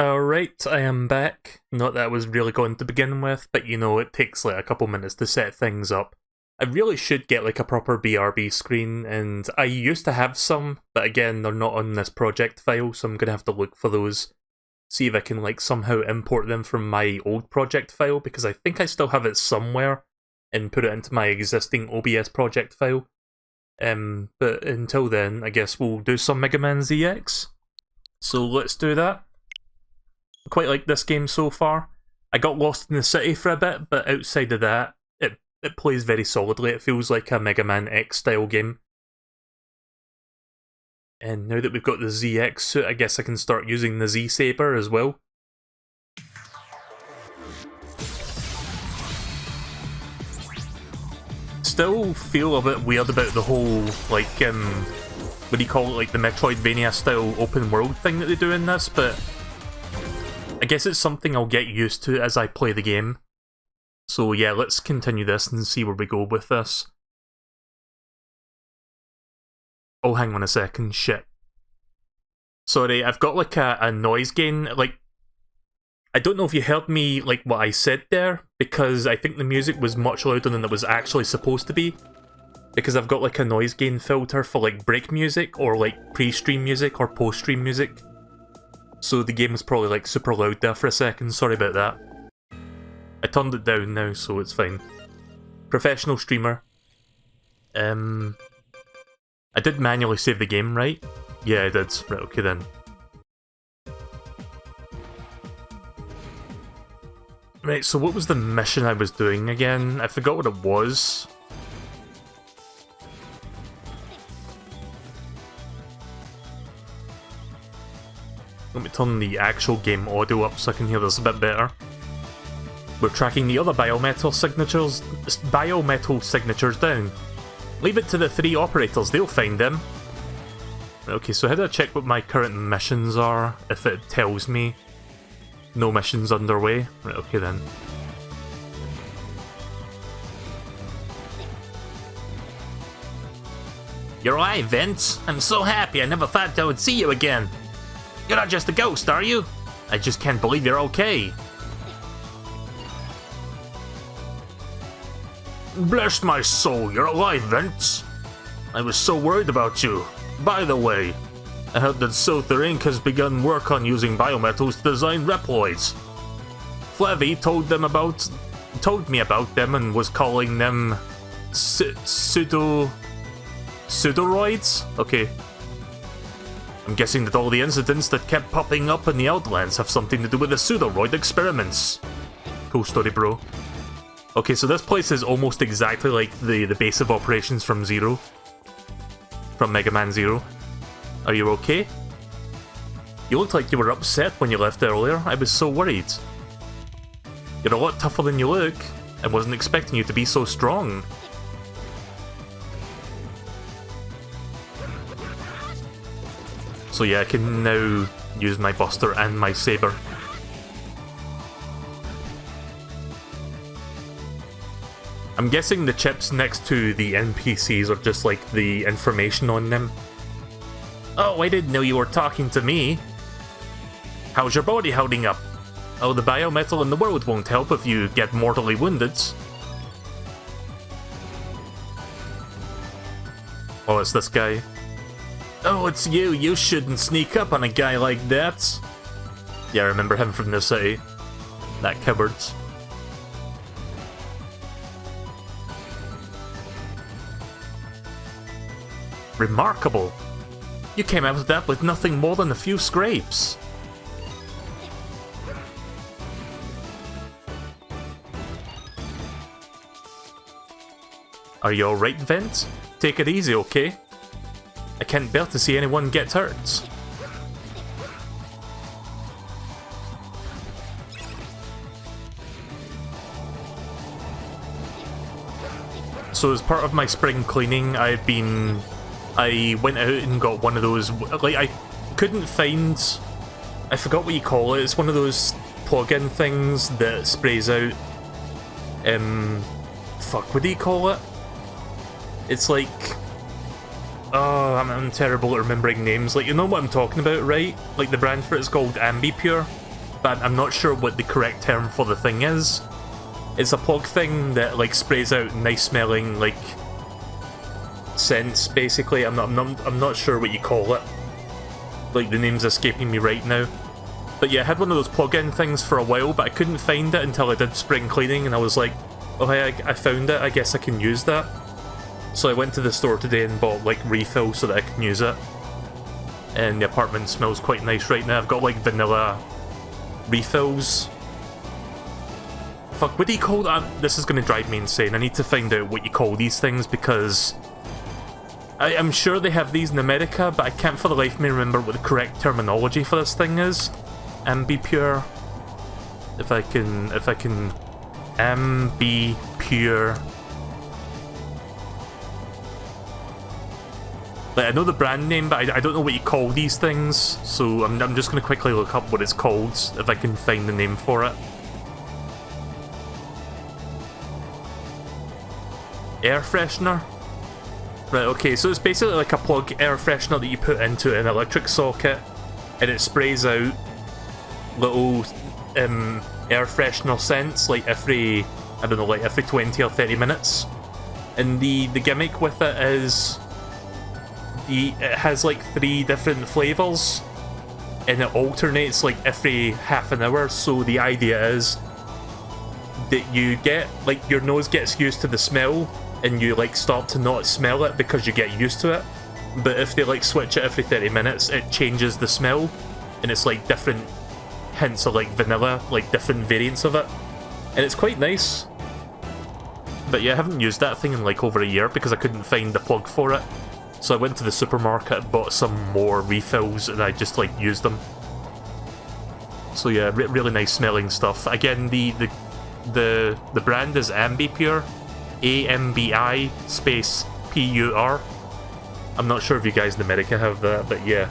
Alright, I am back. Not that I was really going to begin with, but you know, it takes like a couple minutes to set things up. I really should get like a proper BRB screen, and I used to have some, but again, they're not on this project file, so I'm gonna have to look for those. See if I can like somehow import them from my old project file, because I think I still have it somewhere, and put it into my existing OBS project file. But until then, I guess we'll do some Mega Man ZX. So let's do that. Quite like this game so far. I got lost in the city for a bit, but outside of that, it plays very solidly. It feels like a Mega Man X style game. And now that we've got the ZX suit, I guess I can start using the Z Saber as well. Still feel a bit weird about the whole, like, what do you call it, like the Metroidvania style open world thing that they do in this, but I guess it's something I'll get used to as I play the game. So yeah, let's continue this and see where we go with this. Oh, hang on a second, shit. Sorry, I've got like a noise gain, like, I don't know if you heard me, like, what I said there, because I think the music was much louder than it was actually supposed to be. Because I've got like a noise gain filter for like break music, or like pre-stream music, or post-stream music. So the game was probably like super loud there for a second, sorry about that. I turned it down now, so it's fine. Professional streamer. I did manually save the game, right? Yeah, I did. Right, okay then. Right, so what was the mission I was doing again? I forgot what it was. Let me turn the actual game audio up so I can hear this a bit better. We're tracking the other biometal signatures down. Leave it to the 3 operators, they'll find them. Okay, so how do I check what my current missions are, if it tells me no missions underway? Right, okay then. You're alive, Vince. I'm so happy, I never thought I would see you again. You're not just a ghost, are you? I just can't believe you're okay. Bless my soul, you're alive, Vince. I was so worried about you. By the way, I heard that Souther Inc. has begun work on using biometals to design Reploids. Flavy told me about them and was calling them pseudoroids? Okay. I'm guessing that all the incidents that kept popping up in the Outlands have something to do with the pseudoroid experiments. Cool story, bro. Okay, so this place is almost exactly like the base of operations from Zero. From Mega Man Zero. Are you okay? You looked like you were upset when you left earlier. I was so worried. You're a lot tougher than you look. I wasn't expecting you to be so strong. So yeah, I can now use my Buster and my Saber. I'm guessing the chips next to the NPCs are just like the information on them. Oh, I didn't know you were talking to me. How's your body holding up? Oh, the biometal in the world won't help if you get mortally wounded. Oh, it's this guy. Oh, it's you. You shouldn't sneak up on a guy like that. Yeah, I remember him from the city. That coward. Remarkable. You came out of that with nothing more than a few scrapes. Are you alright, Vent? Take it easy, okay? I can't bear to see anyone get hurt. So as part of my spring cleaning, I went out and got one of those, like, I couldn't find, I forgot what you call it, it's one of those plug-in things that sprays out, fuck, what do you call it? It's like, oh, I'm terrible at remembering names, like, you know what I'm talking about, right? Like, the brand for it's called AmbiPure. but I'm not sure what the correct term for the thing is. It's a plug thing that like sprays out nice smelling like scents. Basically, I'm not sure what you call it. Like the name's escaping me right now. But yeah, I had one of those plug-in things for a while, but I couldn't find it until I did spring cleaning, and I was like, oh hey, I found it. I guess I can use that. So I went to the store today and bought like refills so that I can use it. And the apartment smells quite nice right now. I've got like vanilla refills. Fuck, what do you call that? This is going to drive me insane. I need to find out what you call these things because I'm sure they have these in America, but I can't for the life of me remember what the correct terminology for this thing is. Ambipure. If I can Ambipure. Like, I know the brand name, but I don't know what you call these things, so I'm just going to quickly look up what it's called, if I can find the name for it. Air freshener? Right, okay, so it's basically like a plug air freshener that you put into an electric socket, and it sprays out little air freshener scents, like every, I don't know, like every 20 or 30 minutes. And the gimmick with it is it has like 3 different flavours, and it alternates like every half an hour. So the idea is that you get, like, your nose gets used to the smell, and you like start to not smell it because you get used to it. But if they like switch it every 30 minutes, it changes the smell, and it's like different hints of like vanilla, like different variants of it, and it's quite nice. But yeah, I haven't used that thing in like over a year because I couldn't find the plug for it. So I went to the supermarket and bought some more refills, and I just like used them. So yeah, really nice smelling stuff. Again, the brand is Ambipure, AMBI space PUR. I'm not sure if you guys in America have that, but yeah,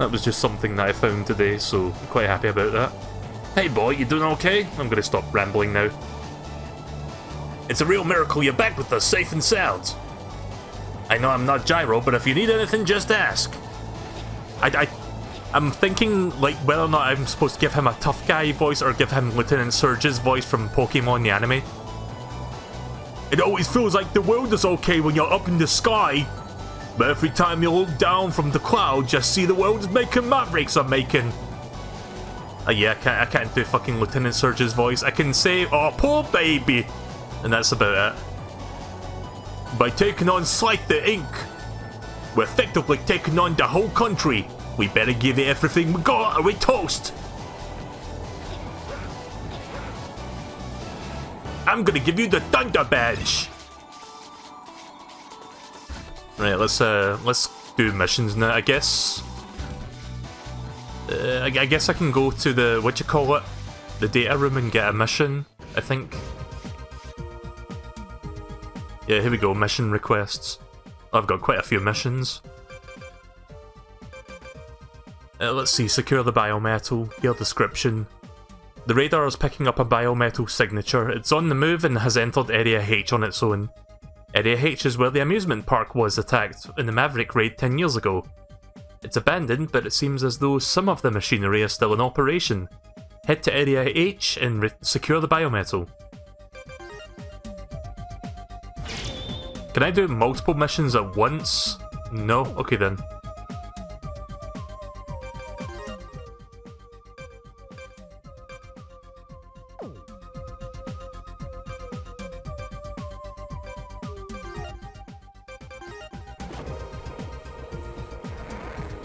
that was just something that I found today, so I'm quite happy about that. Hey boy, you doing okay? I'm gonna stop rambling now. It's a real miracle you're back with us safe and sound. I know I'm not Gyro, but if you need anything, just ask. I'm thinking like whether or not I'm supposed to give him a tough guy voice or give him Lieutenant Surge's voice from Pokemon the anime. It always feels like the world is okay when you're up in the sky, but every time you look down from the clouds, just see the world's making mavericks are making. Yeah, I can't do fucking Lieutenant Surge's voice. I can say, oh, poor baby, and that's about it. By taking on Scythe the Ink, we're effectively taking on the whole country. We better give it everything we got or we toast. I'm gonna give you the Thunder Badge. Right, let's do missions now, I guess. I guess I can go to the, what you call it, the data room and get a mission, I think. Yeah, here we go, mission requests. I've got quite a few missions. Let's see, secure the biometal, your description. The radar is picking up a biometal signature. It's on the move and has entered Area H on its own. Area H is where the amusement park was attacked in the Maverick raid 10 years ago. It's abandoned, but it seems as though some of the machinery is still in operation. Head to Area H and secure the biometal. Can I do multiple missions at once? No? Okay then.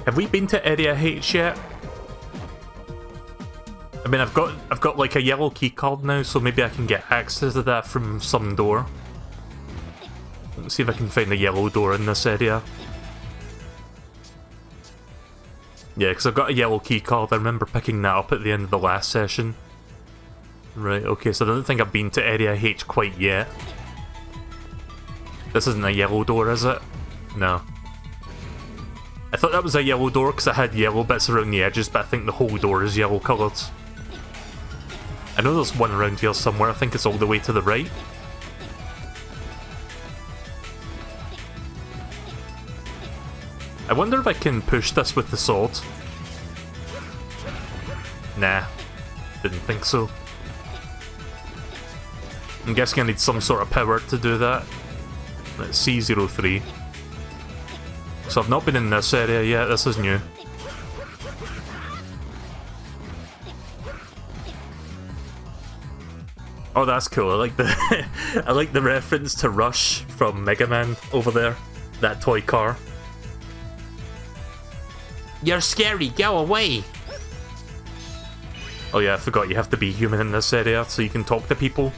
Have we been to Area H yet? I mean, I've got like a yellow key card now, so maybe I can get access to that from some door. Let's see if I can find a yellow door in this area. Yeah, because I've got a yellow key card. I remember picking that up at the end of the last session. Right, okay, so I don't think I've been to Area H quite yet. This isn't a yellow door, is it? No. I thought that was a yellow door because it had yellow bits around the edges, but I think the whole door is yellow coloured. I know there's one around here somewhere. I think it's all the way to the right. I wonder if I can push this with the sword. Nah, didn't think so. I'm guessing I need some sort of power to do that. Let's C03. So I've not been in this area yet, this is new. Oh, that's cool. I like the I like the reference to Rush from Mega Man over there. That toy car. You're scary, go away! Oh yeah, I forgot you have to be human in this area so you can talk to people.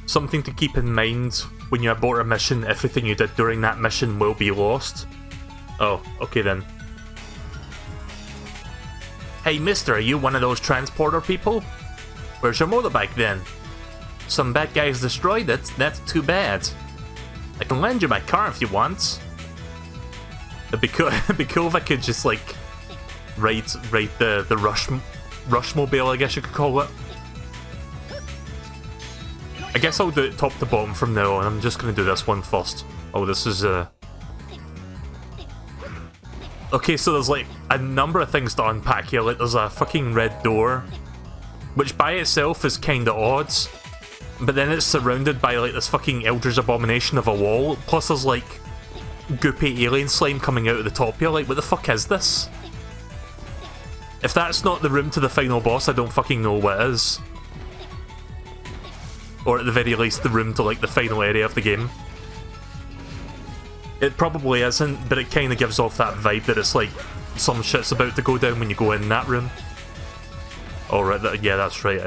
Something to keep in mind, when you abort a mission, everything you did during that mission will be lost. Oh, okay then. Hey mister, are you one of those transporter people? Where's your motorbike then? Some bad guys destroyed it, that's too bad. I can lend you my car if you want. It'd be cool if I could just like ride the rush mobile, I guess you could call it. I guess I'll do it top to bottom from now on. I'm just gonna do this one first. Oh, this is okay, so there's like a number of things to unpack here. Like there's a fucking red door, which by itself is kinda odd, but then it's surrounded by like this fucking Eldritch abomination of a wall. Plus there's like goopy alien slime coming out of the top here. Like, what the fuck is this? If that's not the room to the final boss, I don't fucking know what is. Or at the very least, the room to like the final area of the game. It probably isn't, but it kind of gives off that vibe that it's like some shit's about to go down when you go in that room. Alright, yeah, that's right.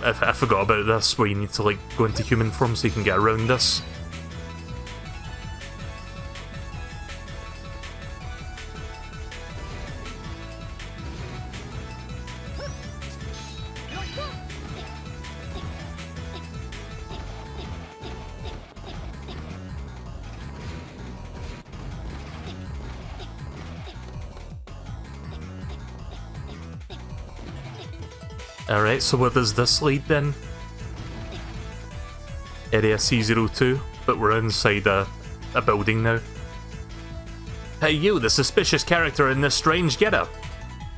I forgot about this, where you need to like go into human form so you can get around this. Alright, so where does this lead then? Area C02, but we're inside a building now. Hey you, the suspicious character in this strange getup.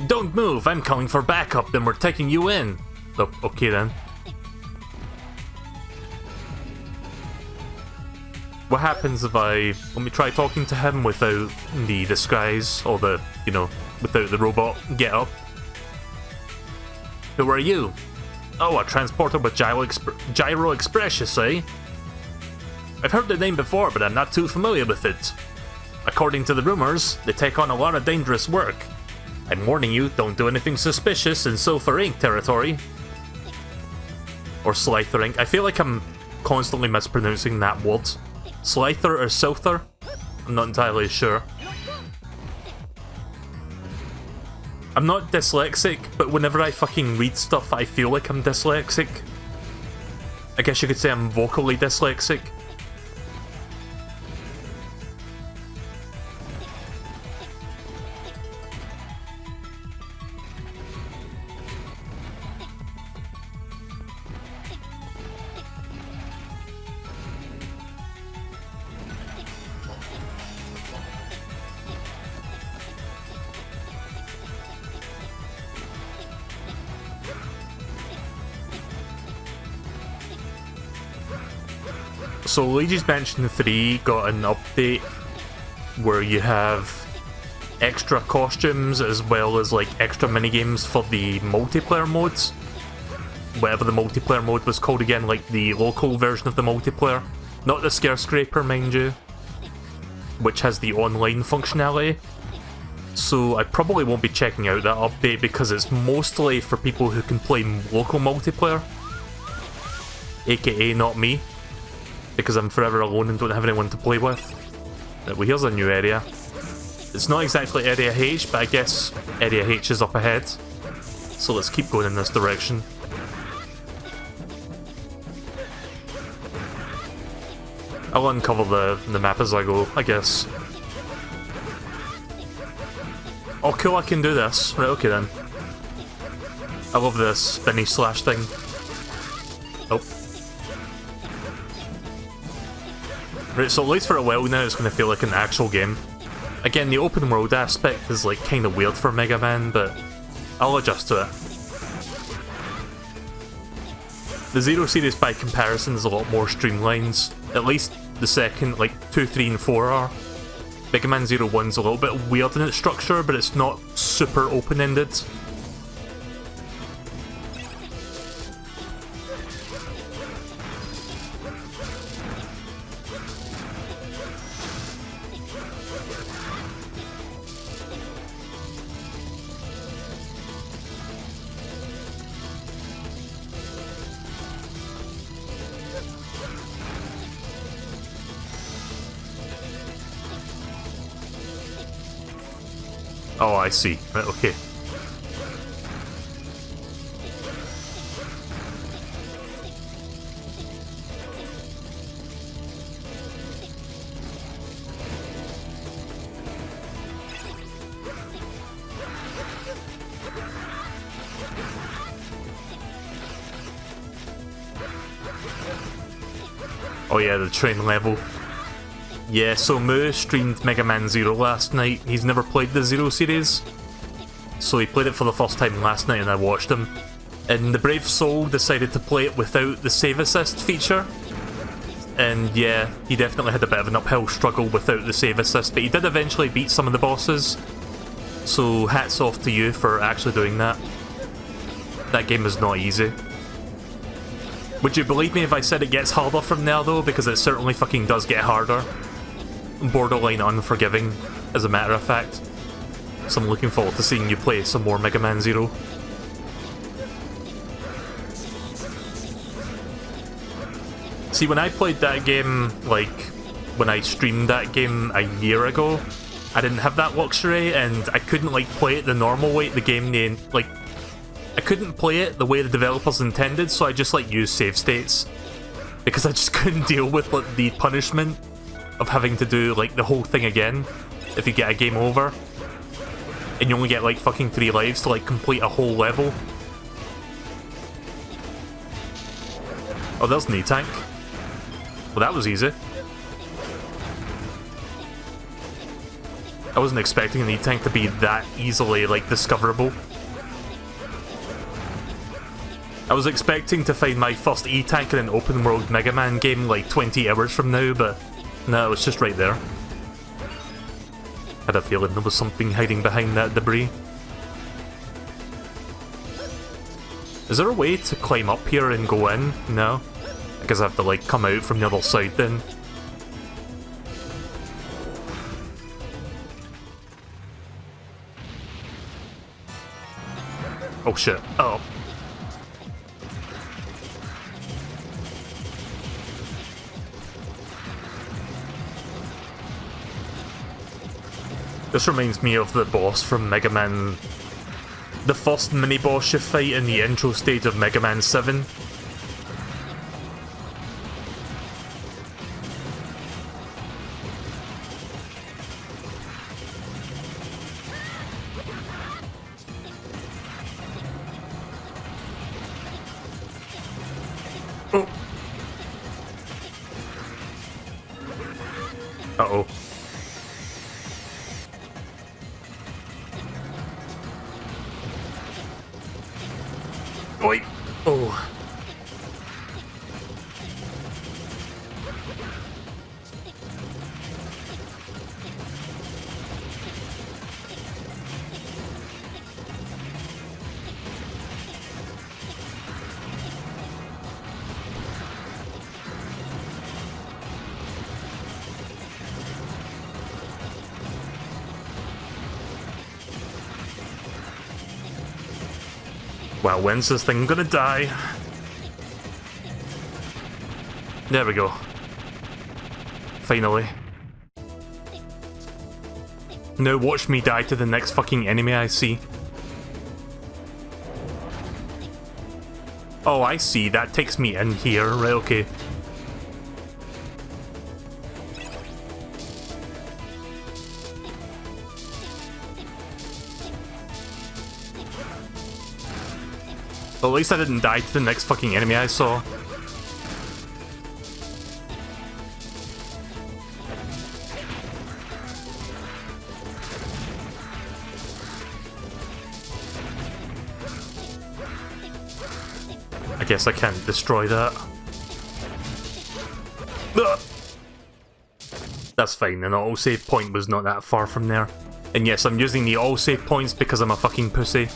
Don't move, I'm calling for backup, then we're taking you in. Oh, okay then. What happens if let me try talking to him without the disguise, or the, you know, without the robot getup. Who are you? Oh, a transporter with Gyro Express, you say? I've heard the name before, but I'm not too familiar with it. According to the rumors, they take on a lot of dangerous work. I'm warning you, don't do anything suspicious in Sulphur Inc. territory. Or Slither Inc. I feel like I'm constantly mispronouncing that word. Slither or Sulphur? I'm not entirely sure. I'm not dyslexic, but whenever I fucking read stuff, I feel like I'm dyslexic. I guess you could say I'm vocally dyslexic. So Luigi's Mansion 3 got an update where you have extra costumes as well as like extra minigames for the multiplayer modes. Whatever the multiplayer mode was called again, like the local version of the multiplayer. Not the Scarescraper, mind you, which has the online functionality. So I probably won't be checking out that update because it's mostly for people who can play local multiplayer. AKA not me. Because I'm forever alone and don't have anyone to play with. Well, here's a new area. It's not exactly Area H, but I guess Area H is up ahead. So let's keep going in this direction. I'll uncover the map as I go, I guess. Oh cool, I can do this. Right, okay then. I love this spinny slash thing. Oh. Right, so at least for a while now it's going to feel like an actual game. Again, the open world aspect is like kind of weird for Mega Man, but I'll adjust to it. The Zero series by comparison is a lot more streamlined, at least the second, like 2, 3, and 4 are. Mega Man 01's a little bit weird in its structure, but it's not super open-ended. Oh, I see. Right, okay. Oh yeah, the train level. Yeah, so Moo streamed Mega Man Zero last night. He's never played the Zero series, so he played it for the first time last night and I watched him. And the brave soul decided to play it without the save assist feature. And yeah, he definitely had a bit of an uphill struggle without the save assist, but he did eventually beat some of the bosses. So hats off to you for actually doing that. That game is not easy. Would you believe me if I said it gets harder from there though? Because it certainly fucking does get harder. Borderline unforgiving, as a matter of fact. So I'm looking forward to seeing you play some more Mega Man Zero. See, when I played that game, like, when I streamed that game a year ago, I didn't have that luxury, and I couldn't, like, play it the normal way the game named, like, I couldn't play it the way the developers intended, so I just, like, used save states. Because I just couldn't deal with, like, the punishment of having to do, like, the whole thing again if you get a game over. And you only get, like, fucking 3 lives to, like, complete a whole level. Oh, there's an E-Tank. Well, that was easy. I wasn't expecting an E-Tank to be that easily, like, discoverable. I was expecting to find my first E-Tank in an open-world Mega Man game, like, 20 hours from now, but no, it was just right there. Had a feeling there was something hiding behind that debris. Is there a way to climb up here and go in? No? I guess I have to, like, come out from the other side then. Oh shit. Oh. This reminds me of the boss from Mega Man... the first mini-boss you fight in the intro stage of Mega Man 7. Oh. Uh-oh. Oi! Oh. Wow, when's this thing gonna die? There we go. Finally. Now watch me die to the next fucking enemy I see. Oh, I see. That takes me in here. Right, okay. Well, at least I didn't die to the next fucking enemy I saw. guess I can't destroy that. Ugh. That's fine, an autosave point was not that far from there. And yes, I'm using the autosave points because I'm a fucking pussy.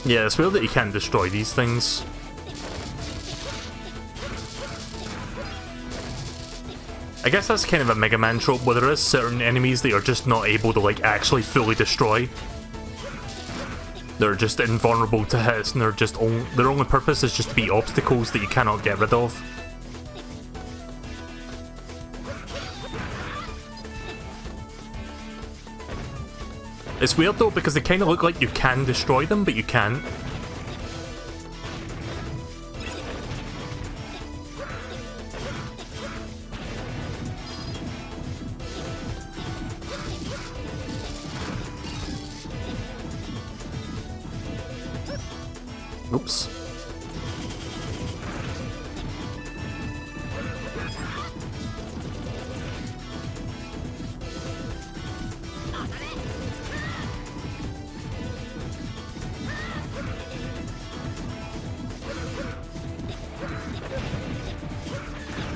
Yeah, it's weird that you can't destroy these things. I guess that's kind of a Mega Man trope where there is certain enemies that you're just not able to like actually fully destroy. They're just invulnerable to hits and they're just their only purpose is just to be obstacles that you cannot get rid of. It's weird though because they kind of look like you can destroy them, but you can't. Oops.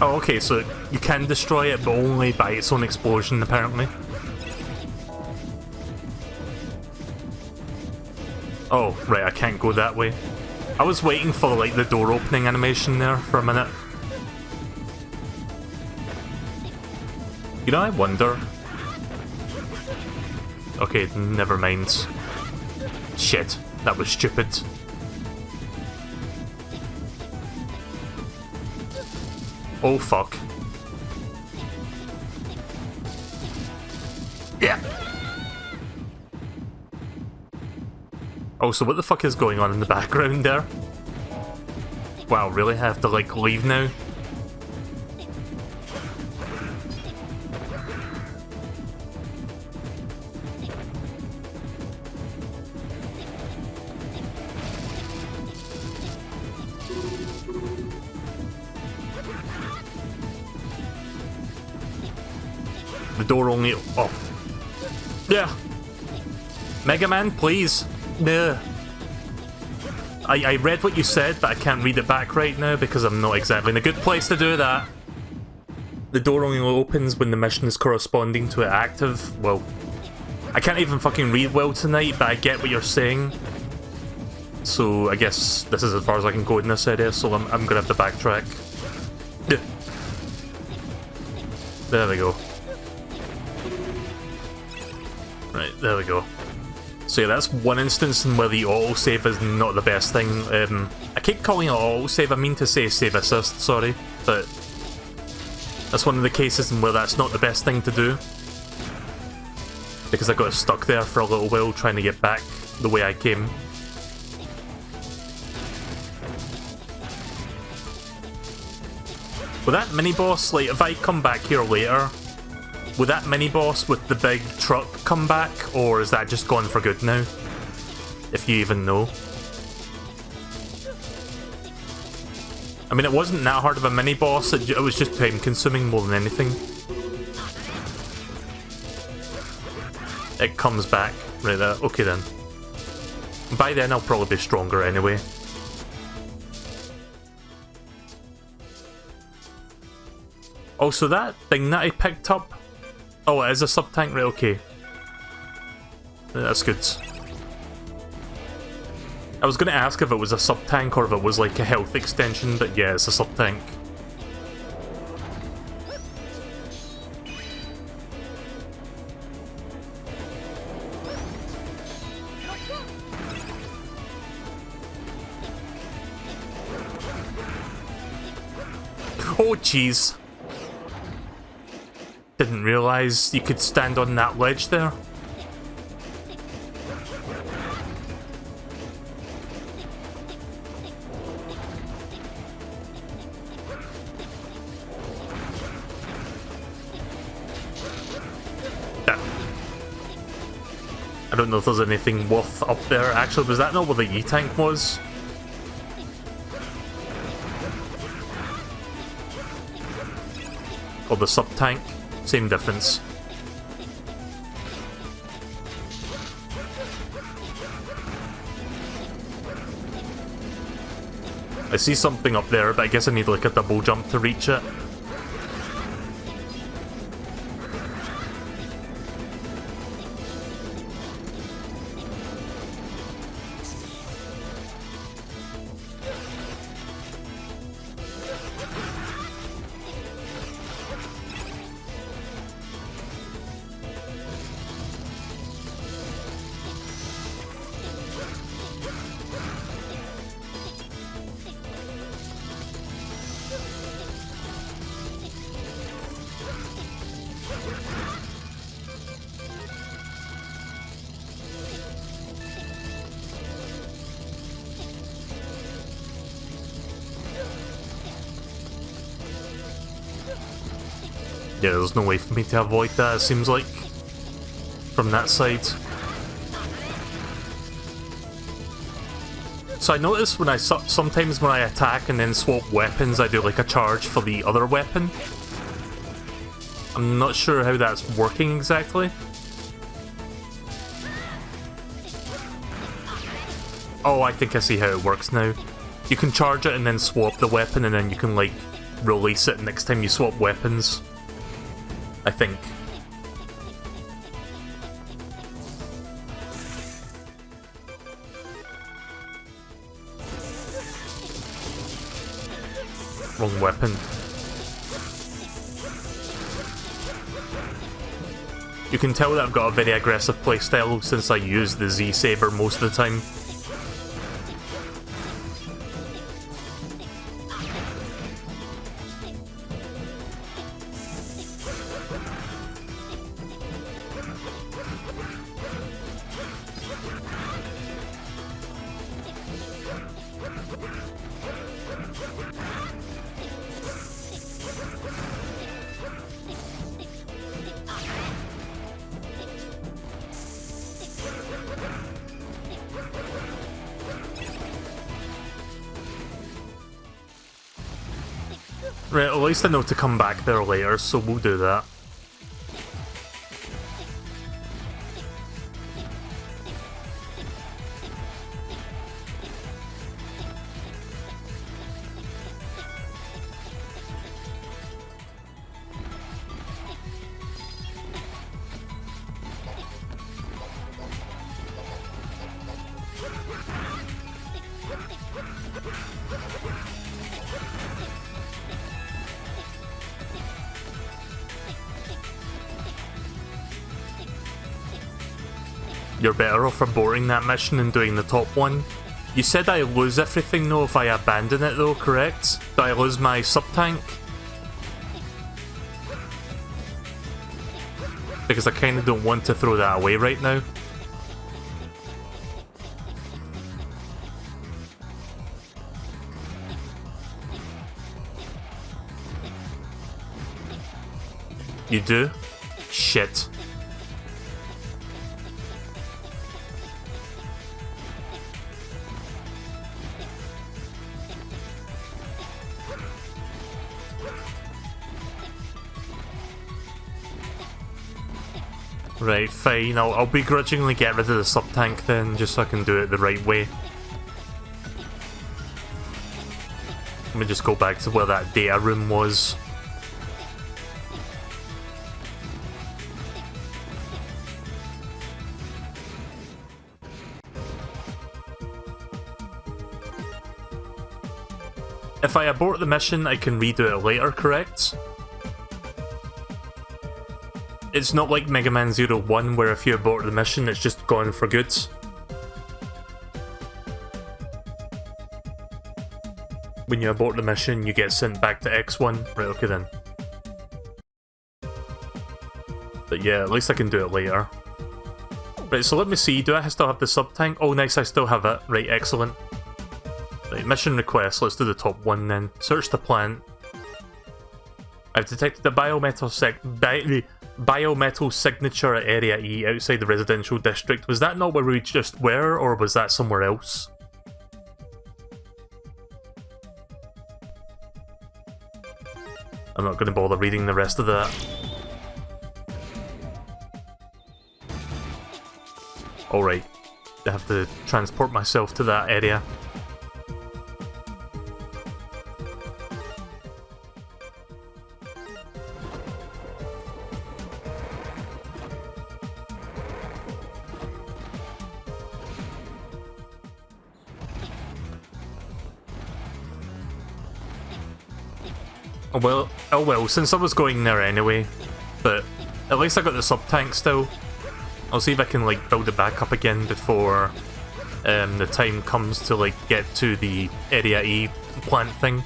Oh, okay, so you can destroy it, but only by its own explosion, apparently. Oh, right, I can't go that way. I was waiting for, like, the door opening animation there for a minute. You know, I wonder... Okay, never mind. Shit, that was stupid. Oh, fuck. Yeah. Oh, so what the fuck is going on in the background there? Wow, really? I have to, like, leave now? The door only... Oh. Yeah. Mega Man, please. Yeah. I read what you said, but I can't read it back right now because I'm not exactly in a good place to do that. The door only opens when the mission is corresponding to it active. Well, I can't even fucking read well tonight, but I get what you're saying. So I guess this is as far as I can go in this area, so I'm gonna have to backtrack. Yeah. There we go. Right, there we go. So yeah, that's one instance in where the autosave is not the best thing. I keep calling it autosave, I mean to say save assist, sorry. But that's one of the cases in where that's not the best thing to do. Because I got stuck there for a little while trying to get back the way I came. With that mini-boss, like, if I come back here later, would that mini-boss with the big truck come back, or is that just gone for good now? If you even know. I mean, it wasn't that hard of a mini-boss, it was just time-consuming more than anything. It comes back. Right there. Okay then. By then I'll probably be stronger anyway. Also, that thing that I picked up... Oh, it is a sub-tank? Right, okay. That's good. I was gonna ask if it was a sub-tank or if it was like a health extension, but yeah, it's a sub-tank. Oh, jeez. Didn't realise you could stand on that ledge there. I don't know if there's anything worth up there. Actually, was that not where the E-tank was? Or the sub-tank. Same difference. I see something up there, but I guess I need like a double jump to reach it. Yeah, there's no way for me to avoid that, it seems like, from that side. So I notice when sometimes when I attack and then swap weapons, I do like a charge for the other weapon. I'm not sure how that's working exactly. Oh, I think I see how it works now. You can charge it and then swap the weapon, and then you can like release it next time you swap weapons. I think. Wrong weapon. You can tell that I've got a very aggressive playstyle since I use the Z-Saber most of the time. Right, at least I know to come back there later, so we'll do that. You're better off aborting that mission and doing the top one. You said I lose everything though if I abandon it though, correct? Do I lose my sub-tank? Because I kinda don't want to throw that away right now. You do? Shit. Right, fine, I'll begrudgingly get rid of the sub-tank then, just so I can do it the right way. Let me just go back to where that data room was. If I abort the mission, I can redo it later, correct? It's not like Mega Man 01 where if you abort the mission, it's just gone for good. When you abort the mission, you get sent back to X1. Right, okay then. But yeah, at least I can do it later. Right, so let me see, do I still have the sub-tank? Oh nice, I still have it. Right, excellent. Right, mission request, let's do the top one then. Search the plant. I've detected the biometal signature at Area E outside the residential district. Was that not where we just were, or was that somewhere else? I'm not going to bother reading the rest of that. Alright, I have to transport myself to that area. Oh well, since I was going there anyway, but at least I got the sub-tank still. I'll see if I can like build it back up again before the time comes to like get to the Area E plant thing.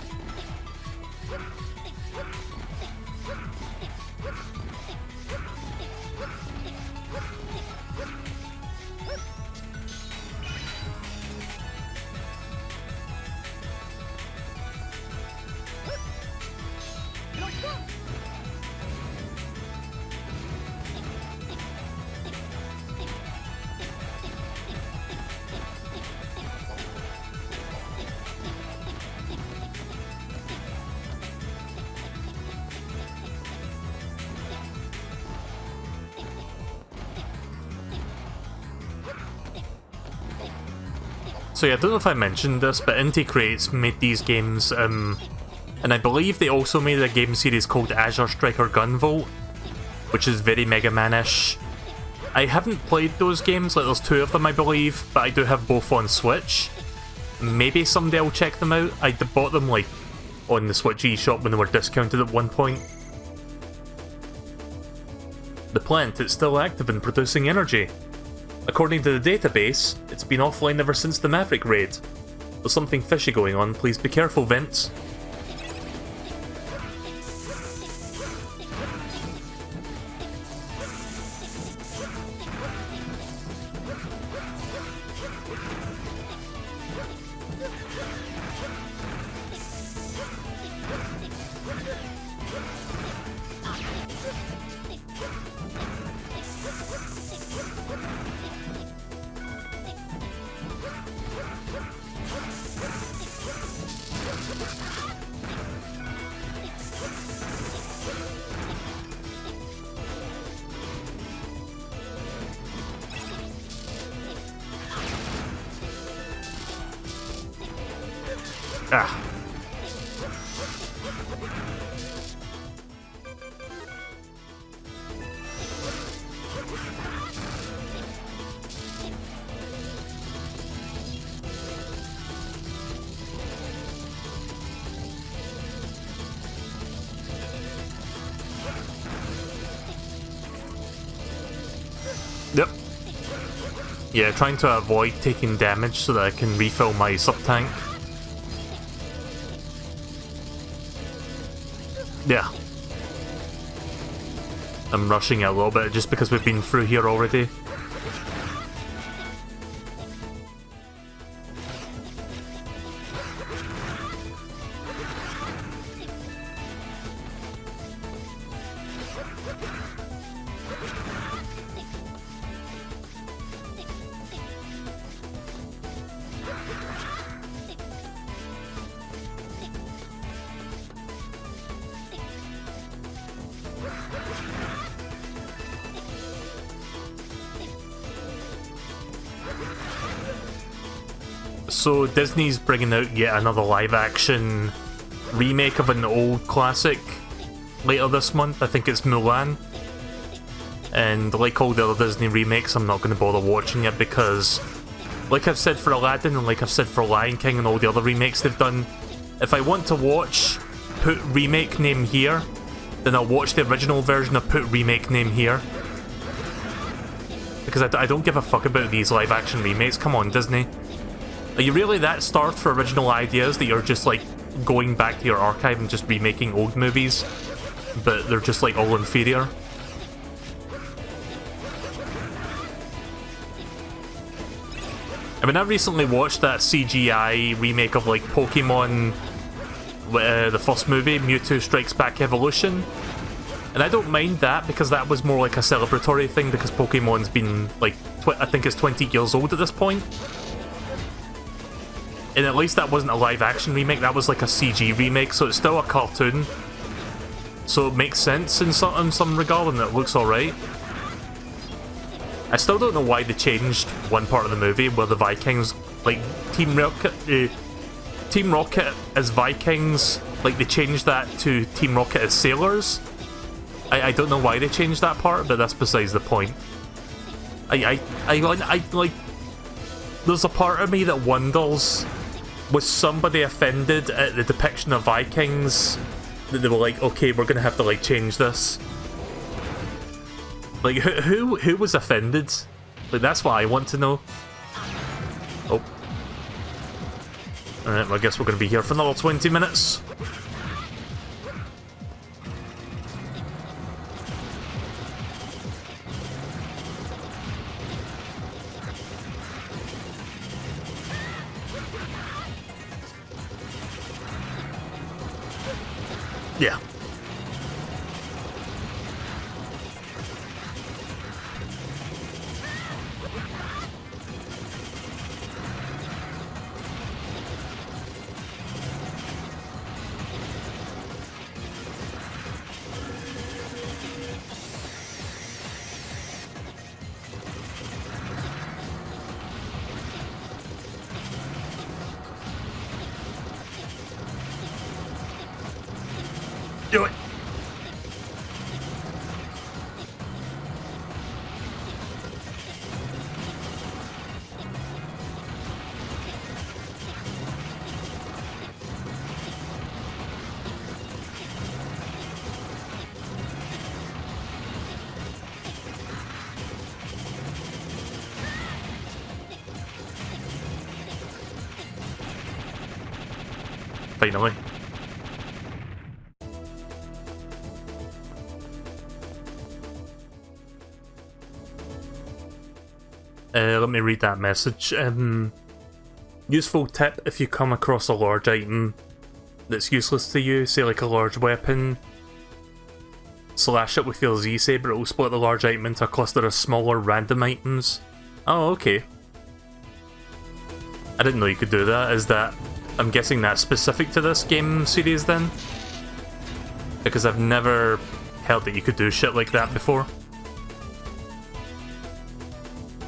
So yeah, I don't know if I mentioned this, but Inti Creates made these games, and I believe they also made a game series called Azure Striker Gunvolt, which is very Mega Man-ish. I haven't played those games, like there's two of them I believe, but I do have both on Switch. Maybe someday I'll check them out. I bought them like on the Switch eShop when they were discounted at one point. The plant is still active and producing energy. According to the database, it's been offline ever since the Maverick raid. There's something fishy going on, please be careful, Vince. Ah. Yep. Yeah, trying to avoid taking damage so that I can refill my sub-tank. Yeah. I'm rushing it a little bit just because we've been through here already. So Disney's bringing out yet another live-action remake of an old classic later this month. I think it's Mulan. And like all the other Disney remakes, I'm not going to bother watching it because, like I've said for Aladdin and like I've said for Lion King and all the other remakes they've done, if I want to watch put remake name here, then I'll watch the original version of put remake name here. Because I don't give a fuck about these live-action remakes. Come on, Disney. Are you really that starved for original ideas that you're just like going back to your archive and just remaking old movies, but they're just like all inferior? I mean, I recently watched that CGI remake of like Pokemon, the first movie, Mewtwo Strikes Back Evolution, and I don't mind that because that was more like a celebratory thing because Pokemon's been like, I think it's 20 years old at this point. And at least that wasn't a live-action remake, that was like a CG remake, so it's still a cartoon. So it makes sense in some regard, and it looks alright. I still don't know why they changed one part of the movie where the Vikings, like, Team Rocket as Vikings, like, they changed that to Team Rocket as sailors. I don't know why they changed that part, but that's besides the point. I like, there's a part of me that wonders, was somebody offended at the depiction of Vikings, that they were like, okay, we're gonna have to, like, change this? Like, who was offended? Like, that's what I want to know. Oh. Alright, well, I guess we're gonna be here for another 20 minutes. Yeah. Do it. Finally. Let me read that message. Useful tip: if you come across a large item that's useless to you, say like a large weapon, slash it with your Z-Saber, it will split the large item into a cluster of smaller random items. Oh, okay. I didn't know you could do that. Is that... I'm guessing that's specific to this game series then? Because I've never heard that you could do shit like that before.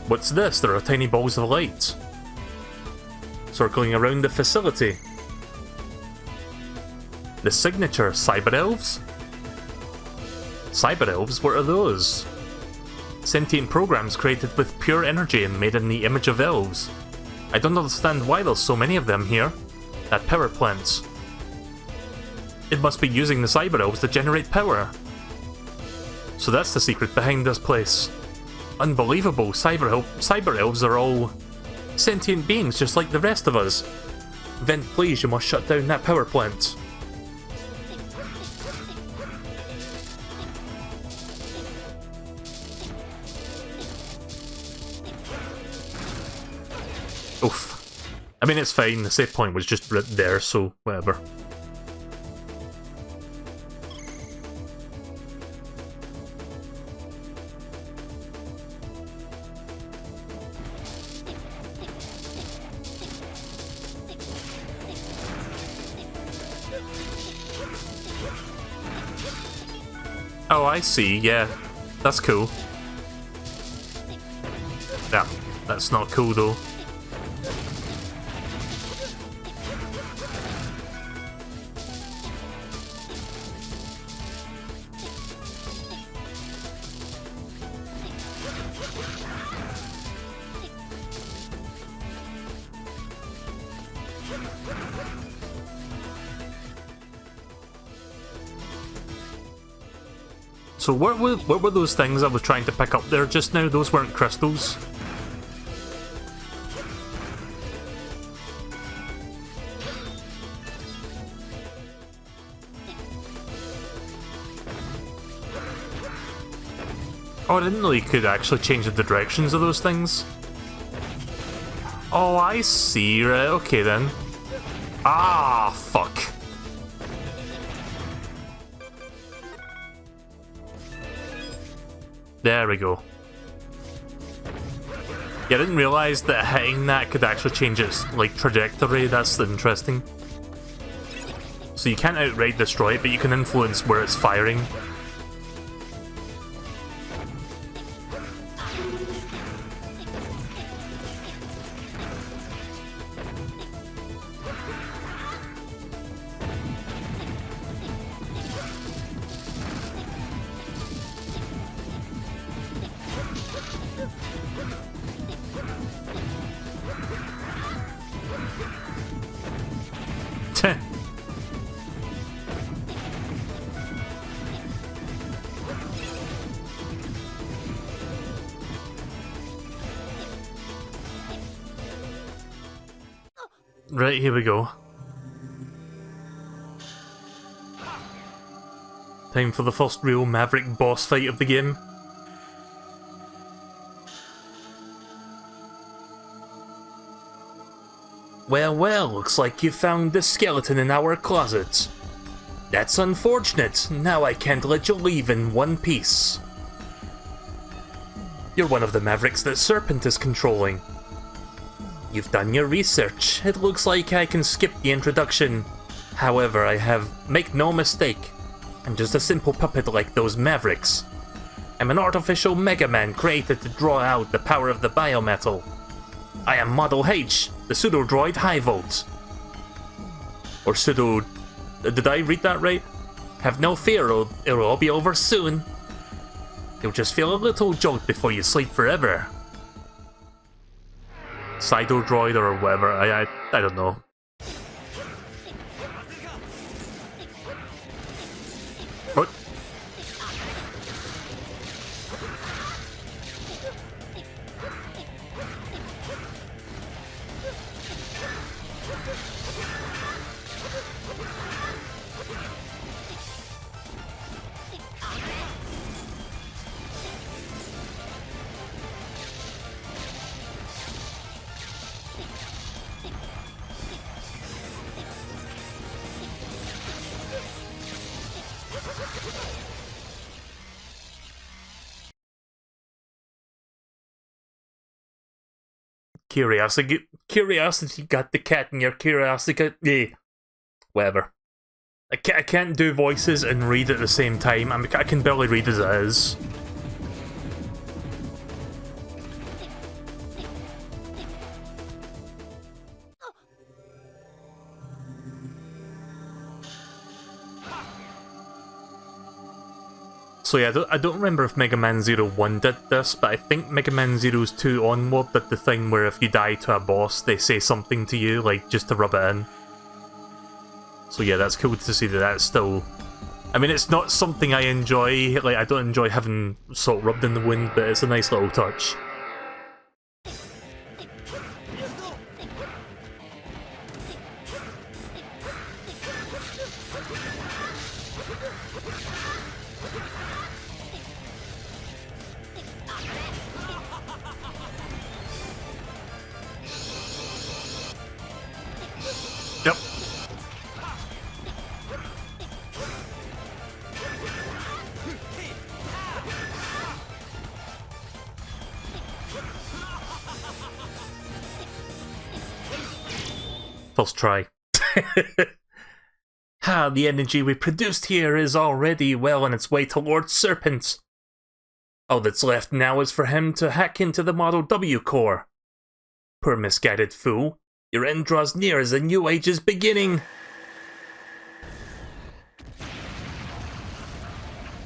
What's this? There are tiny balls of light circling around the facility. The signature, Cyber Elves? Cyber Elves? What are those? Sentient programs created with pure energy and made in the image of elves. I don't understand why there's so many of them here. At power plants. It must be using the Cyber Elves to generate power. So that's the secret behind this place. Unbelievable, Cyber Elves are all sentient beings just like the rest of us. Vent, please, you must shut down that power plant. Oof. I mean, it's fine, the save point was just right there, so whatever. Oh, I see, yeah. That's cool. Yeah, that's not cool though. So what were those things I was trying to pick up there just now? Those weren't crystals. Oh, I didn't know you could actually change the directions of those things. Oh, I see, right, okay then. Ah, fuck. There we go. Yeah, I didn't realise that hitting that could actually change its, like, trajectory. That's interesting. So you can't outright destroy it, but you can influence where it's firing. Right, here we go. Time for the first real Maverick boss fight of the game. Well, well, looks like you found the skeleton in our closet. That's unfortunate. Now I can't let you leave in one piece. You're one of the Mavericks that Serpent is controlling. You've done your research. It looks like I can skip the introduction. However, make no mistake, I'm just a simple puppet like those Mavericks. I'm an artificial Mega Man created to draw out the power of the biometal. I am Model H, the pseudo-droid High Volt. Or pseudo... Did I read that right? Have no fear, it'll all be over soon. You'll just feel a little jolt before you sleep forever. Cydo droid or whatever, I don't know. What? Curiosity got the cat and your curiosity got... Yeah. Whatever. I can't do voices and read at the same time. I can barely read as it is. So yeah, I don't remember if Mega Man 01 did this, but I think Mega Man 02 onward did the thing where if you die to a boss, they say something to you, like, just to rub it in. So yeah, that's cool to see that that's still... I mean, it's not something I enjoy, like, I don't enjoy having salt rubbed in the wound, but it's a nice little touch. Yep. First try. The energy we produced here is already well on its way towards Serpent. All that's left now is for him to hack into the Model W core. Poor misguided fool. Your end draws near as the new age is beginning.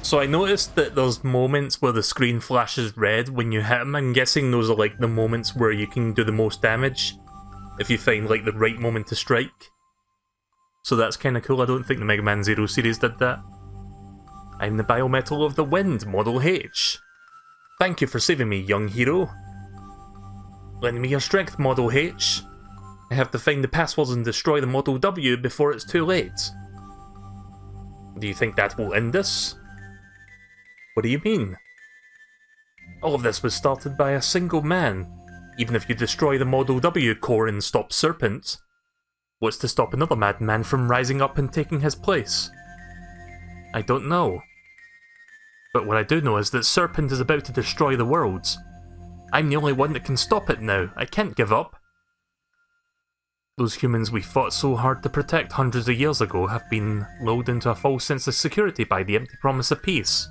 So I noticed that there's moments where the screen flashes red when you hit him. I'm guessing those are like the moments where you can do the most damage, if you find like the right moment to strike. So that's kind of cool. I don't think the Mega Man Zero series did that. I'm the biometal of the wind, Model H. Thank you for saving me, young hero. Lend me your strength, Model H. I have to find the passwords and destroy the Model W before it's too late. Do you think that will end this? What do you mean? All of this was started by a single man. Even if you destroy the Model W core and stop Serpent, what's to stop another madman from rising up and taking his place? I don't know. But what I do know is that Serpent is about to destroy the world. I'm the only one that can stop it now. I can't give up. Those humans we fought so hard to protect hundreds of years ago have been lulled into a false sense of security by the empty promise of peace.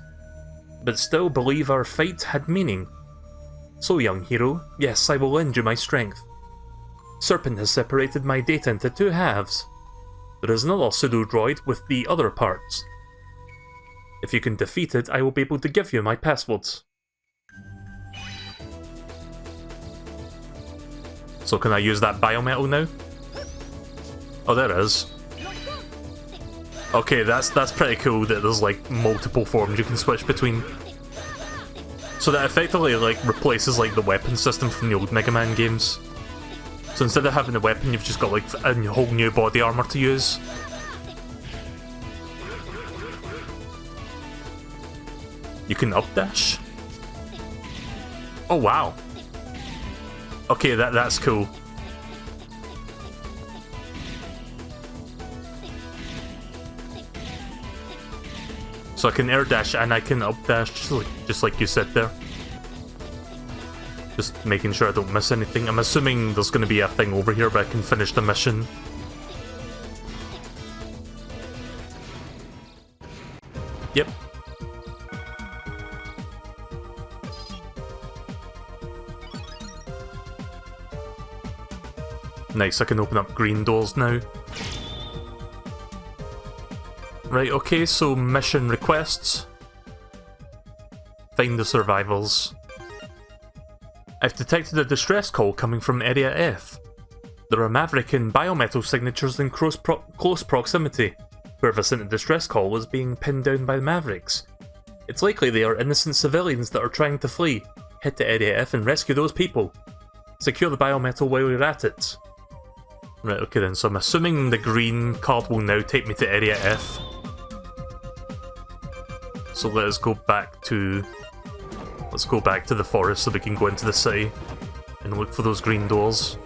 But still believe our fight had meaning. So, young hero, yes, I will lend you my strength. Serpent has separated my data into two halves. There is another pseudo-droid with the other parts. If you can defeat it, I will be able to give you my passwords. So can I use that biometal now? Oh, there is. Okay, that's pretty cool that there's like multiple forms you can switch between. So that effectively like replaces like the weapon system from the old Mega Man games. So instead of having a weapon, you've just got like a whole new body armor to use. You can updash? Oh wow. Okay, that's cool. So I can air dash and I can updash just like you said there. Just making sure I don't miss anything. I'm assuming there's going to be a thing over here where I can finish the mission. Yep. Nice, I can open up green doors now. Right, okay, so mission requests. Find the survivors. I've detected a distress call coming from Area F. There are Maverick and biometal signatures in close proximity. Whoever sent the distress call was being pinned down by the Mavericks. It's likely they are innocent civilians that are trying to flee. Head to Area F and rescue those people. Secure the biometal while you're at it. Right, okay then, so I'm assuming the green card will now take me to Area F. So let us go back to... Let's go back to the forest so we can go into the city and look for those green doors.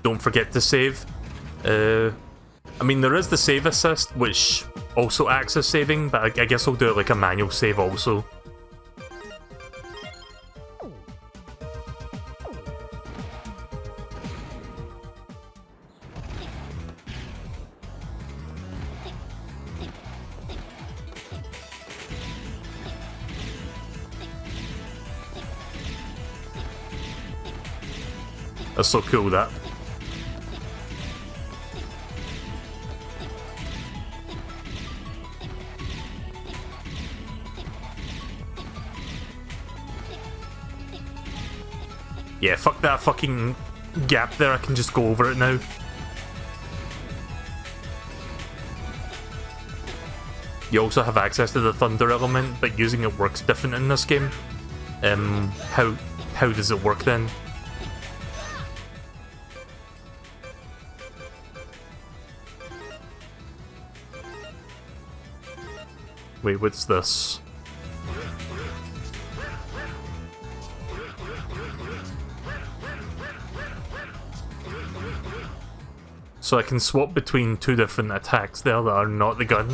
Don't forget to save. I mean, there is the save assist, which also acts as saving, but I guess I'll do like a manual save also. That's so cool, that. Yeah, fuck that fucking gap there, I can just go over it now. You also have access to the thunder element, but using it works different in this game. How does it work then? Wait, what's this? So I can swap between two different attacks there that are not the gun.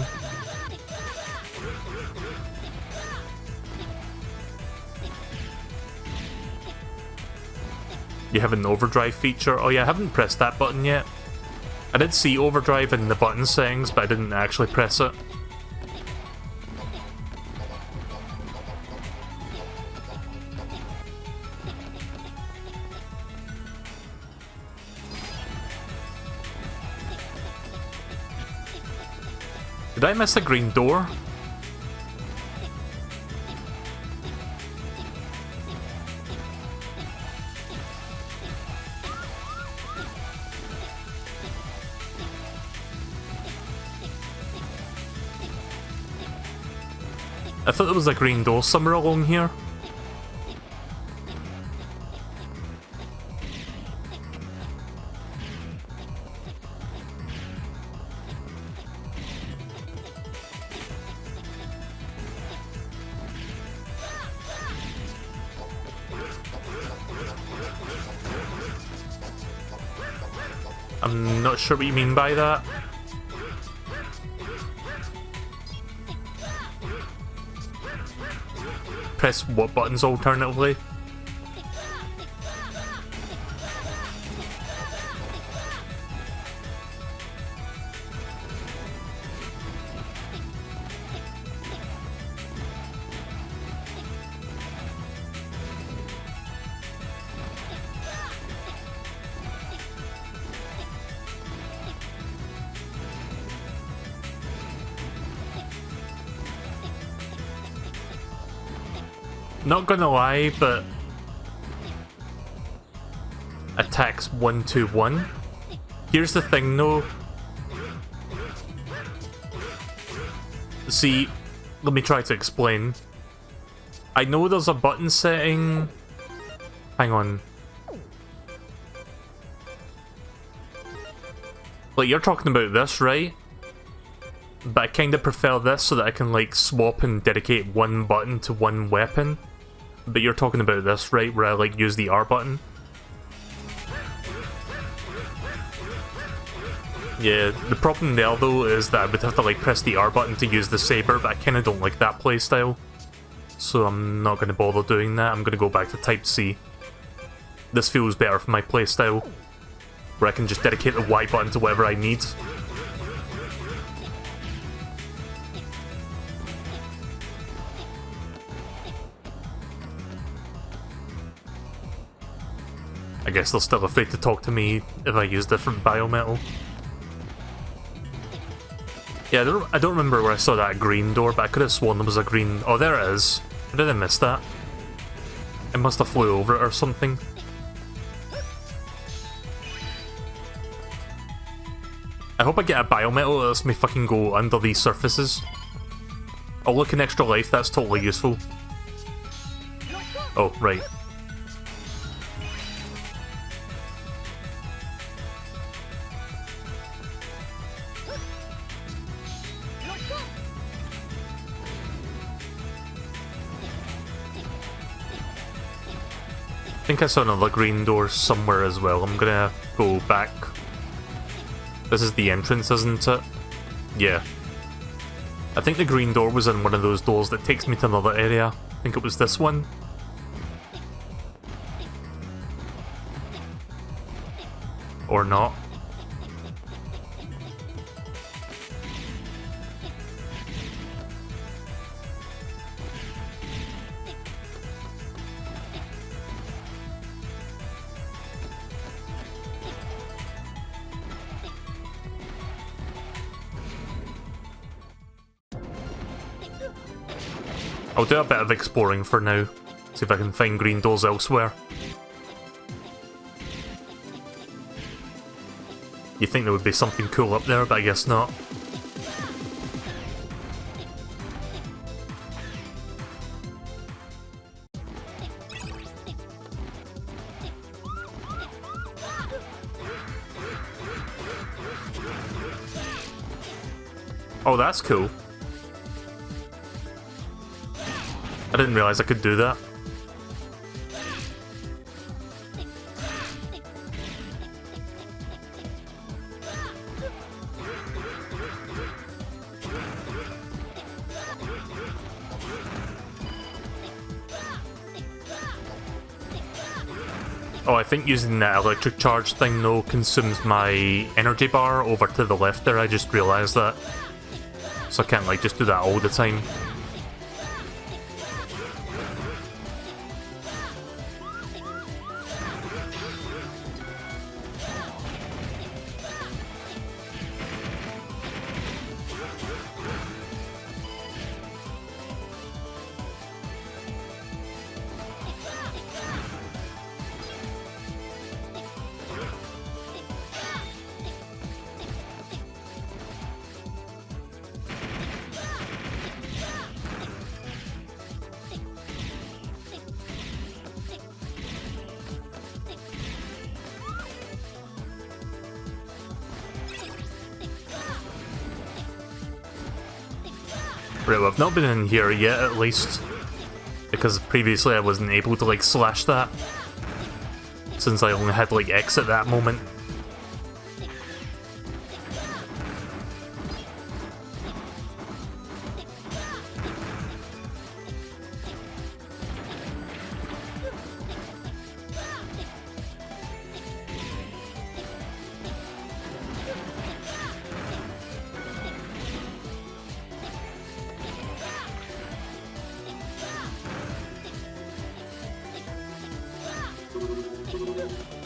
You have an overdrive feature. Oh yeah, I haven't pressed that button yet. I did see overdrive in the button settings, but I didn't actually press it. Did I miss a green door? I thought there was a green door somewhere along here. I'm not sure what you mean by that. Press what buttons alternatively? Not gonna lie, but attacks 1-2-1. Here's the thing though. See, let me try to explain. I know there's a button setting. Hang on. Like, you're talking about this, right? But I kind of prefer this so that I can, like, swap and dedicate one button to one weapon. But you're talking about this, right? Where I, like, use the R button. Yeah, the problem there, though, is that I would have to, like, press the R button to use the saber, but I kind of don't like that playstyle. So I'm not going to bother doing that. I'm going to go back to Type C. This feels better for my playstyle, where I can just dedicate the Y button to whatever I need. I guess they're still afraid to talk to me if I use different biometal. Yeah, I don't remember where I saw that green door, but I could have sworn there was a green... Oh, there it is. How did I miss that? I must have flew over it or something. I hope I get a biometal that lets me fucking go under these surfaces. Oh, look, an extra life, that's totally useful. Oh, right. I think I saw another green door somewhere as well. I'm gonna go back. This is the entrance, isn't it? Yeah. I think the green door was in one of those doors that takes me to another area. I think it was this one. Or not. I'll do a bit of exploring for now. See if I can find green doors elsewhere. You'd think there would be something cool up there, but I guess not. Oh, that's cool. I didn't realise I could do that. Oh, I think using that electric charge thing though consumes my energy bar over to the left there. I just realised that. So I can't like just do that all the time. Right, well, I've not been in here yet, at least. Because previously I wasn't able to, like, slash that. Since I only had, like, X at that moment.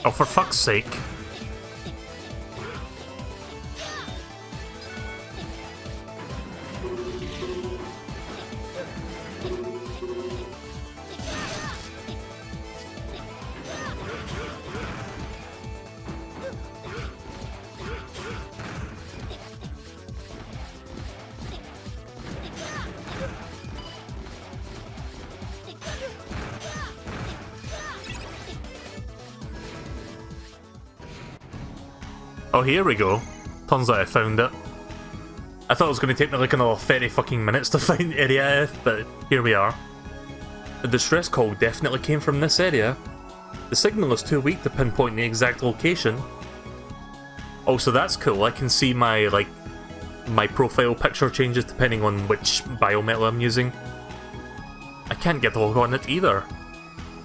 Oh, for fuck's sake. Oh, here we go. Turns out I found it. I thought it was going to take me like another 30 fucking minutes to find Area F, but here we are. The distress call definitely came from this area. The signal is too weak to pinpoint the exact location. Oh, so that's cool. I can see my, like, my profile picture changes depending on which biometal I'm using. I can't get the log on it either.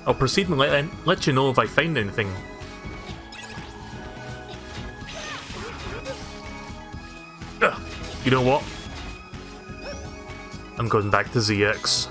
I'll proceed and let you know if I find anything. Ugh. You know what? I'm going back to ZX.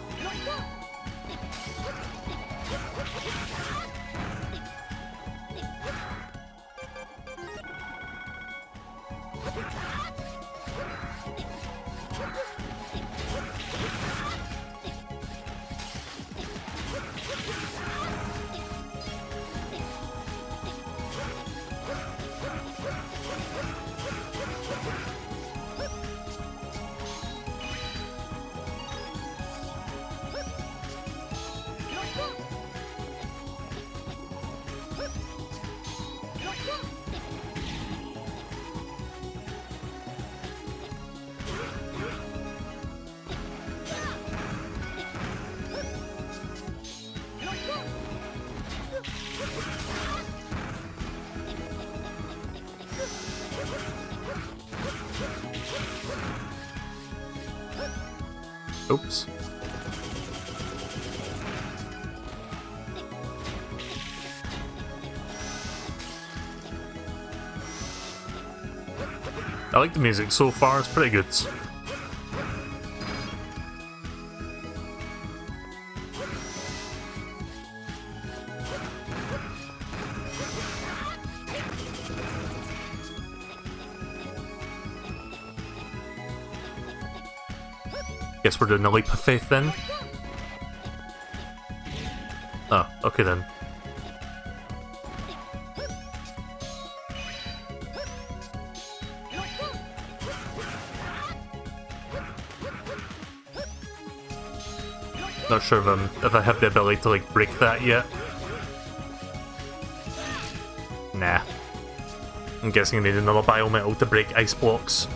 Oops. I like the music so far, it's pretty good. Guess we're doing a leap of faith then. Oh, okay then. Not sure if I have the ability to like break that yet. Nah. I'm guessing I need another biometal to break ice blocks.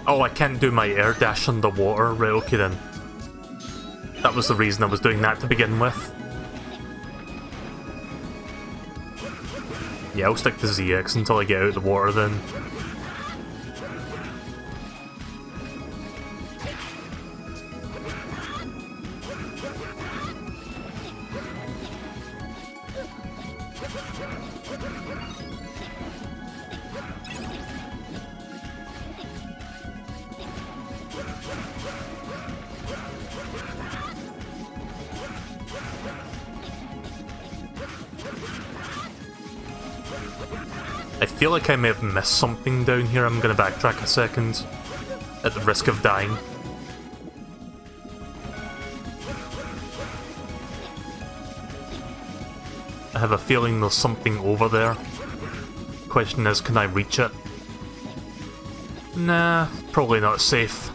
Oh, I can't do my air dash underwater. Right, okay then. That was the reason I was doing that to begin with. Yeah, I'll stick to ZX until I get out of the water then. I feel like I may have missed something down here. I'm gonna backtrack a second, at the risk of dying. I have a feeling there's something over there. Question is, can I reach it? Nah, probably not safe.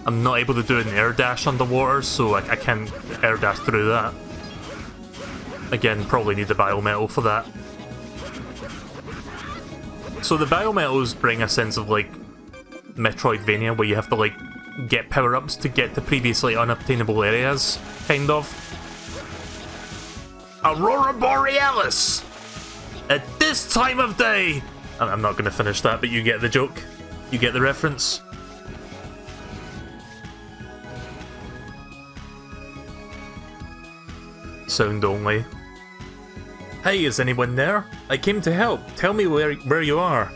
I'm not able to do an air dash underwater, so I can't air dash through that. Again, probably need the biometal for that. So the biometals bring a sense of like Metroidvania, where you have to like get power-ups to get to previously unobtainable areas, kind of. Aurora Borealis! At this time of day! I'm not going to finish that, but you get the joke. You get the reference. Sound only. Hey, is anyone there? I came to help. Tell me where you are. ...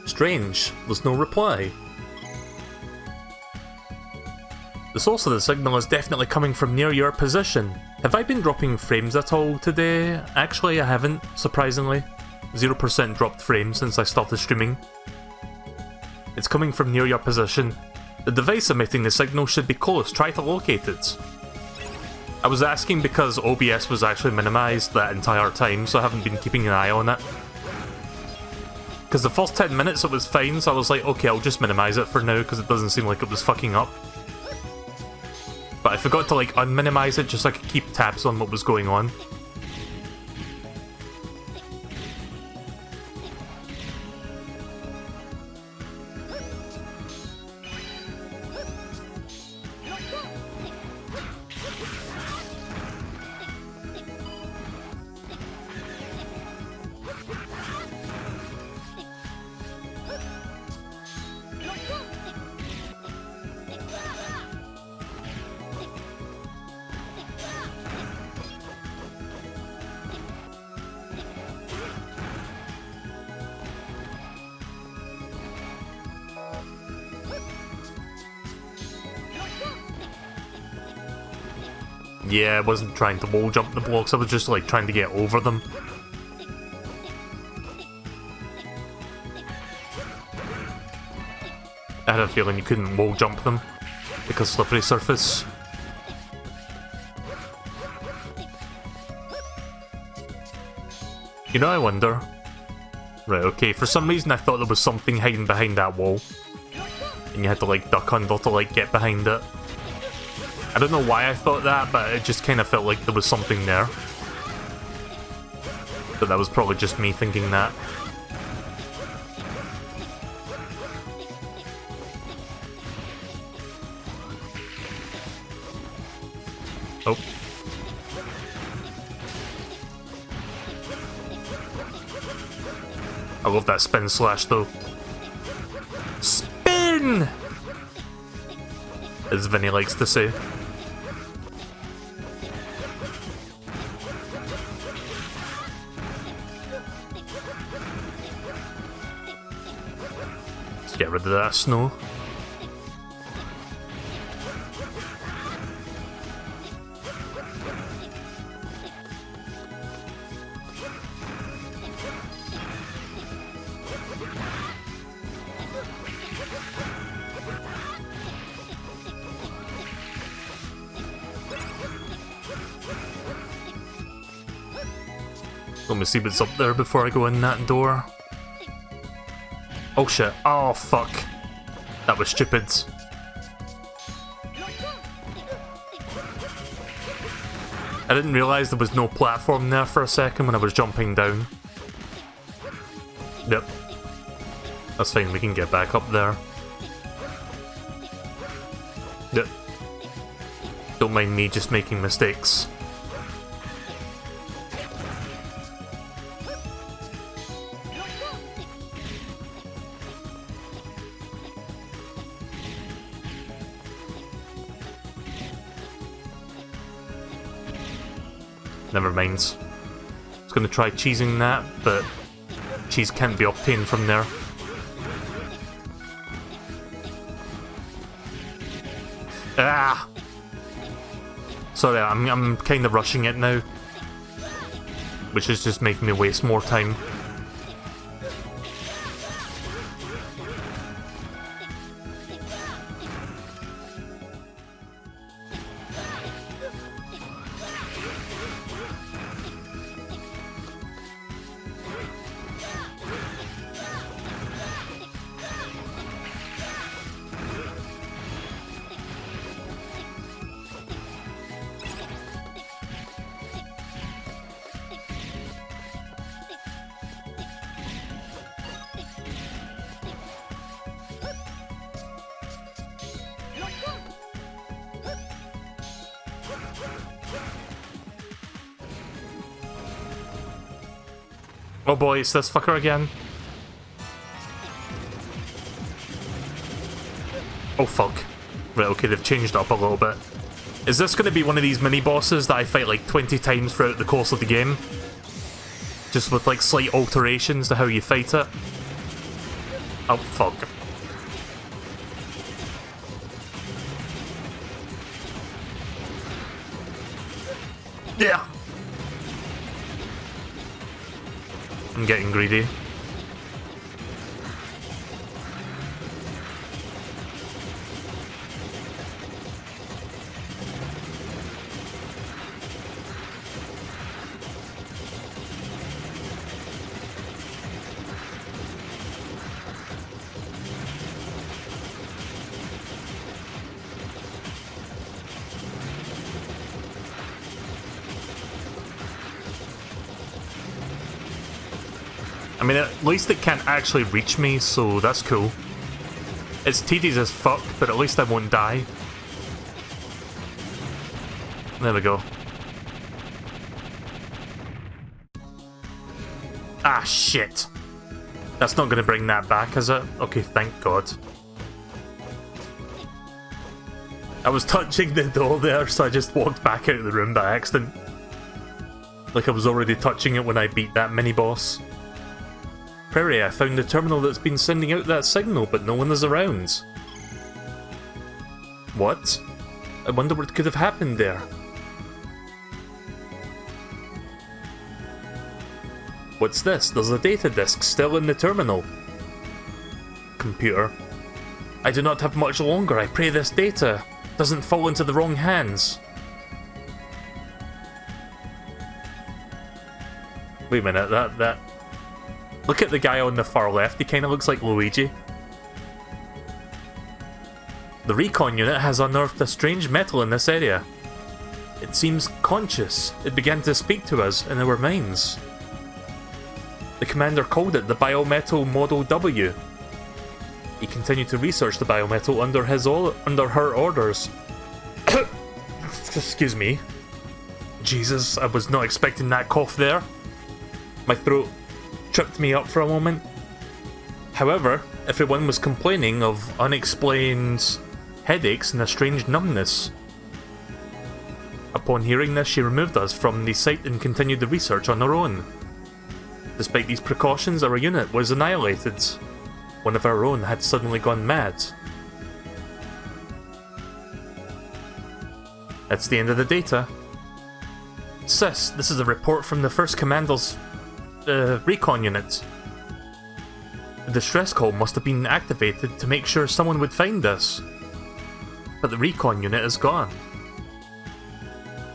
Strange. There's no reply. The source of the signal is definitely coming from near your position. Have I been dropping frames at all today? Actually, I haven't, surprisingly. 0% dropped frames since I started streaming. It's coming from near your position. The device emitting the signal should be close, try to locate it. I was asking because OBS was actually minimized that entire time, so I haven't been keeping an eye on it. Because the first 10 minutes it was fine, so I was like, okay, I'll just minimize it for now because it doesn't seem like it was fucking up. But I forgot to like unminimize it just so I could keep tabs on what was going on. Yeah, I wasn't trying to wall jump the blocks, I was just like trying to get over them. I had a feeling you couldn't wall jump them because slippery surface. You know, I wonder. Right, okay, for some reason I thought there was something hiding behind that wall. And you had to like duck under to like get behind it. I don't know why I thought that, but it just kind of felt like there was something there. But that was probably just me thinking that. Oh. I love that spin slash though. Spin! As Vinny likes to say. Get rid of that snow. Let me see what's up there before I go in that door. Oh shit. Oh fuck. That was stupid. I didn't realise there was no platform there for a second when I was jumping down. Yep. That's fine, we can get back up there. Yep. Don't mind me just making mistakes. Never mind. I was going to try cheesing that, but cheese can't be obtained from there. Ah! Sorry, I'm kind of rushing it now, which is just making me waste more time. Oh boy, it's this fucker again. Oh fuck. Right, okay, they've changed up a little bit. Is this going to be one of these mini-bosses that I fight like 20 times throughout the course of the game? Just with like slight alterations to how you fight it? Oh fuck. Yeah. I'm getting greedy. I mean, at least it can't actually reach me, so that's cool. It's tedious as fuck, but at least I won't die. There we go. Ah, shit. That's not going to bring that back, is it? Okay, thank God. I was touching the door there, so I just walked back out of the room by accident. Like I was already touching it when I beat that mini-boss. Prairie, I found the terminal that's been sending out that signal, but no one is around. What? I wonder what could have happened there. What's this? There's a data disk still in the terminal. Computer. I do not have much longer. I pray this data doesn't fall into the wrong hands. Wait a minute, that... Look at the guy on the far left, he kind of looks like Luigi. The recon unit has unearthed a strange metal in this area. It seems conscious. It began to speak to us in our minds. The commander called it the Biometal Model W. He continued to research the biometal under her orders. Excuse me. Jesus, I was not expecting that cough there. My throat tripped me up for a moment. However, everyone was complaining of unexplained headaches and a strange numbness. Upon hearing this, she removed us from the site and continued the research on her own. Despite these precautions, our unit was annihilated. One of our own had suddenly gone mad. That's the end of the data. Sis, this is a report from the first commander's recon unit. The distress call must have been activated to make sure someone would find us. But the recon unit is gone.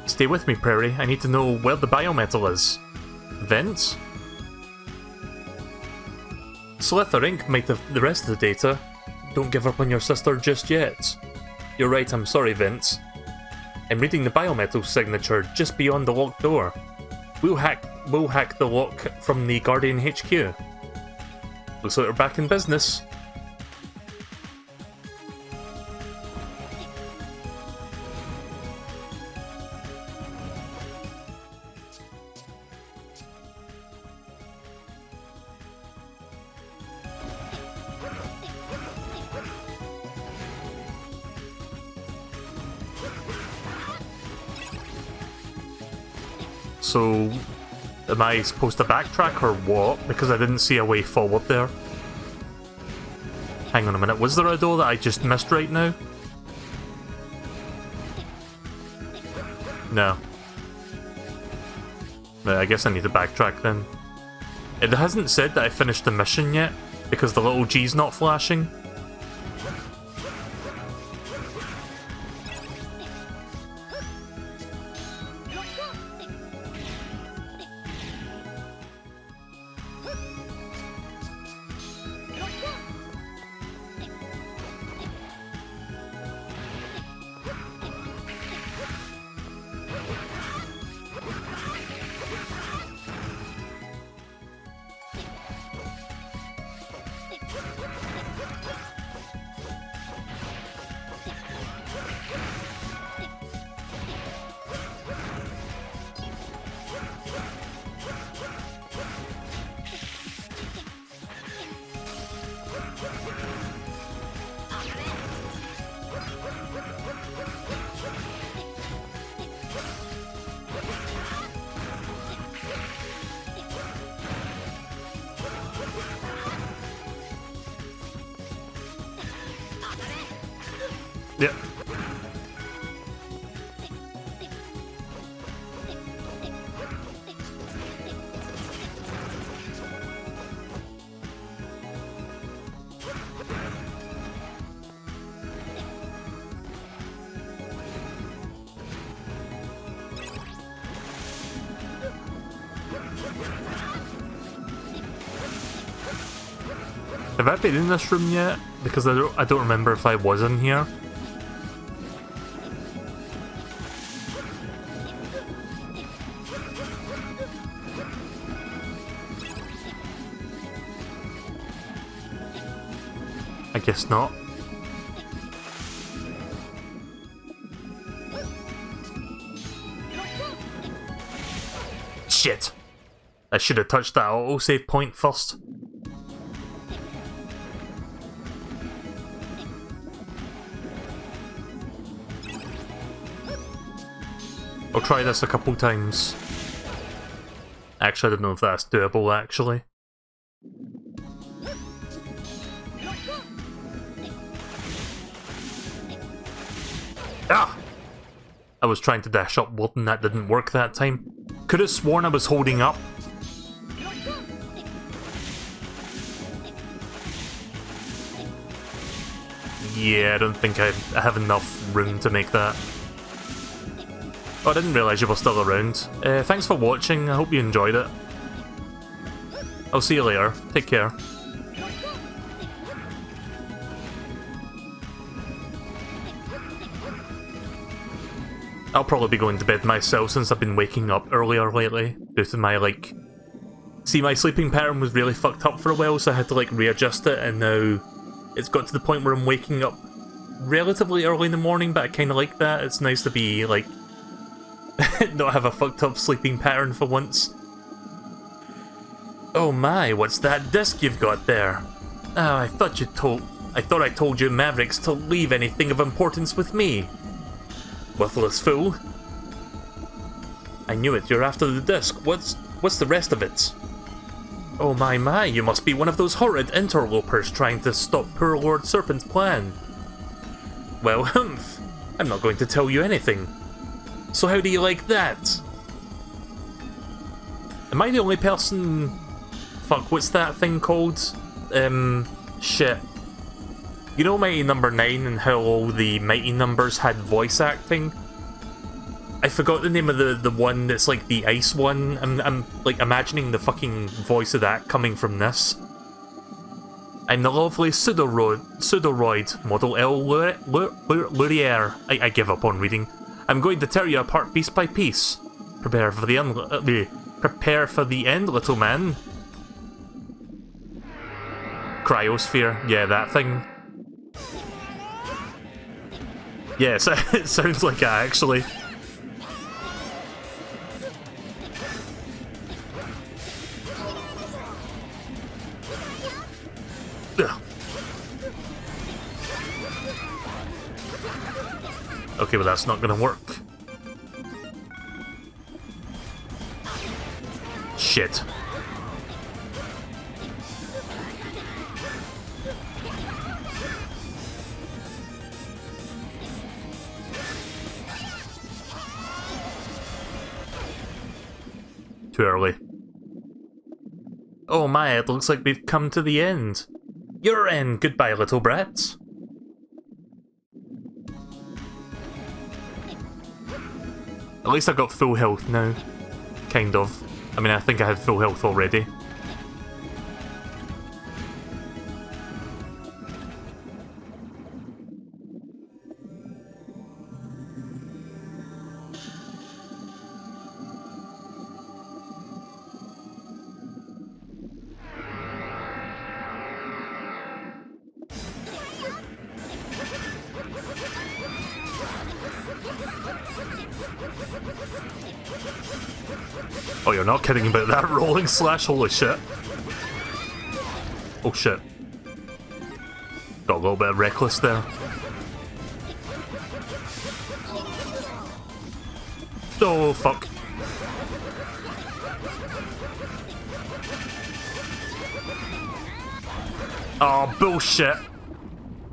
Stay with me, Prairie. I need to know where the biometal is. Vents? Slither Inc. might have the rest of the data. Don't give up on your sister just yet. You're right, I'm sorry, Vince. I'm reading the biometal signature just beyond the locked door. We'll hack the lock from the Guardian HQ. Looks like we're back in business. So, am I supposed to backtrack or what? Because I didn't see a way forward there. Hang on a minute, was there a door that I just missed right now? No. I guess I need to backtrack then. It hasn't said that I finished the mission yet, because the little G's not flashing. Have I been in this room yet? Because I don't remember if I was in here. I guess not. Shit! I should have touched that autosave point first. I'll try this a couple times. Actually, I don't know if that's doable, actually. Ah! I was trying to dash upward and that didn't work that time. Could have sworn I was holding up. Yeah, I don't think I have enough room to make that. Oh, I didn't realise you were still around. Thanks for watching, I hope you enjoyed it. I'll see you later, take care. I'll probably be going to bed myself since I've been waking up earlier lately, due to my, like... See, my sleeping pattern was really fucked up for a while, so I had to, like, readjust it, and now it's got to the point where I'm waking up relatively early in the morning, but I kinda like that. It's nice to be, like... not have a fucked up sleeping pattern for once. Oh my, what's that disc you've got there? Oh, I thought I told you Mavericks to leave anything of importance with me. Worthless fool. I knew it, you're after the disc. What's the rest of it? Oh my, you must be one of those horrid interlopers trying to stop poor Lord Serpent's plan. Well, humph. I'm not going to tell you anything. So how do you like that? Am I the only person... Fuck, what's that thing called? Shit. You know Mighty Number 9 and how all the Mighty Numbers had voice acting? I forgot the name of the one that's like the ice one. I'm like imagining the fucking voice of that coming from this. I'm the lovely Pseudoroid Model L Lurier. I give up on reading. I'm going to tear you apart piece by piece. Prepare for the end, little man. Cryosphere, yeah, that thing. Yes, it sounds like it, actually. Ugh. Okay, well that's not gonna work. Shit. Too early. Oh my, it looks like we've come to the end. You're in. Goodbye, little brats. At least I've got full health now. Kind of. I mean, I think I had full health already. Oh, you're not kidding about that rolling slash, holy shit. Oh shit. Got a little bit of reckless there. Oh, fuck. Oh, bullshit.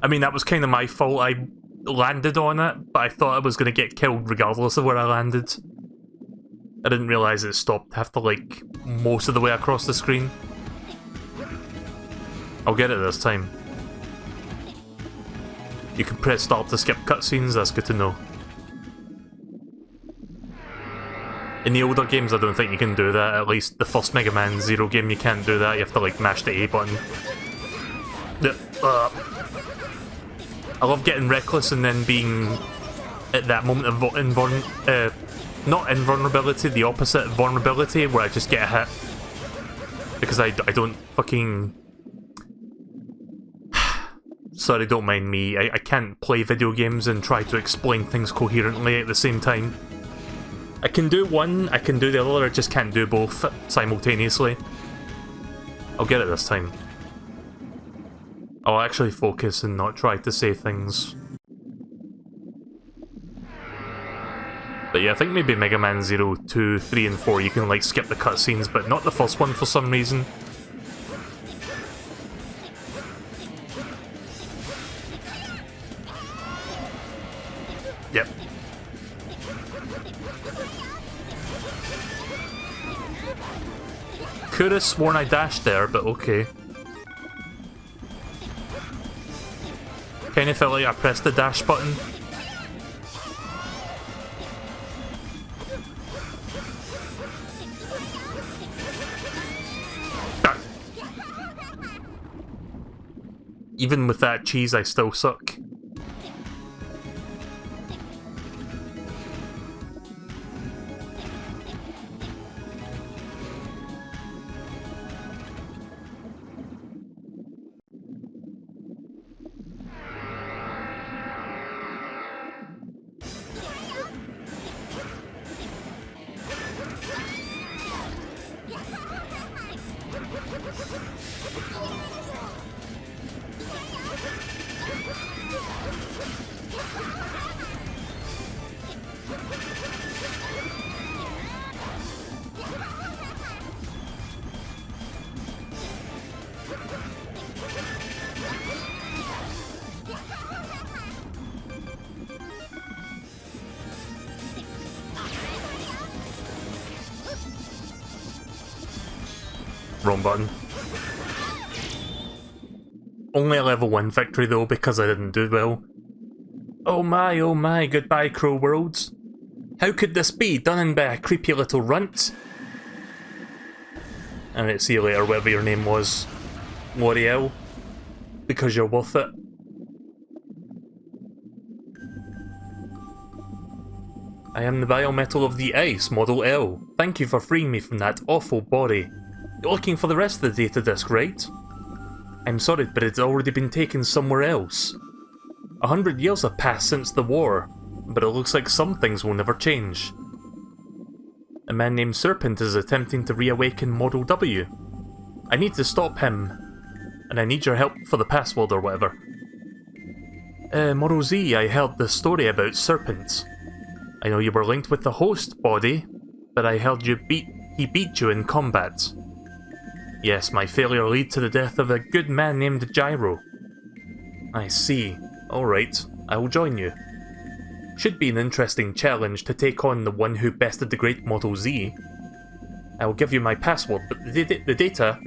I mean, that was kind of my fault. I landed on it, but I thought I was going to get killed regardless of where I landed. I didn't realise it stopped after, like, most of the way across the screen. I'll get it this time. You can press start to skip cutscenes, that's good to know. In the older games, I don't think you can do that. At least the first Mega Man Zero game, you can't do that. You have to, like, mash the A button. I love getting reckless and then being at that moment of not invulnerability, the opposite of vulnerability, where I just get hit. Because I don't fucking... Sorry, don't mind me. I can't play video games and try to explain things coherently at the same time. I can do one, I can do the other, I just can't do both simultaneously. I'll get it this time. I'll actually focus and not try to say things. But yeah, I think maybe Mega Man 0, 2, 3 and 4 you can like skip the cutscenes, but not the first one for some reason. Yep. Could have sworn I dashed there, but okay. Kinda felt like I pressed the dash button. Even with that cheese, I still suck. Wrong button. Only a level 1 victory though, because I didn't do well. Oh my, goodbye Crow Worlds. How could this be, done by a creepy little runt? Alright, see you later, whatever your name was. L'Oreal. Because you're worth it. I am the biometal of the ice, Model L. Thank you for freeing me from that awful body. You're looking for the rest of the data disk, right? I'm sorry, but it's already been taken somewhere else. 100 years have passed since the war, but it looks like some things will never change. A man named Serpent is attempting to reawaken Model W. I need to stop him, and I need your help for the password or whatever. Model Z, I heard the story about Serpent. I know you were linked with the host body, but I heard he beat you in combat. Yes, my failure led to the death of a good man named Gyro. I see. Alright, I will join you. Should be an interesting challenge to take on the one who bested the great Model Z. I will give you my password, but the data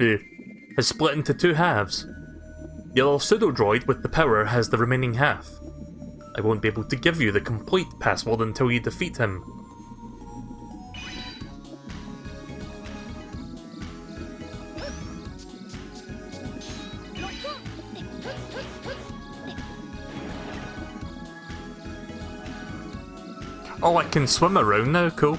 has split into 2 halves. The other pseudo-droid with the power has the remaining half. I won't be able to give you the complete password until you defeat him. Oh, I can swim around now, cool.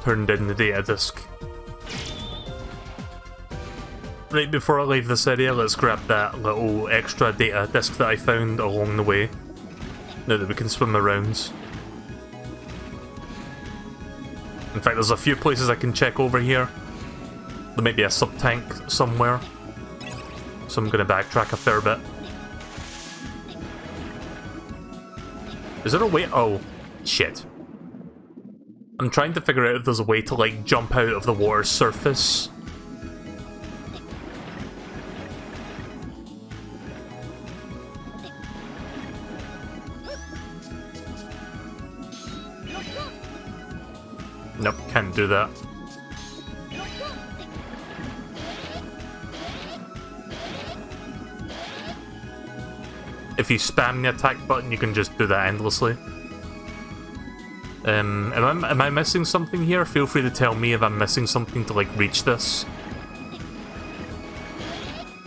Turned in the data disk. Right before I leave this area, let's grab that little extra data disk that I found along the way. Now that we can swim around. In fact, there's a few places I can check over here. There might be a sub-tank somewhere. So I'm gonna backtrack a fair bit. Is there a way? Oh, shit. I'm trying to figure out if there's a way to, like, jump out of the water's surface. Nope, can't do that. If you spam the attack button, you can just do that endlessly. Am I missing something here? Feel free to tell me if I'm missing something to, like, reach this.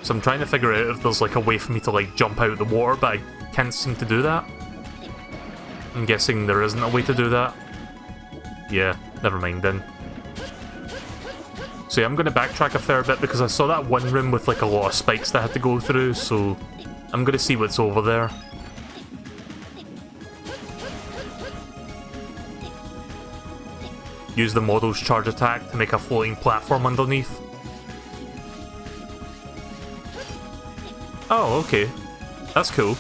So I'm trying to figure out if there's, like, a way for me to, like, jump out of the water, but I can't seem to do that. I'm guessing there isn't a way to do that. Yeah, never mind then. So yeah, I'm gonna backtrack a fair bit because I saw that one room with, like, a lot of spikes that I had to go through, so I'm gonna see what's over there. Use the model's charge attack to make a floating platform underneath. Oh, okay. That's cool.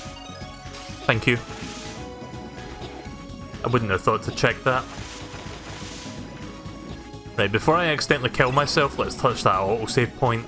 Thank you. I wouldn't have thought to check that. Right, before I accidentally kill myself, let's touch that autosave point.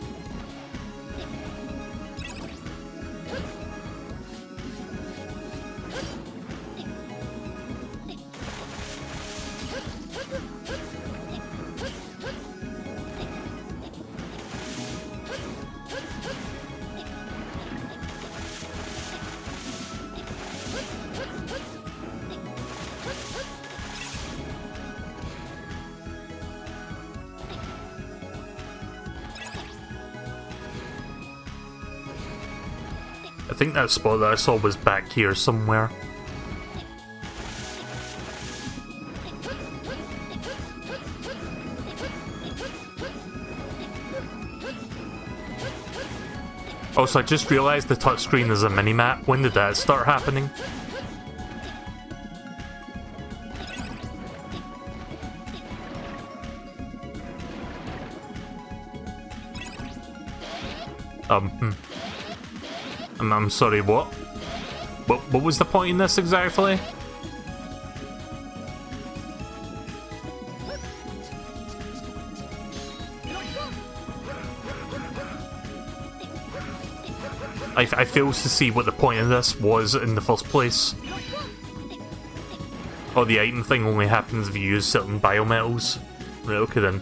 I think that spot that I saw was back here somewhere. Also, I just realised the touchscreen is a minimap. When did that start happening? I'm sorry, what? What was the point in this exactly? I fail to see what the point of this was in the first place. Oh, the item thing only happens if you use certain biometals. Right, okay then.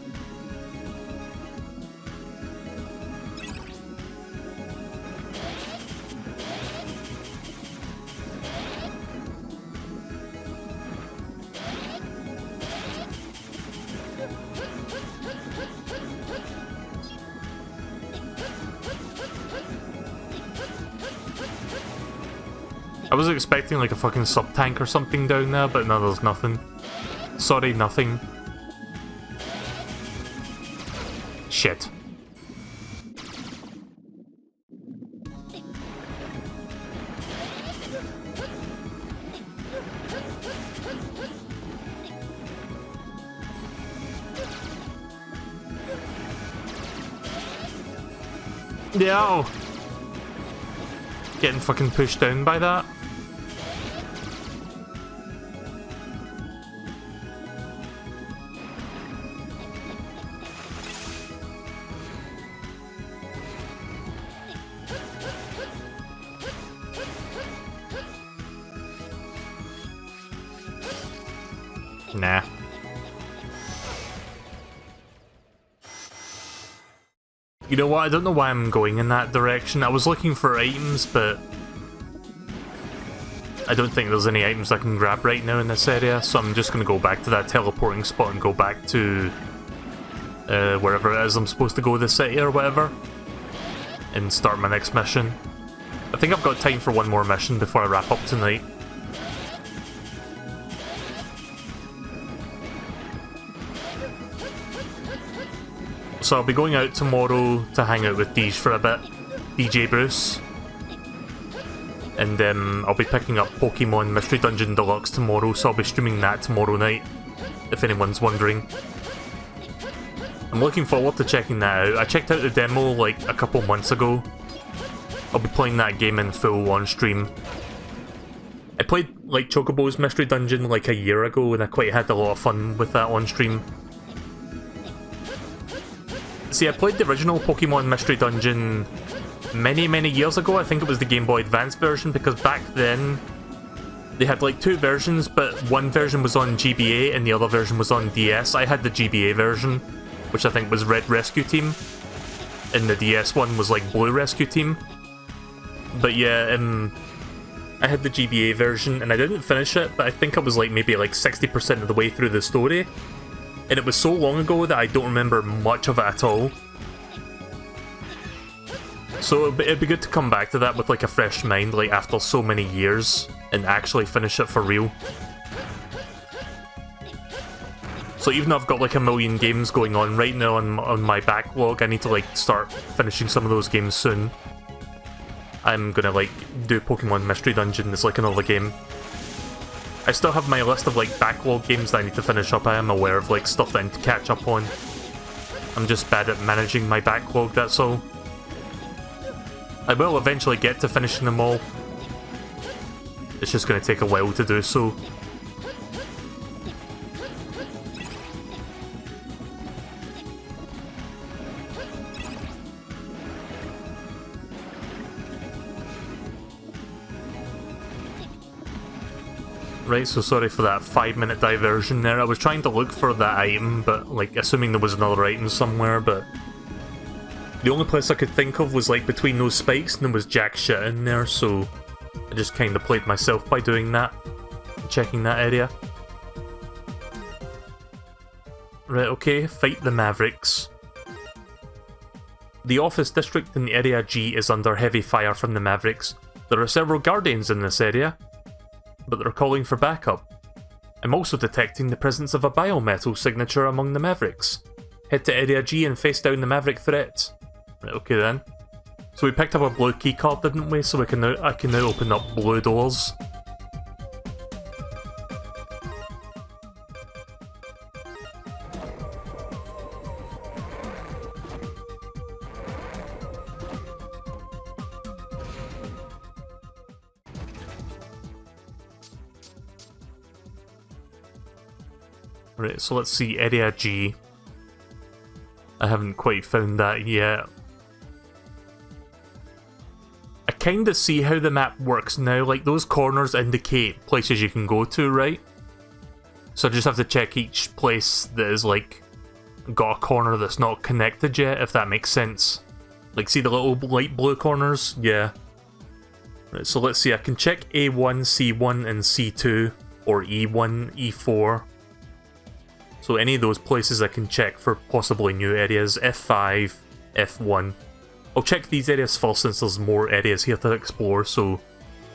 I was expecting like a fucking sub-tank or something down there, but no, there's nothing. Sorry, nothing. Shit. Yo! Getting fucking pushed down by that. Nah. You know what, I don't know why I'm going in that direction. I was looking for items, but I don't think there's any items I can grab right now in this area, so I'm just going to go back to that teleporting spot and go back to wherever it is I'm supposed to go, the city or whatever, and start my next mission. I think I've got time for one more mission before I wrap up tonight. So I'll be going out tomorrow to hang out with Deej for a bit, DJ Bruce. And I'll be picking up Pokemon Mystery Dungeon Deluxe tomorrow, so I'll be streaming that tomorrow night, if anyone's wondering. I'm looking forward to checking that out. I checked out the demo like a couple months ago. I'll be playing that game in full on stream. I played like Chocobo's Mystery Dungeon like a year ago, and I quite had a lot of fun with that on stream. See, I played the original Pokemon Mystery Dungeon many years ago. I think it was the Game Boy Advance version, because back then They had like two versions, but one version was on GBA and the other version was on DS. I had the GBA version, which I think was Red Rescue Team, and the DS one was like Blue Rescue Team. But yeah, I had the GBA version and I didn't finish it, but I think I was like maybe like 60% of the way through the story. And it was so long ago that I don't remember much of it at all. So it'd be good to come back to that with like a fresh mind, like after so many years, and actually finish it for real. So even though I've got like a million games going on right now on my backlog, I need to like start finishing some of those games soon. I'm gonna like do Pokemon Mystery Dungeon as like another game. I still have my list of like backlog games that I need to finish up. I am aware of like stuff that I need to catch up on. I'm just bad at managing my backlog, that's all. I will eventually get to finishing them all. It's just going to take a while to do so. Right, so sorry for that 5-minute diversion there. I was trying to look for that item, but like assuming there was another item somewhere, but the only place I could think of was like between those spikes and there was jack shit in there, so I just kind of played myself by doing that, checking that area. Right, okay, fight the Mavericks. The office district in the Area G is under heavy fire from the Mavericks. There are several Guardians in this area, but they're calling for backup. I'm also detecting the presence of a biometal signature among the Mavericks. Head to Area G and face down the Maverick threat. Right, okay then. So we picked up a blue keycard, didn't we? So I can now open up blue doors. Right, so let's see, Area G. I haven't quite found that yet. I kinda see how the map works now, like those corners indicate places you can go to, right? So I just have to check each place that is like got a corner that's not connected yet, if that makes sense. Like see the little light blue corners? Yeah. Right, so let's see, I can check A1, C1 and C2, or E1, E4. So any of those places I can check for possibly new areas, F5, F1. I'll check these areas first since there's more areas here to explore, so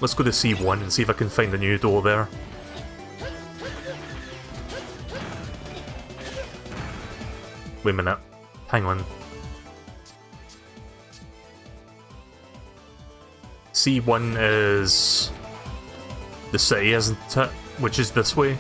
let's go to C1 and see if I can find a new door there. Wait a minute, hang on. C1 is the city, isn't it? Which is this way.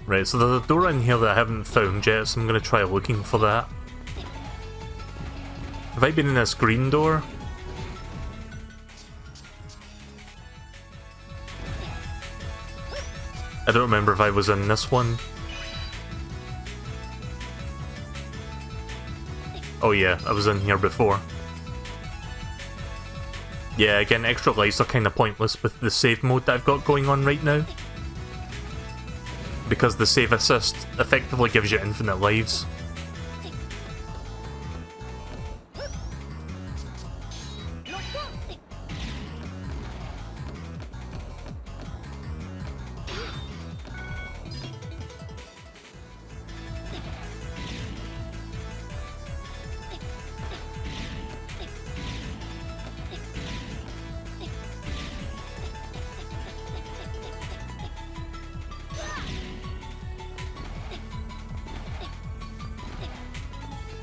Right, so there's a door in here that I haven't found yet, so I'm going to try looking for that. Have I been in this green door? I don't remember if I was in this one. Oh yeah, I was in here before. Yeah, again, extra lives are kind of pointless with the save mode that I've got going on right now, because the save assist effectively gives you infinite lives.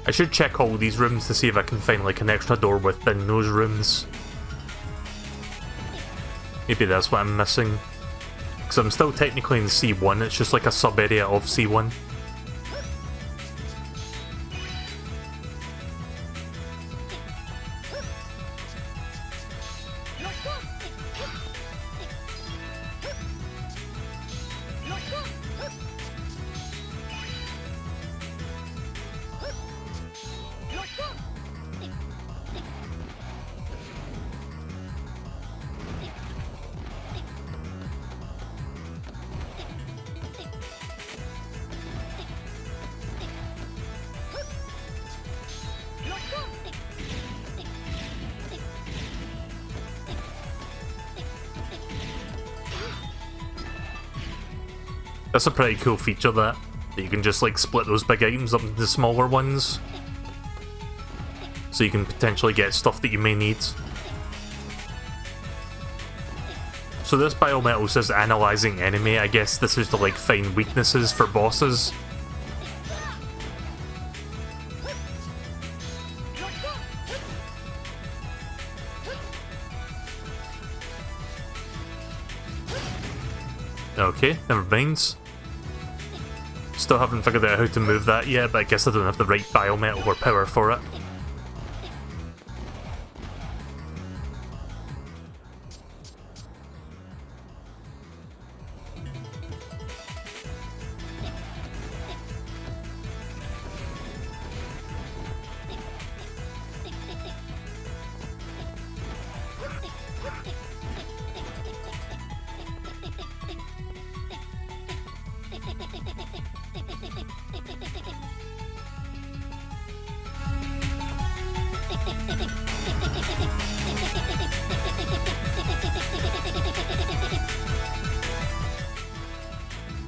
I should check all these rooms to see if I can find like an extra door within those rooms. Maybe that's what I'm missing. Because I'm still technically in C1, it's just like a sub-area of C1. That's a pretty cool feature, that you can just like split those big items up into smaller ones. So you can potentially get stuff that you may need. So this biometal says analyzing enemy. I guess this is to like find weaknesses for bosses. Okay, never mind. Still haven't figured out how to move that yet, but I guess I don't have the right biometal or power for it.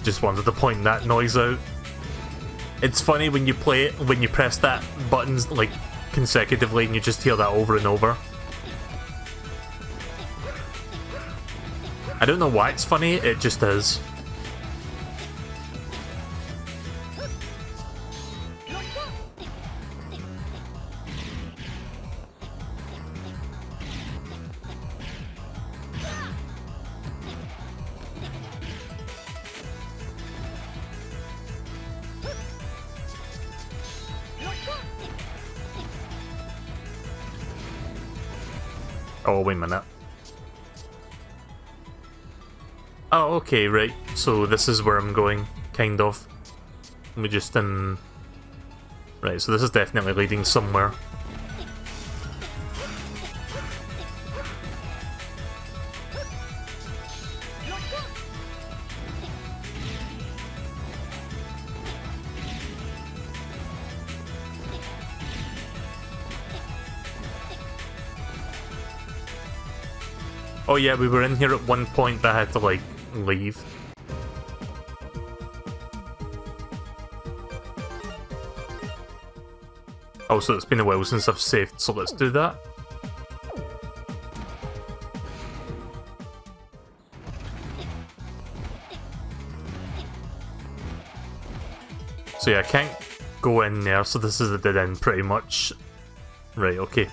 Just wanted to point that noise out. It's funny when you play it, when you press that buttons like consecutively and you just hear that over and over. I don't know why it's funny, it just is. Oh, wait a minute. Oh, okay, right. So this is where I'm going, kind of. Let me just, Right, so this is definitely leading somewhere. Oh yeah, we were in here at one point, but I had to, like, leave. Oh, so it's been a while since I've saved, so let's do that. So yeah, I can't go in there, so this is a dead end pretty much. Right, okay.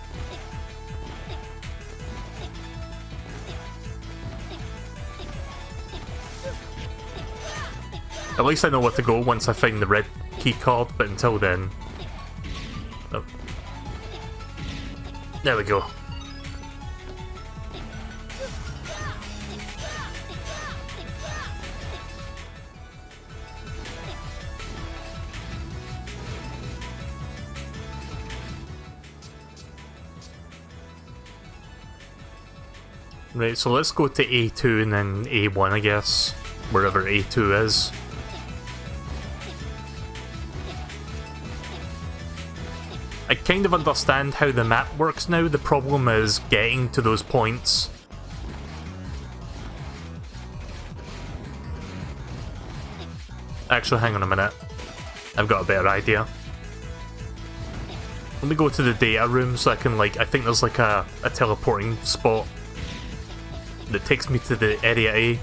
At least I know where to go once I find the red key card, but until then... Oh. There we go. Right, so let's go to A2 and then A1, I guess. Wherever A2 is. I kind of understand how the map works now. The problem is getting to those points. Actually, hang on a minute. I've got a better idea. Let me go to the data room so I can, like, I think there's like a teleporting spot that takes me to the area A,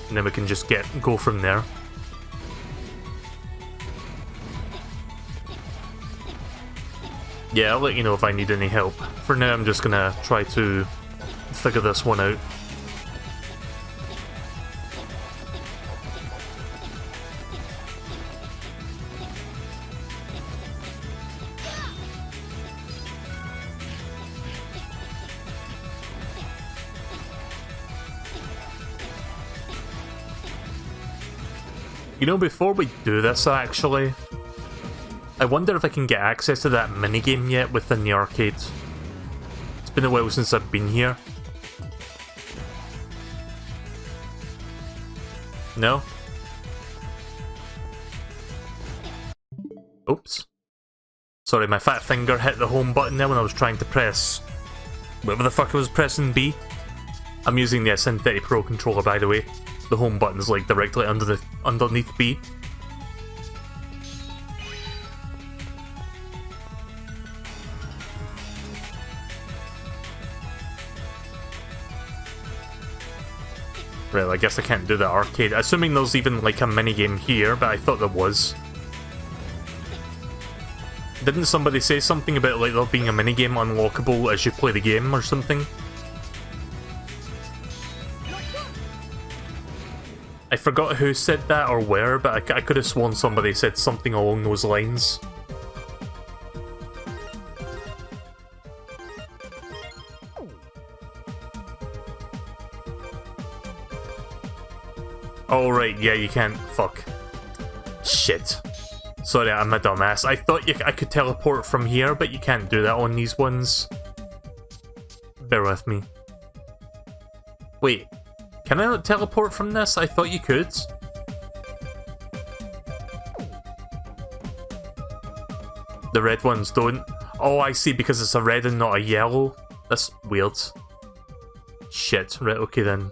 and then we can just go from there. Yeah, I'll let you know if I need any help. For now, I'm just gonna try to figure this one out. You know, before we do this, actually, I wonder if I can get access to that minigame yet within the arcade. It's been a while since I've been here. No? Oops. Sorry, my fat finger hit the home button there when I was trying to press whatever the fuck I was pressing B. I'm using the Synthetic Pro controller, by the way. the home button's like directly underneath B. Right, I guess I can't do the arcade. Assuming there's even like a minigame here, but I thought there was. Didn't somebody say something about like there being a minigame unlockable as you play the game or something? I forgot who said that or where, but I could have sworn somebody said something along those lines. Oh right, yeah, you can't. Fuck. Shit. Sorry, I'm a dumbass. I thought I could teleport from here, but you can't do that on these ones. Bear with me. Wait, can I not teleport from this? I thought you could. The red ones don't. Oh, I see, because it's a red and not a yellow. That's weird. Shit, right, okay then.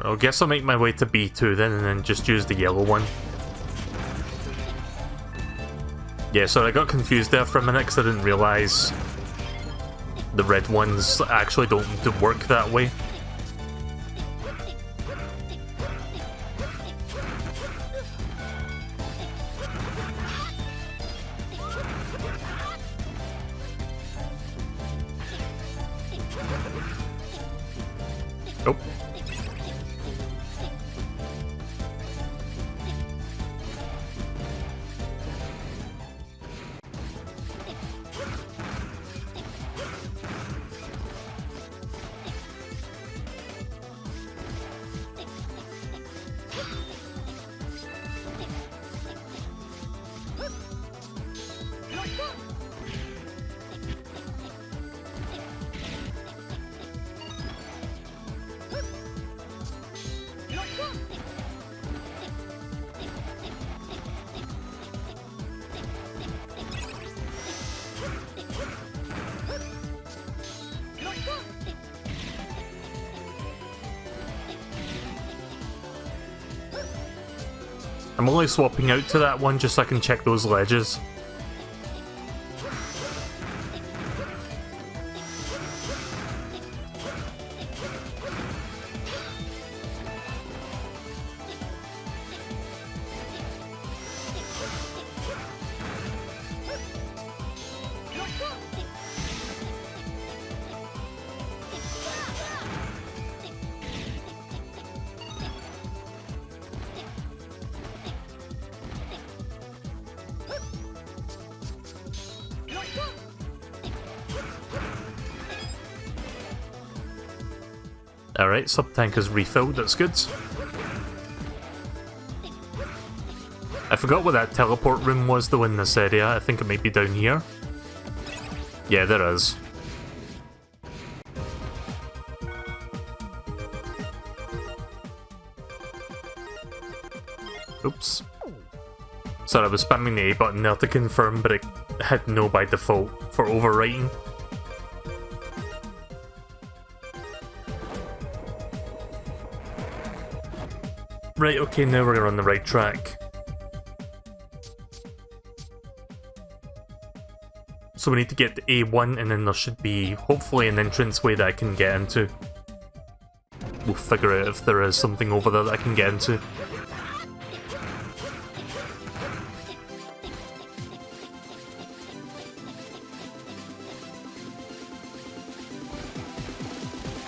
I guess I'll make my way to B2 then, and then just use the yellow one. Yeah, sorry, I got confused there for a minute because I didn't realise the red ones actually don't work that way. Nope. I'm only swapping out to that one just so I can check those ledges. Alright, sub-tank is refilled, that's good. I forgot what that teleport room was though in this area. I think it might be down here. Yeah, there is. Oops. Sorry, I was spamming the A button there to confirm, but it had no by default for overwriting. Right, okay, now we're on the right track. So we need to get to A1, and then there should be, hopefully, an entranceway that I can get into. We'll figure out if there is something over there that I can get into.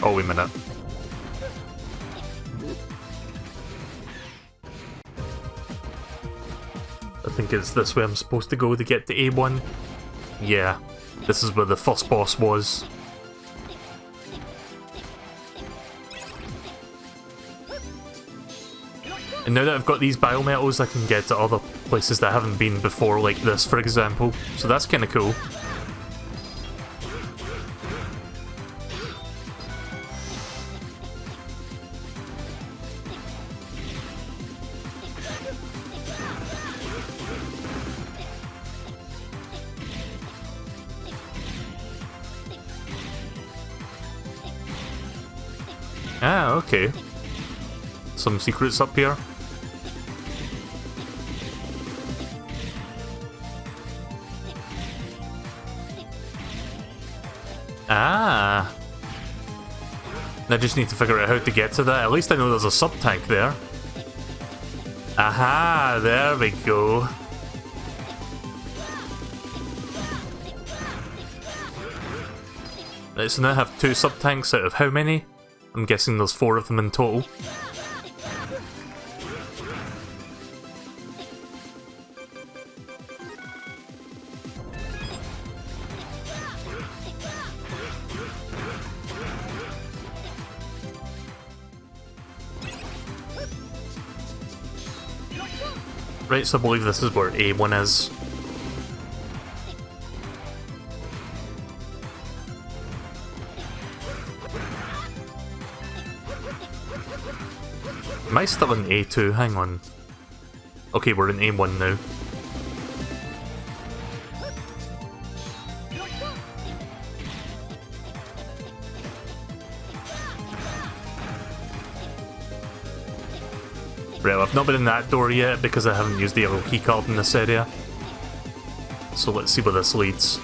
Oh, wait a minute. I think it's this way I'm supposed to go to get to A1. Yeah, this is where the first boss was. And now that I've got these biometals, I can get to other places that I haven't been before, like this, for example. So that's kinda cool. Ah, okay. Some secrets up here. Ah. I just need to figure out how to get to that. At least I know there's a sub-tank there. Aha, there we go. Right, so now I have 2 sub-tanks out of how many? I'm guessing there's 4 of them in total. Right, so I believe this is where A1 is. Am I still in A2? Hang on. Okay, we're in A1 now. Right, well, I've not been in that door yet because I haven't used the yellow keycard in this area. So let's see where this leads.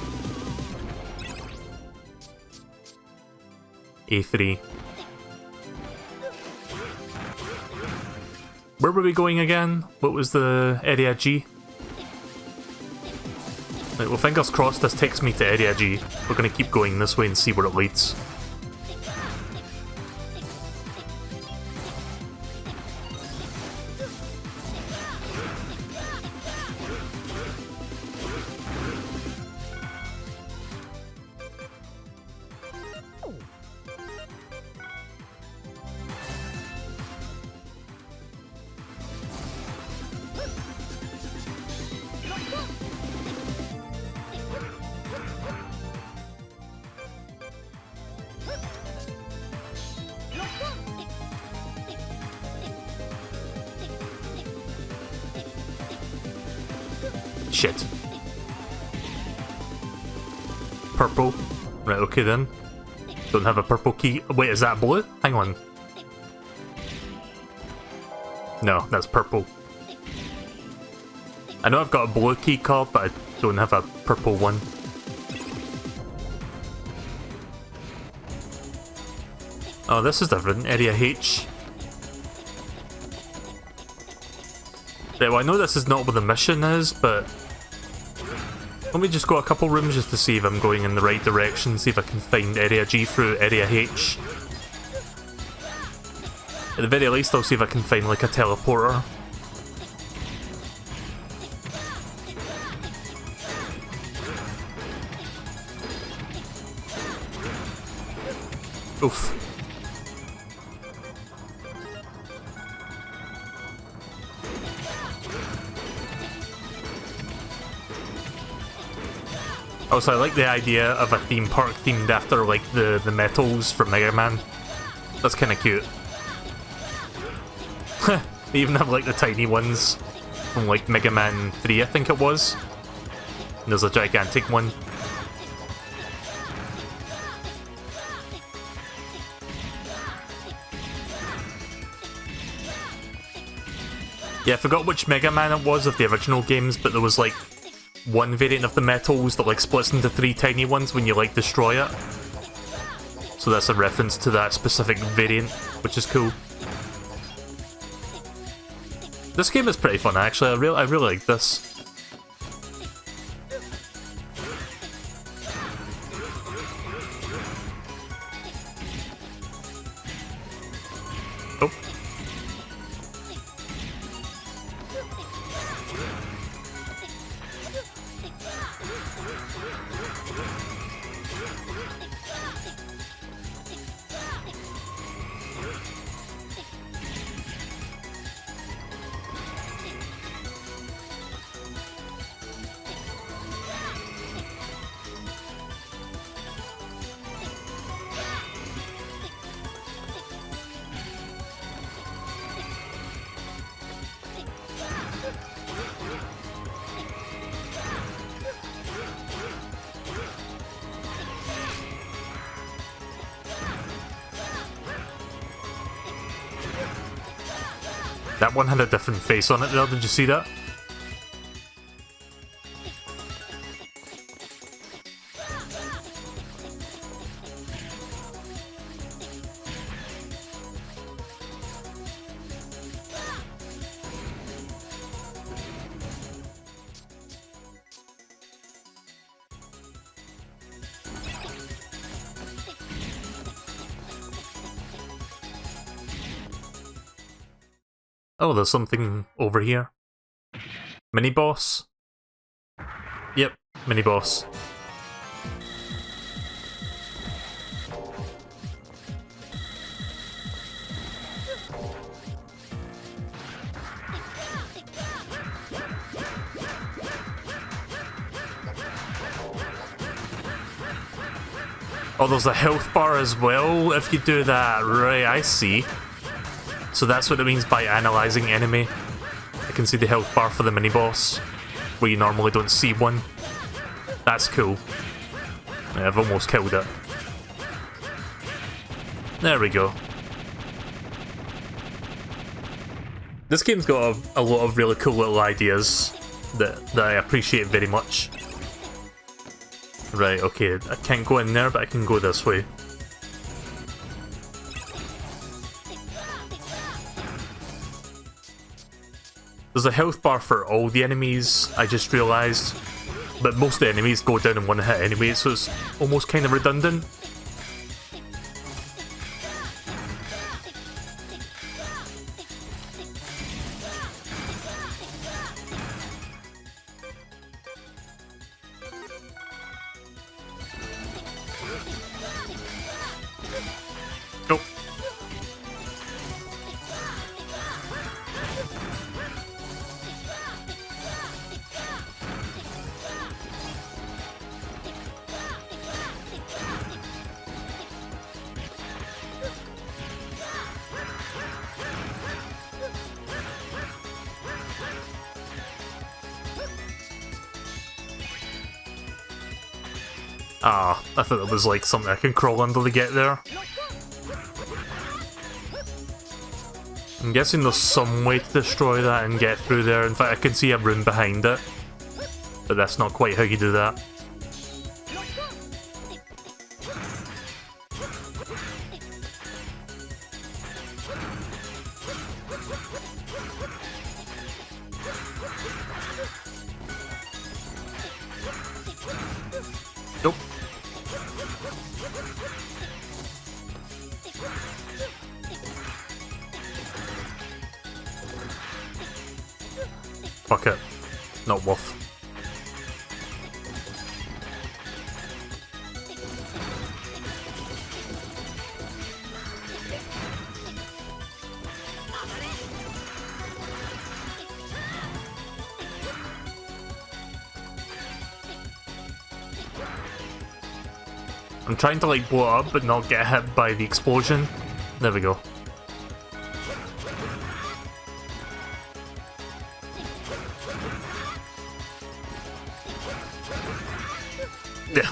A3. Where were we going again? What was the area G? Right, well, fingers crossed this takes me to area G. We're gonna keep going this way and see where it leads. Shit. Purple. Right, okay then. Don't have a purple key. Wait, is that blue? Hang on. No, that's purple. I know I've got a blue key card, but I don't have a purple one. Oh, this is different. Area H. Right, well, I know this is not where the mission is, but let me just go a couple rooms just to see if I'm going in the right direction, see if I can find Area G through Area H. At the very least, I'll see if I can find, like, a teleporter. Oof. Also, I like the idea of a theme park themed after, like, the metals from Mega Man. That's kind of cute. They even have, like, the tiny ones from, like, Mega Man 3, I think it was. And there's a gigantic one. Yeah, I forgot which Mega Man it was of the original games, but there was, like, one variant of the metals that, like, splits into 3 tiny ones when you, like, destroy it. So that's a reference to that specific variant, which is cool. This game is pretty fun, actually. I really like this. Oh. That one had a different face on it there, did you see that? Oh, there's something over here. Mini-boss? Yep, mini-boss. Oh, there's a health bar as well if you do that. Right, I see. So that's what it means by analysing enemy. I can see the health bar for the mini-boss, where you normally don't see one. That's cool. Yeah, I've almost killed it. There we go. This game's got a lot of really cool little ideas that I appreciate very much. Right, okay, I can't go in there, but I can go this way. There's a health bar for all the enemies, I just realised. But most of the enemies go down in one hit anyway, so it's almost kind of redundant. Nope. Ah, I thought it was like something I can crawl under to get there. I'm guessing there's some way to destroy that and get through there. In fact, I can see a room behind it. But that's not quite how you do that. Nope. Fuck it. Not worth. I'm trying to like blow it up but not get hit by the explosion. There we go. Yeah.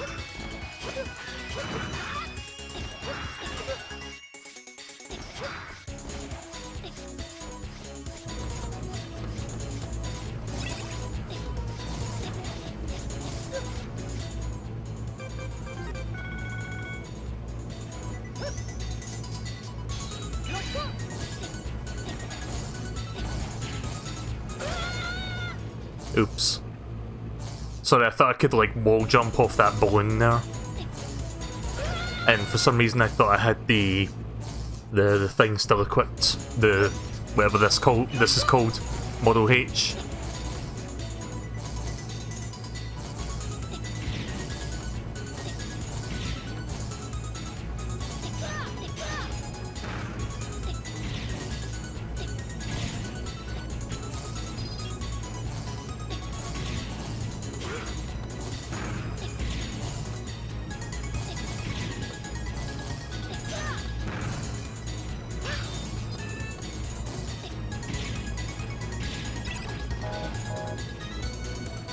Oops. Sorry, I thought I could like wall jump off that balloon there. And for some reason I thought I had the thing still equipped. The whatever this is called. Model H.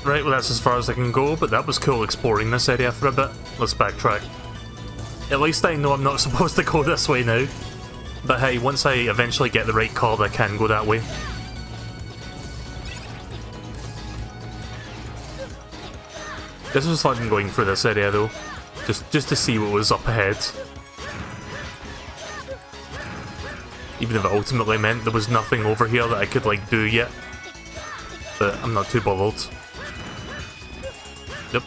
Right, well that's as far as I can go, but that was cool exploring this area for a bit. Let's backtrack. At least I know I'm not supposed to go this way now. But hey, once I eventually get the right card I can go that way. This was fun going through this area though, just to see what was up ahead. Even if it ultimately meant there was nothing over here that I could like do yet. But I'm not too bothered. Yep.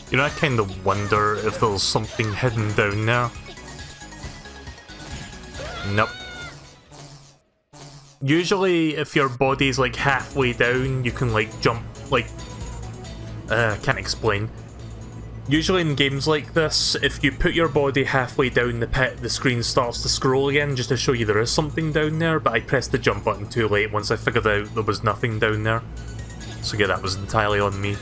You know, I kind of wonder if there's something hidden down there. Nope. Usually, if your body's like halfway down, you can like jump, like... can't explain. Usually in games like this, if you put your body halfway down the pit, the screen starts to scroll again just to show you there is something down there, but I pressed the jump button too late once I figured out there was nothing down there. So yeah, that was entirely on me.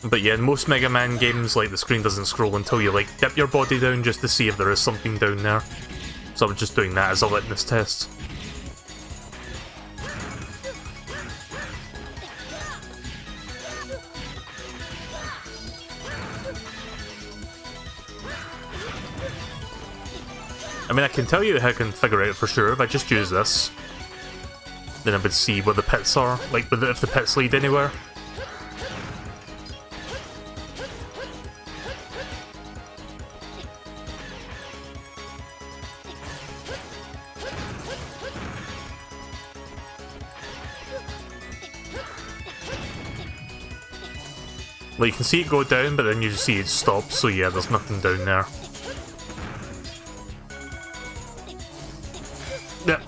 But yeah, in most Mega Man games, like, the screen doesn't scroll until you, like, dip your body down just to see if there is something down there. So I was just doing that as a litmus test. I mean, I can tell you how I can figure out for sure if I just use this. Then I would see where the pits are, like, if the pits lead anywhere. Like, you can see it go down, but then you just see it stop, so yeah, there's nothing down there. Yep.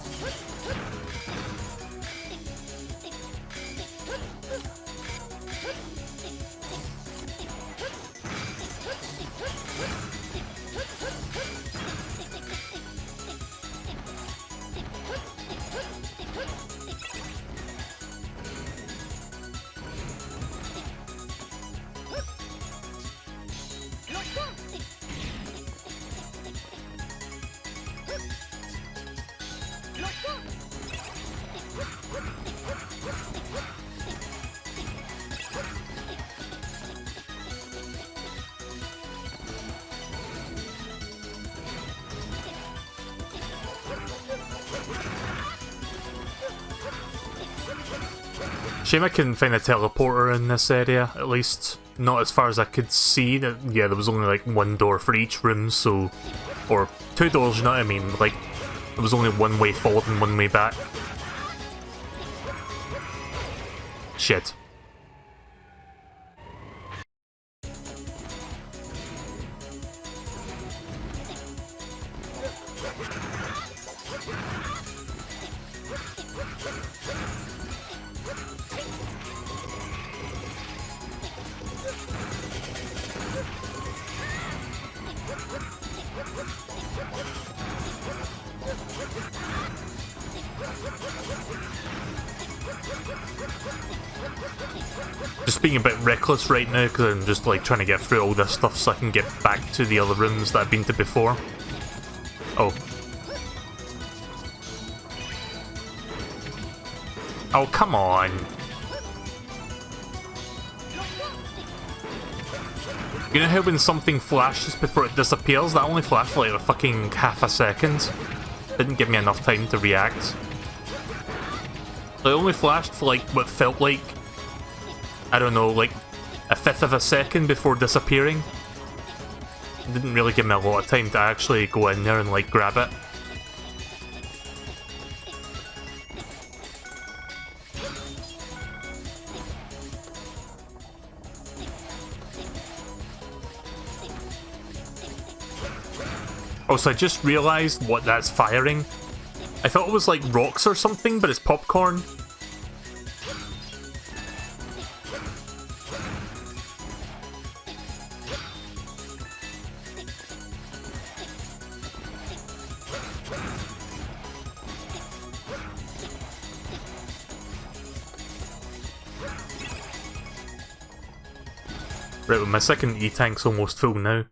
Shame I couldn't find a teleporter in this area, at least not as far as I could see. Yeah, there was only like one door for each room, so... Or two doors, you know what I mean? Like, there was only one way forward and one way back. Shit. Just being a bit reckless right now because I'm just like trying to get through all this stuff so I can get back to the other rooms that I've been to before. Oh. Oh, come on. You know how when something flashes before it disappears? That only flashed for like a fucking half a second. Didn't give me enough time to react. It only flashed for like what felt like, I don't know, like a fifth of a second before disappearing. It didn't really give me a lot of time to actually go in there and like grab it. Also, I just realised what that's firing. I thought it was like rocks or something, but it's popcorn. Right, well, my second E-tank's almost full now.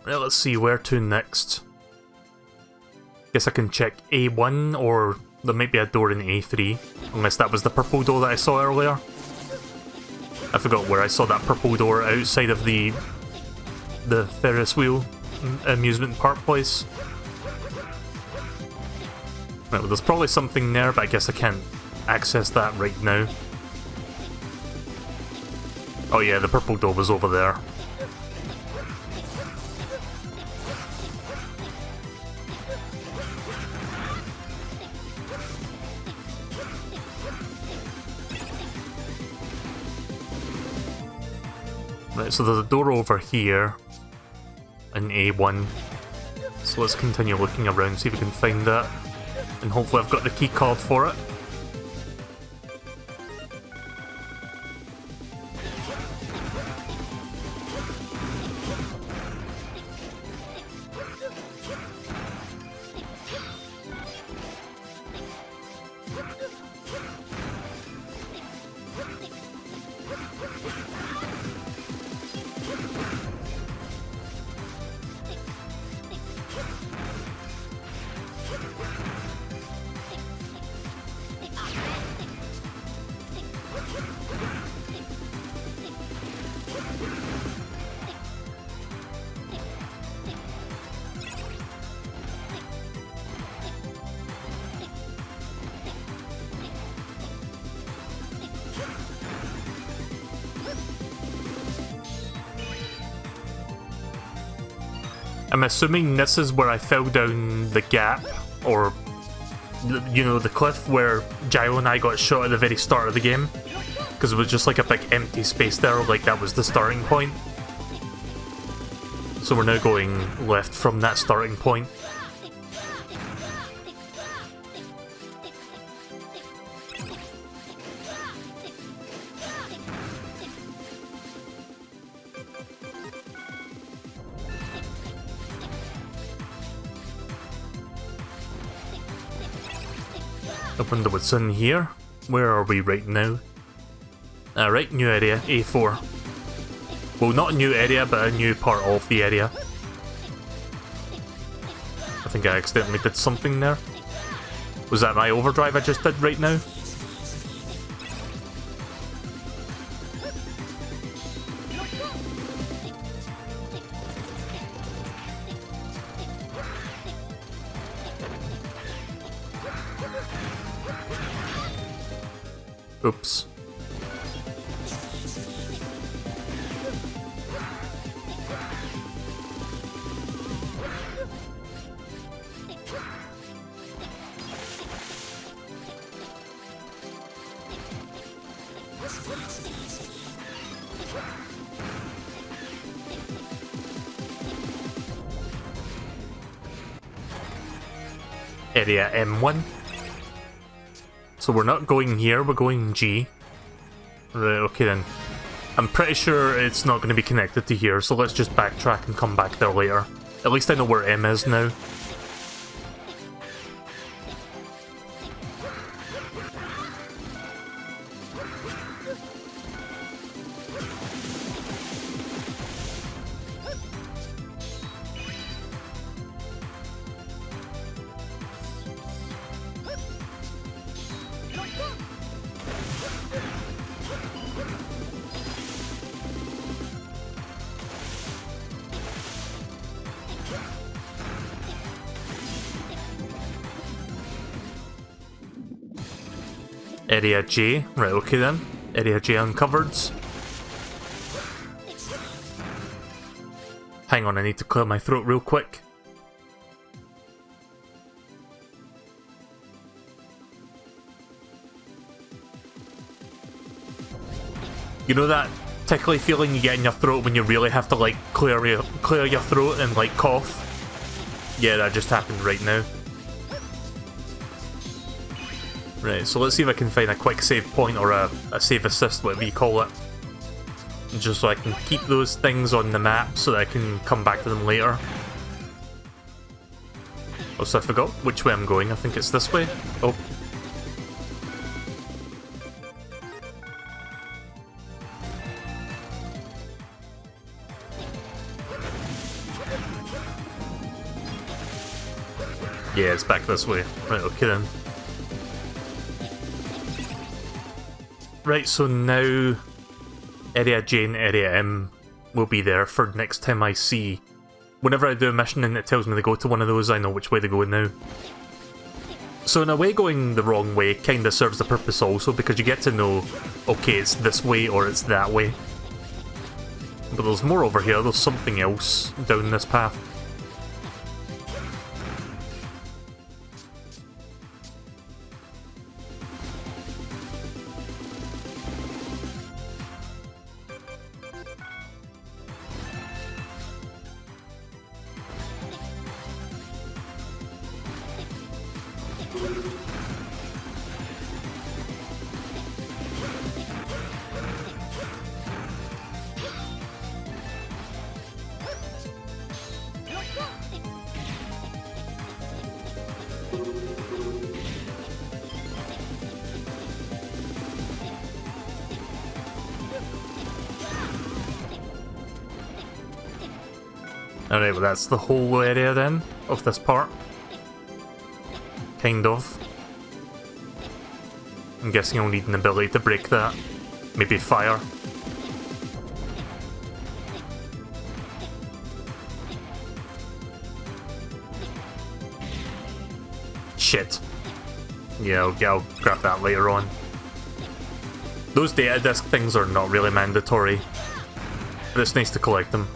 Right, let's see where to next. Guess I can check A1, or there might be a door in A3, unless that was the purple door that I saw earlier. I forgot where I saw that purple door, outside of the Ferris wheel amusement park place. Right, well, there's probably something there, but I guess I can't access that right now. Oh yeah, the purple door was over there. Right, so there's a door over here in A1. So let's continue looking around, see if we can find that. And hopefully I've got the key card for it. I'm assuming this is where I fell down the gap, or, you know, the cliff where Gyro and I got shot at the very start of the game. Because it was just like a big empty space there, like that was the starting point. So we're now going left from that starting point. I wonder what's in here. Where are we right now? Right, new area, A4. Well, not a new area, but a new part of the area. I think I accidentally did something there. Was that my overdrive I just did right now? Oops. Area M1. So we're not going here, we're going G. Right, okay then. I'm pretty sure it's not going to be connected to here, so let's just backtrack and come back there later. At least I know where M is now. Area J, right, okay then. Area J uncovered. Hang on, I need to clear my throat real quick. You know that tickly feeling you get in your throat when you really have to like clear your throat and like cough? Yeah, that just happened right now. Right, so let's see if I can find a quick save point or a save assist, whatever you call it. Just so I can keep those things on the map so that I can come back to them later. Oh, so I forgot which way I'm going. I think it's this way. Oh. Yeah, it's back this way. Right, okay then. Right, so now Area J and Area M will be there for next time I see. Whenever I do a mission and it tells me to go to one of those, I know which way to go now. So in a way, going the wrong way kinda serves the purpose also, because you get to know, okay, it's this way or it's that way. But there's more over here, there's something else down this path. Alright, well that's the whole area then, of this part. Kind of. I'm guessing I'll need an ability to break that. Maybe fire. Shit. Yeah, I'll grab that later on. Those data disk things are not really mandatory, but it's nice to collect them.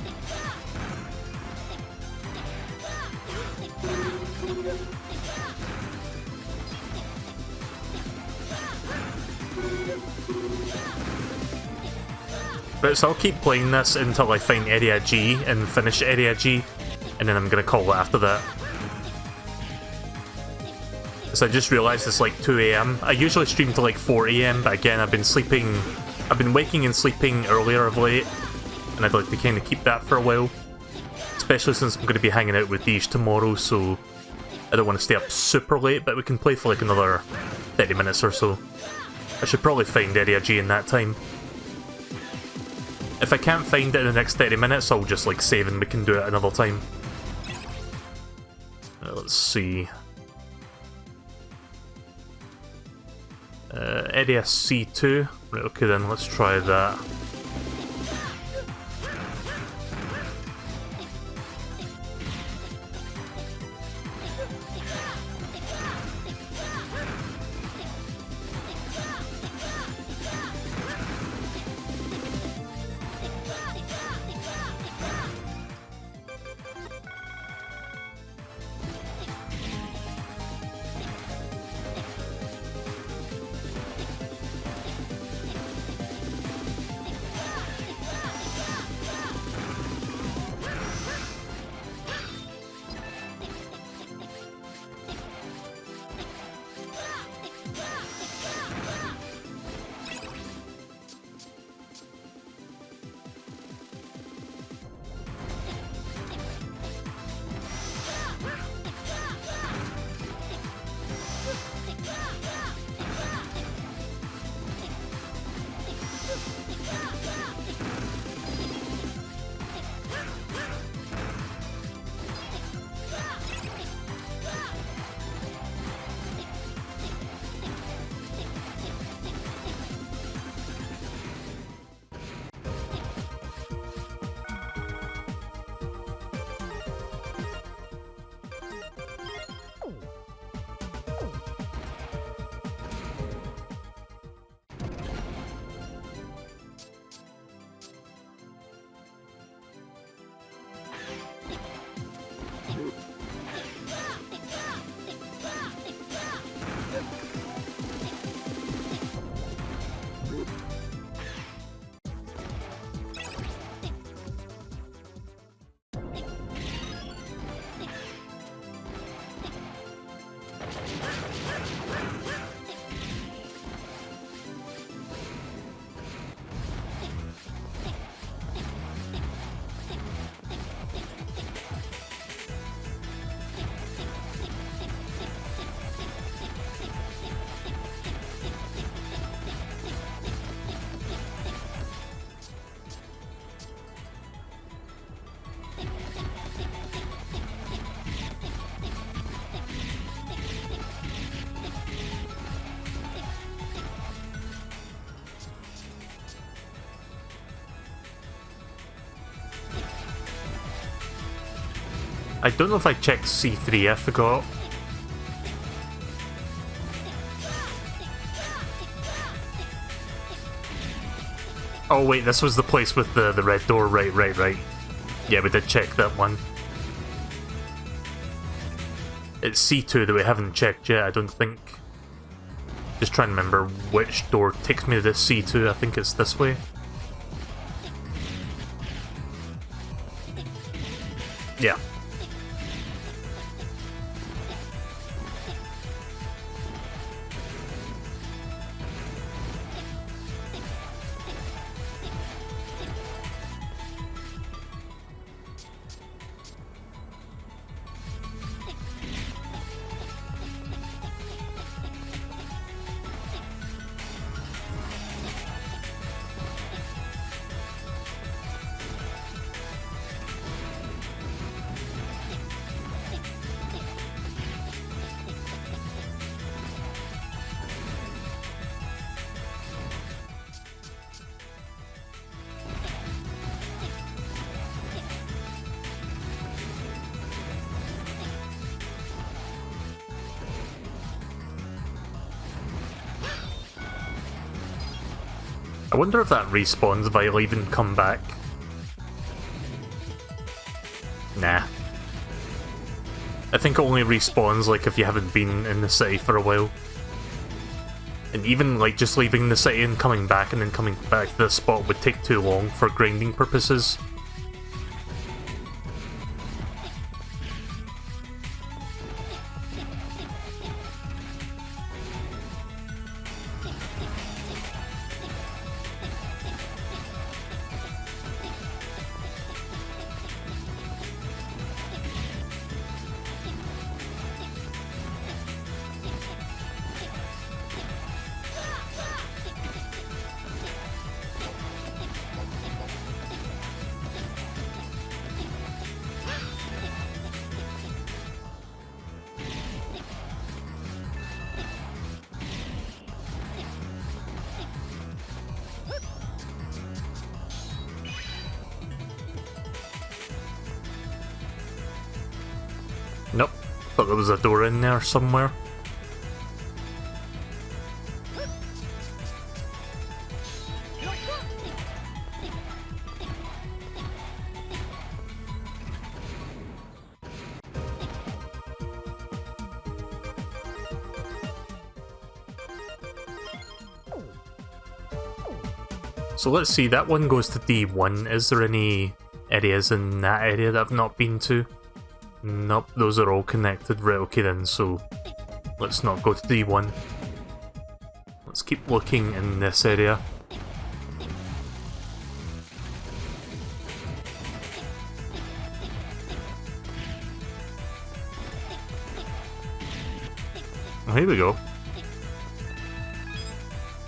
Right, so I'll keep playing this until I find Area G and finish Area G, and then I'm gonna call it after that. So I just realised it's like 2 AM. I usually stream to like 4 AM, but again, I've been waking and sleeping earlier of late, and I'd like to kind of keep that for a while. Especially since I'm going to be hanging out with Deej tomorrow, so I don't want to stay up super late, but we can play for like another 30 minutes or so. I should probably find Area G in that time. If I can't find it in the next 30 minutes, I'll just like save and we can do it another time. Let's see. Area C2. Right, okay then, let's try that. I don't know if I checked C3, I forgot. Oh wait, this was the place with the red door, right. Yeah, we did check that one. It's C2 that we haven't checked yet, I don't think. Just trying to remember which door takes me to this C2, I think it's this way. Yeah. I wonder if that respawns if I leave and come back. Nah. I think it only respawns like if you haven't been in the city for a while. And even like just leaving the city and coming back and then coming back to this spot would take too long for grinding purposes. Nope. Thought there was a door in there somewhere. So let's see, that one goes to D1. Is there any areas in that area that I've not been to? Nope, those are all connected. Right, okay then, so let's not go to D1. Let's keep looking in this area. Oh, here we go.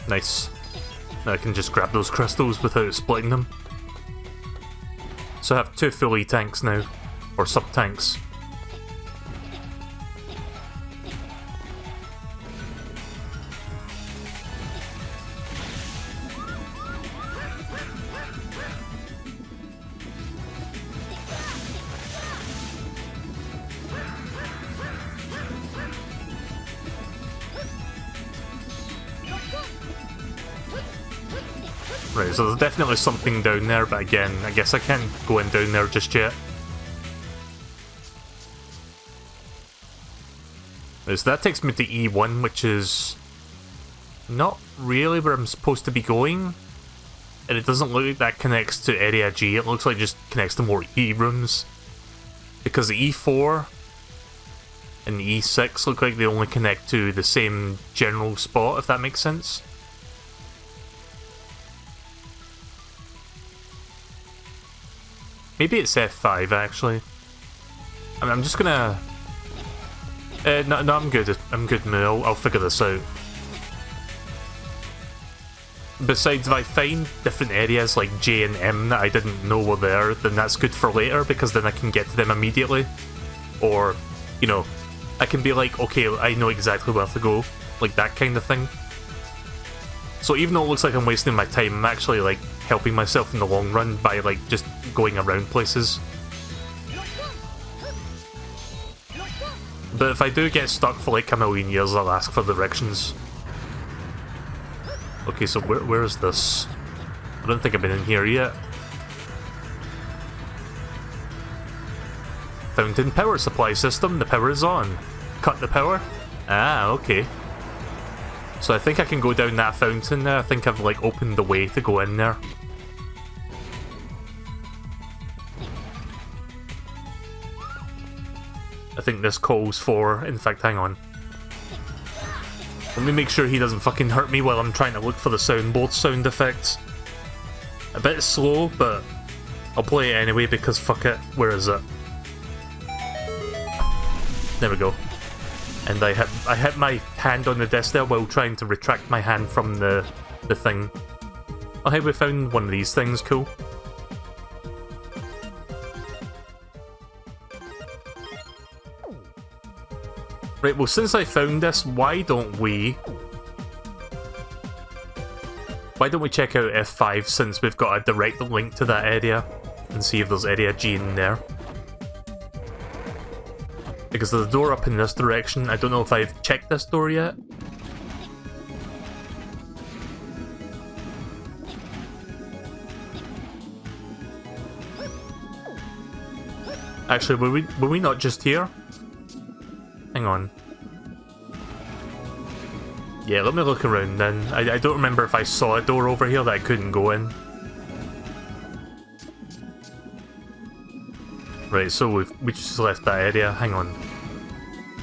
Nice. Now I can just grab those crystals without splitting them. So I have 2 full E-tanks now, or sub-tanks. Right, so there's definitely something down there, but again, I guess I can't go in down there just yet. Right, so that takes me to E1, which is not really where I'm supposed to be going. And it doesn't look like that connects to Area G, it looks like it just connects to more E rooms. Because the E4 and the E6 look like they only connect to the same general spot, if that makes sense. Maybe it's F5 actually. I'm just gonna... no, I'm good. I'm good, Moo. I'll figure this out. Besides, if I find different areas like J and M that I didn't know were there, then that's good for later, because then I can get to them immediately. Or, you know, I can be like, okay, I know exactly where to go. Like that kind of thing. So even though it looks like I'm wasting my time, I'm actually like helping myself in the long run by like just going around places. But if I do get stuck for like a million years, I'll ask for directions. Okay, so where is this? I don't think I've been in here yet. Fountain power supply system, the power is on. Cut the power? Ah, okay. So I think I can go down that fountain there. I think I've like opened the way to go in there. I think this calls for... In fact, hang on. Let me make sure he doesn't fucking hurt me while I'm trying to look for the soundboard sound effects. A bit slow, but I'll play it anyway because fuck it. Where is it? There we go. And I hit my hand on the desk there while trying to retract my hand from the thing. Oh hey, we found one of these things, cool. Right, well since I found this, why don't we check out F5 since we've got a direct link to that area and see if there's area G in there. Because there's a door up in this direction. I don't know if I've checked this door yet. Actually, were we not just here? Hang on. Yeah, let me look around then. I don't remember if I saw a door over here that I couldn't go in. Right, so we just left that area. Hang on.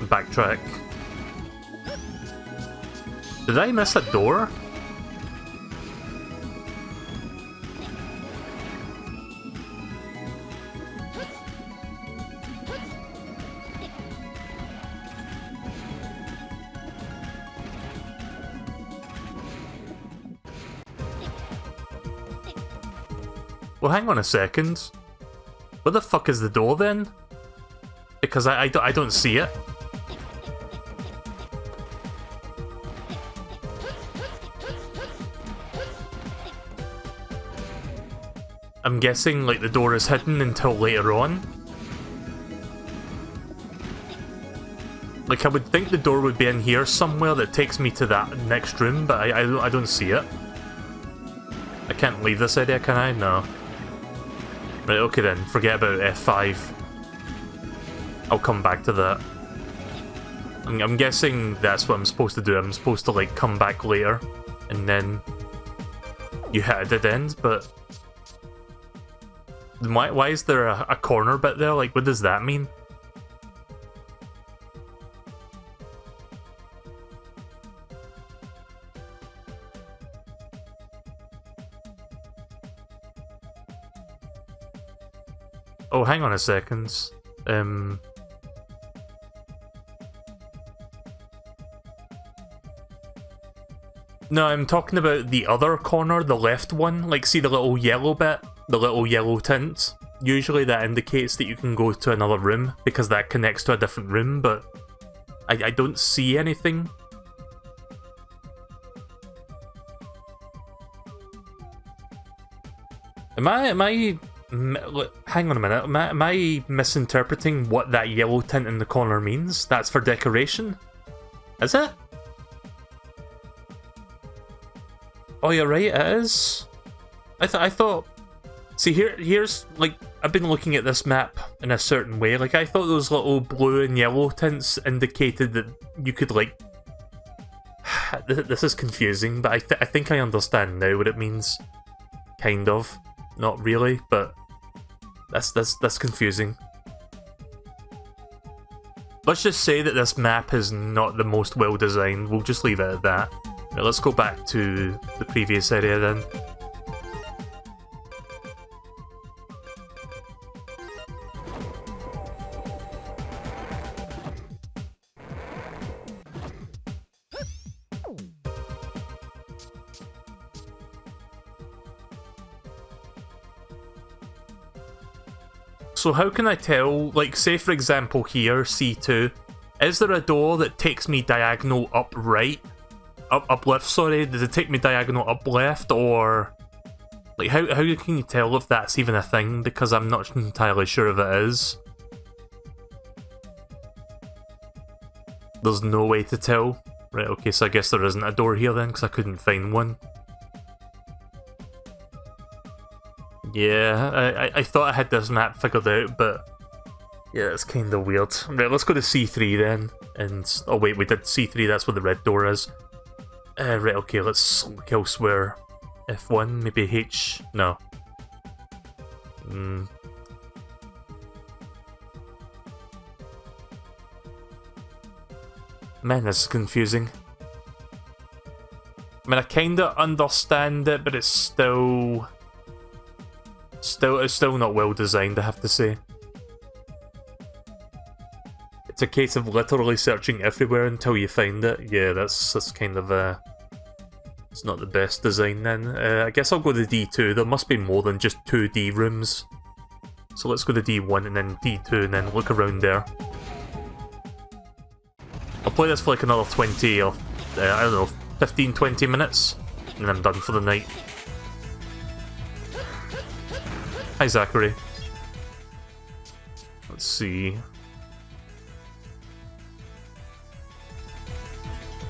Backtrack. Did I miss a door? Well, hang on a second. Where the fuck is the door then? Because I don't see it. I'm guessing like the door is hidden until later on. Like I would think the door would be in here somewhere that takes me to that next room, but I don't see it. I can't leave this area, can I? No. Right, okay then, forget about F5. I'll come back to that. I'm guessing that's what I'm supposed to do. I'm supposed to like come back later and then you hit a dead end, but why is there a corner bit there? Like, what does that mean? Oh, hang on a second. No, I'm talking about the other corner, the left one. Like, see the little yellow bit? The little yellow tint? Usually that indicates that you can go to another room, because that connects to a different room, but I don't see anything. Am I hang on a minute, am I misinterpreting what that yellow tint in the corner means? That's for decoration? Is it? Oh, you're right, it is. I thought... See, here's, like, I've been looking at this map in a certain way. Like, I thought those little blue and yellow tints indicated that you could, like... This is confusing, but I think I understand now what it means. Kind of. Not really, but that's confusing. Let's just say that this map is not the most well designed. We'll just leave it at that. Right, let's go back to the previous area then. So how can I tell, like say for example here, C2, is there a door that takes me diagonal up right? Up left, sorry, does it take me diagonal up left, or... Like how can you tell if that's even a thing, because I'm not entirely sure if it is. There's no way to tell. Right, okay, so I guess there isn't a door here then, because I couldn't find one. Yeah, I thought I had this map figured out, but yeah, it's kind of weird. Right, let's go to C3 then. And oh wait, we did C3. That's where the red door is. Right, okay, let's look elsewhere. F1, maybe H. No. Man, this is confusing. I mean, I kinda understand it, but it's still not well designed, I have to say. It's a case of literally searching everywhere until you find it. Yeah, that's kind of it's not the best design then. I guess I'll go to D2. There must be more than just 2D rooms. So let's go to D1 and then D2 and then look around there. I'll play this for like another 20 or, I don't know, 15-20 minutes. And then I'm done for the night. Hi, Zachary. Let's see.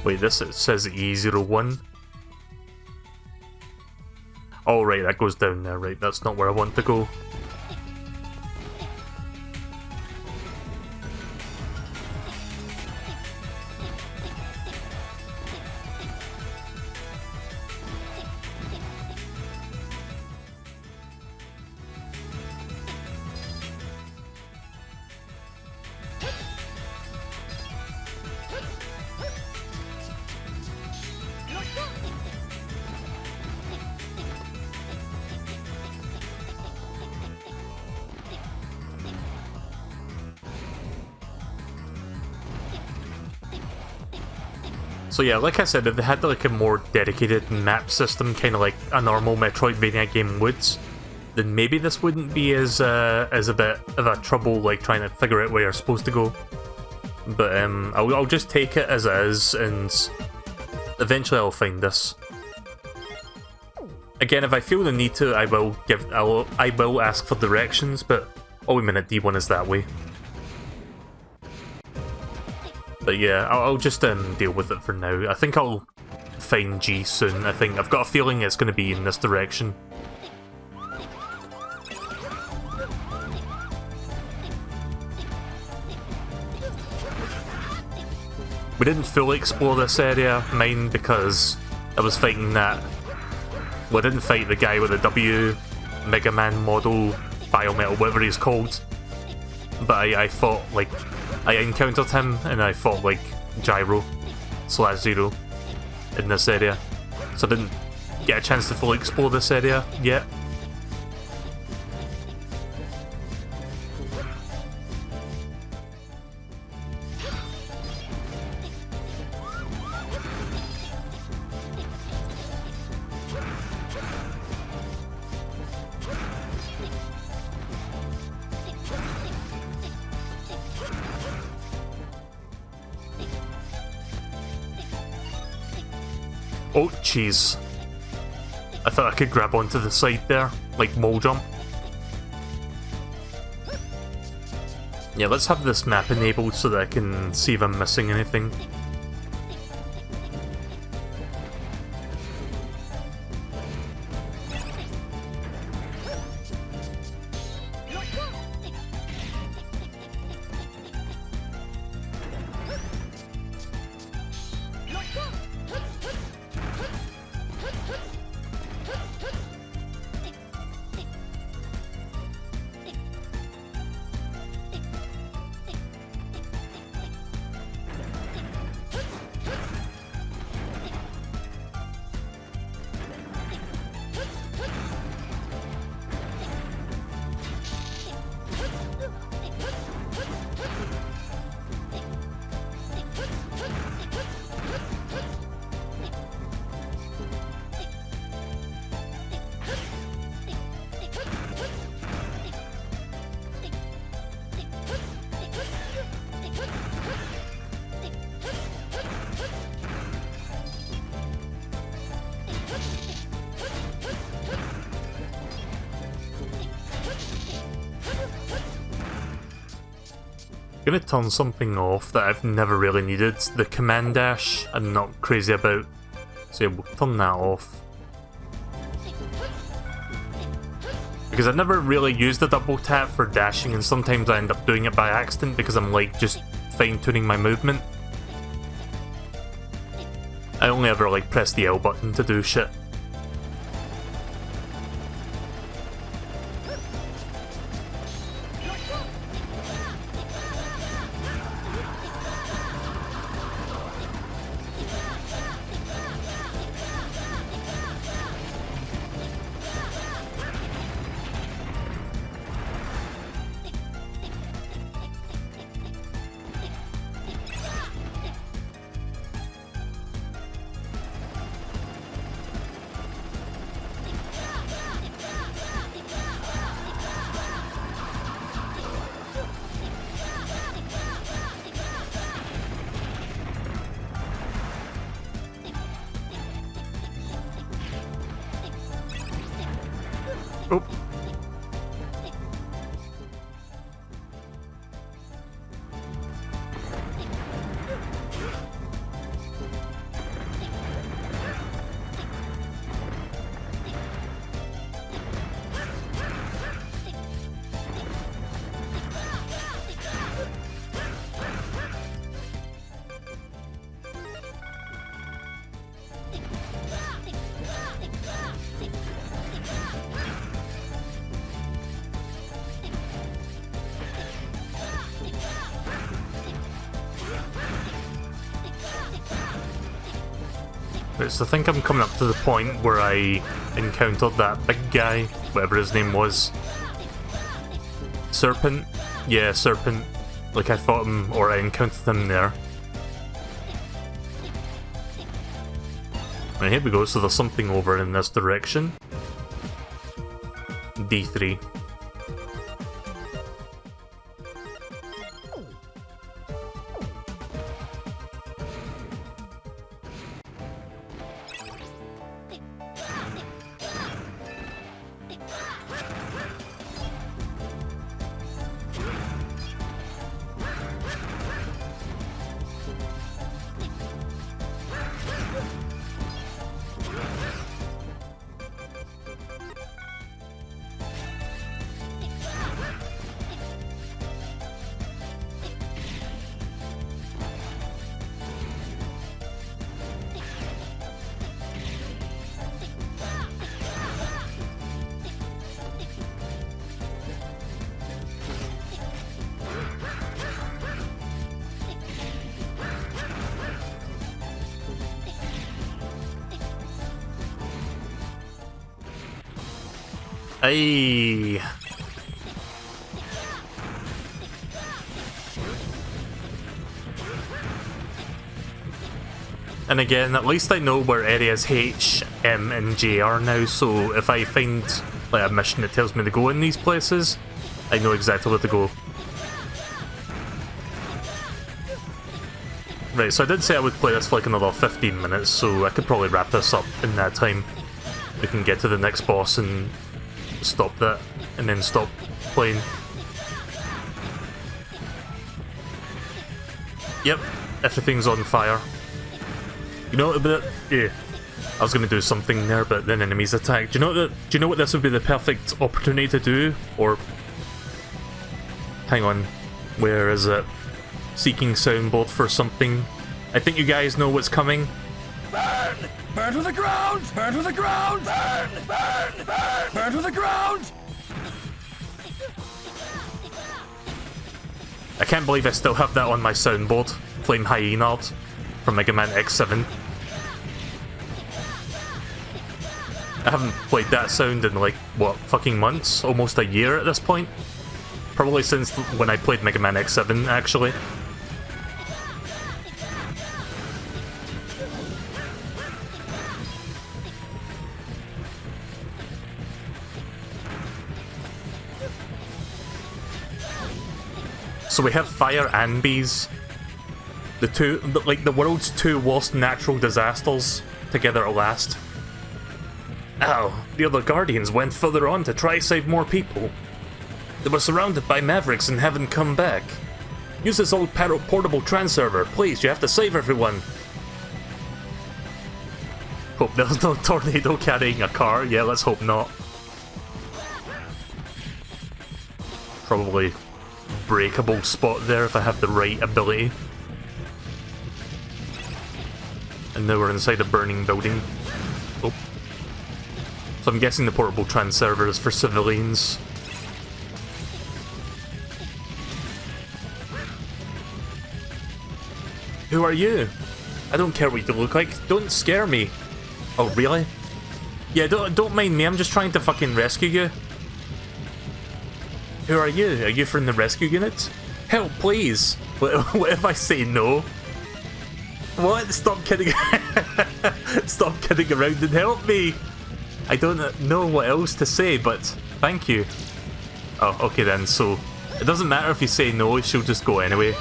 Wait, this it says E01. Oh, right, that goes down there, right, that's not where I want to go. So yeah, like I said, if they had like a more dedicated map system, kind of like a normal Metroidvania game would, then maybe this wouldn't be as a bit of a trouble like trying to figure out where you're supposed to go. But I'll just take it as it is, and eventually I'll find this. Again, if I feel the need to, I will ask for directions. But oh wait a minute, D1 is that way. But yeah, I'll just deal with it for now. I think I'll find G soon. I've got a feeling it's going to be in this direction. We didn't fully explore this area, mine, because I was fighting that. Well, I didn't fight the guy with the W Mega Man model, Biometal, whatever he's called. But I fought, like, I encountered him and I fought like Gyro/Zero in this area. So I didn't get a chance to fully explore this area yet. Oh, jeez. I thought I could grab onto the side there, like wall jump. Yeah, let's have this map enabled so that I can see if I'm missing anything. Gonna turn something off that I've never really needed. The command dash I'm not crazy about. So yeah, we'll turn that off. Because I've never really used the double tap for dashing, and sometimes I end up doing it by accident because I'm like just fine-tuning my movement. I only ever like press the L button to do shit. Oh. Right, so I think I'm coming up to the point where I encountered that big guy, whatever his name was. Serpent? Yeah, Serpent. Like I thought him, or I encountered him there. Right, here we go, so there's something over in this direction. D3. Aye. And again, at least I know where areas H, M, and J are now, so if I find like a mission that tells me to go in these places, I know exactly where to go. Right, so I did say I would play this for like another 15 minutes, so I could probably wrap this up in that time. We can get to the next boss and stop that, and then stop playing. Yep, everything's on fire. You know what? Yeah, I was gonna do something there, but then enemies attacked. Do you know what this would be the perfect opportunity to do? Or hang on, where is it? Seeking soundboard for something. I think you guys know what's coming. Burn! Burn to the ground! Burn to the ground! Burn! Burn! Burn! Burn to the ground! I can't believe I still have that on my soundboard. Flame Hyena from Mega Man X7. I haven't played that sound in like, what, fucking months? Almost a year at this point? Probably since when I played Mega Man X7, actually. So we have fire and bees. The world's two worst natural disasters together at last. Ow, the other Guardians went further on to try save more people. They were surrounded by Mavericks and haven't come back. Use this old portable trans server. Please, you have to save everyone. Hope there's no tornado carrying a car. Yeah, let's hope not. Probably breakable spot there if I have the right ability. And now we're inside a burning building. Oh. So I'm guessing the portable trans server is for civilians. Who are you? I don't care what you look like. Don't scare me. Oh, really? Yeah, don't mind me. I'm just trying to fucking rescue you. Who are you? Are you from the rescue unit? Help, please. What if I say no? What? Stop kidding. Stop kidding around and help me. I don't know what else to say, but thank you. Oh, okay then. So it doesn't matter if you say no. She'll just go anyway.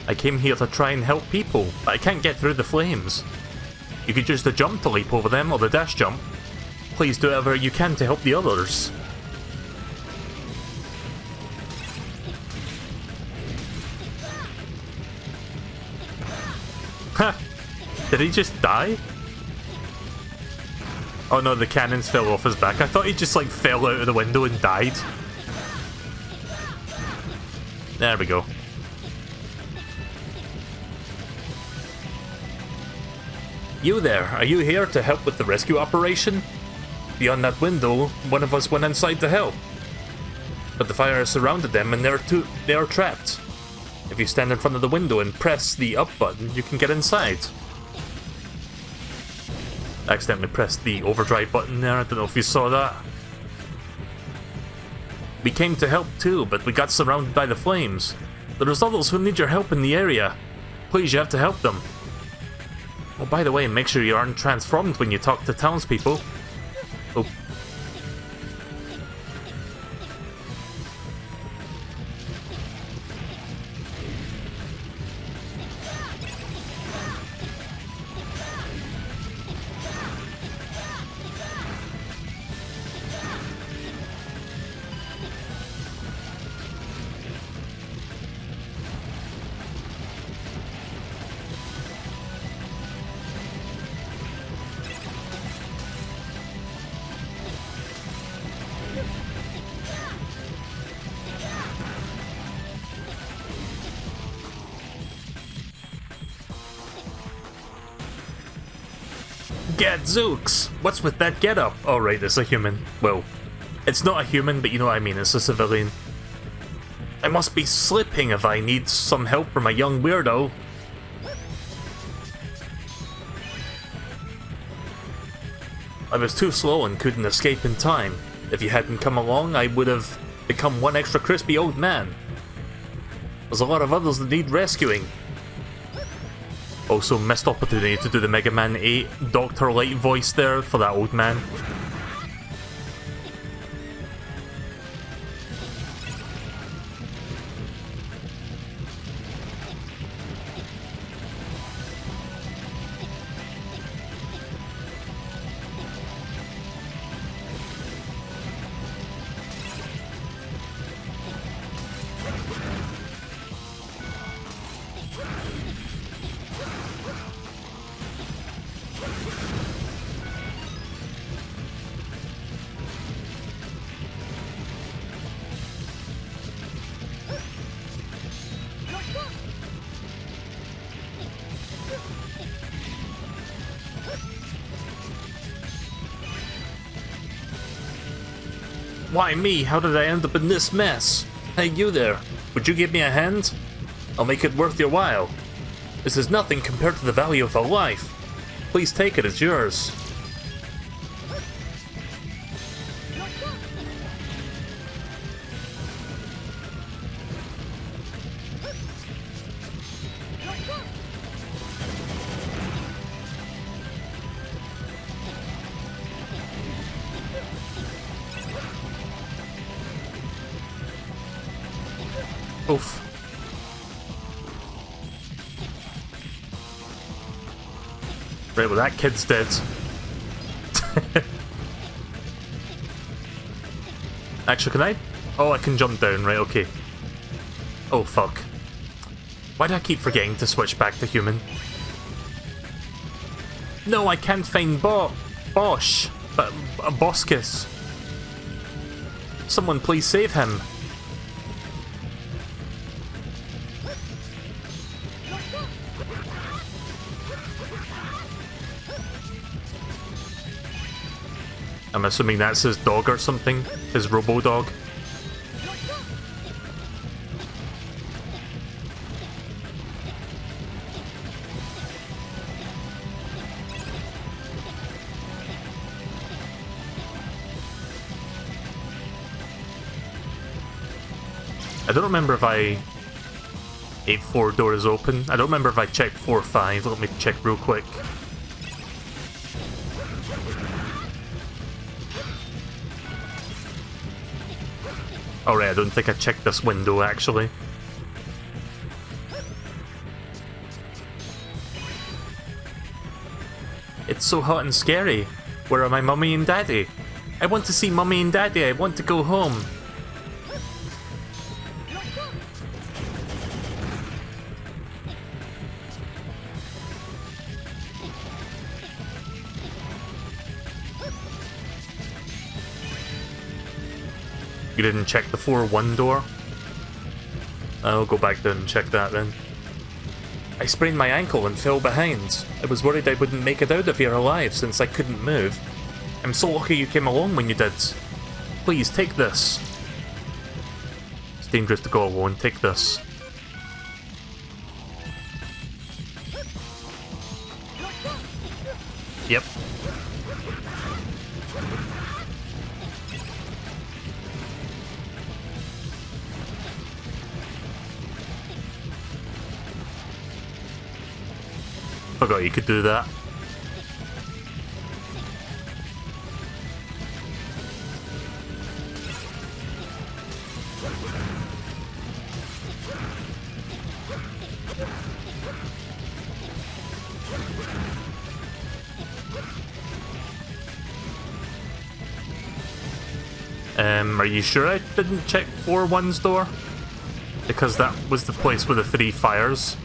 I came here to try and help people, but I can't get through the flames. You could use the jump to leap over them, or the dash jump. Please do whatever you can to help the others. Ha! Did he just die? Oh no, the cannons fell off his back. I thought he just like fell out of the window and died. There we go. You there, are you here to help with the rescue operation? Beyond that window, one of us went inside to help. But the fire has surrounded them and they are trapped. If you stand in front of the window and press the up button, you can get inside. I accidentally pressed the overdrive button there, I don't know if you saw that. We came to help too, but we got surrounded by the flames. There's others who need your help in the area. Please, you have to help them. Oh, by the way, make sure you aren't transformed when you talk to townspeople. Oh. Gadzooks! What's with that getup? Oh right, it's a human. Well, it's not a human, but you know what I mean, it's a civilian. I must be slipping if I need some help from a young weirdo. I was too slow and couldn't escape in time. If you hadn't come along, I would have become one extra crispy old man. There's a lot of others that need rescuing. Also, missed opportunity to do the Mega Man 8 Dr. Light voice there for that old man. Why me? How did I end up in this mess? Hey, you there. Would you give me a hand? I'll make it worth your while. This is nothing compared to the value of a life. Please take it, it's yours. Oof. Right, well that kid's dead. Actually, can I? Oh, I can jump down, right, okay. Oh, fuck. Why do I keep forgetting to switch back to human? No, I can't find Bosch. But Boskus. Someone please save him. I'm assuming that's his dog or something. His robo-dog. I don't remember if I... 8-4 door is open. I don't remember if I checked 4-5. Let me check real quick. Alright, I don't think I checked this window, actually. It's so hot and scary. Where are my mummy and daddy? I want to see mummy and daddy. I want to go home. You didn't check the 4-1 door? I'll go back down and check that then. I sprained my ankle and fell behind. I was worried I wouldn't make it out of here alive since I couldn't move. I'm so lucky you came along when you did. Please, take this. It's dangerous to go alone. Take this. Yep. Forgot you could do that. Are you sure I didn't check 4-1's door? Because that was the place with the 3 fires.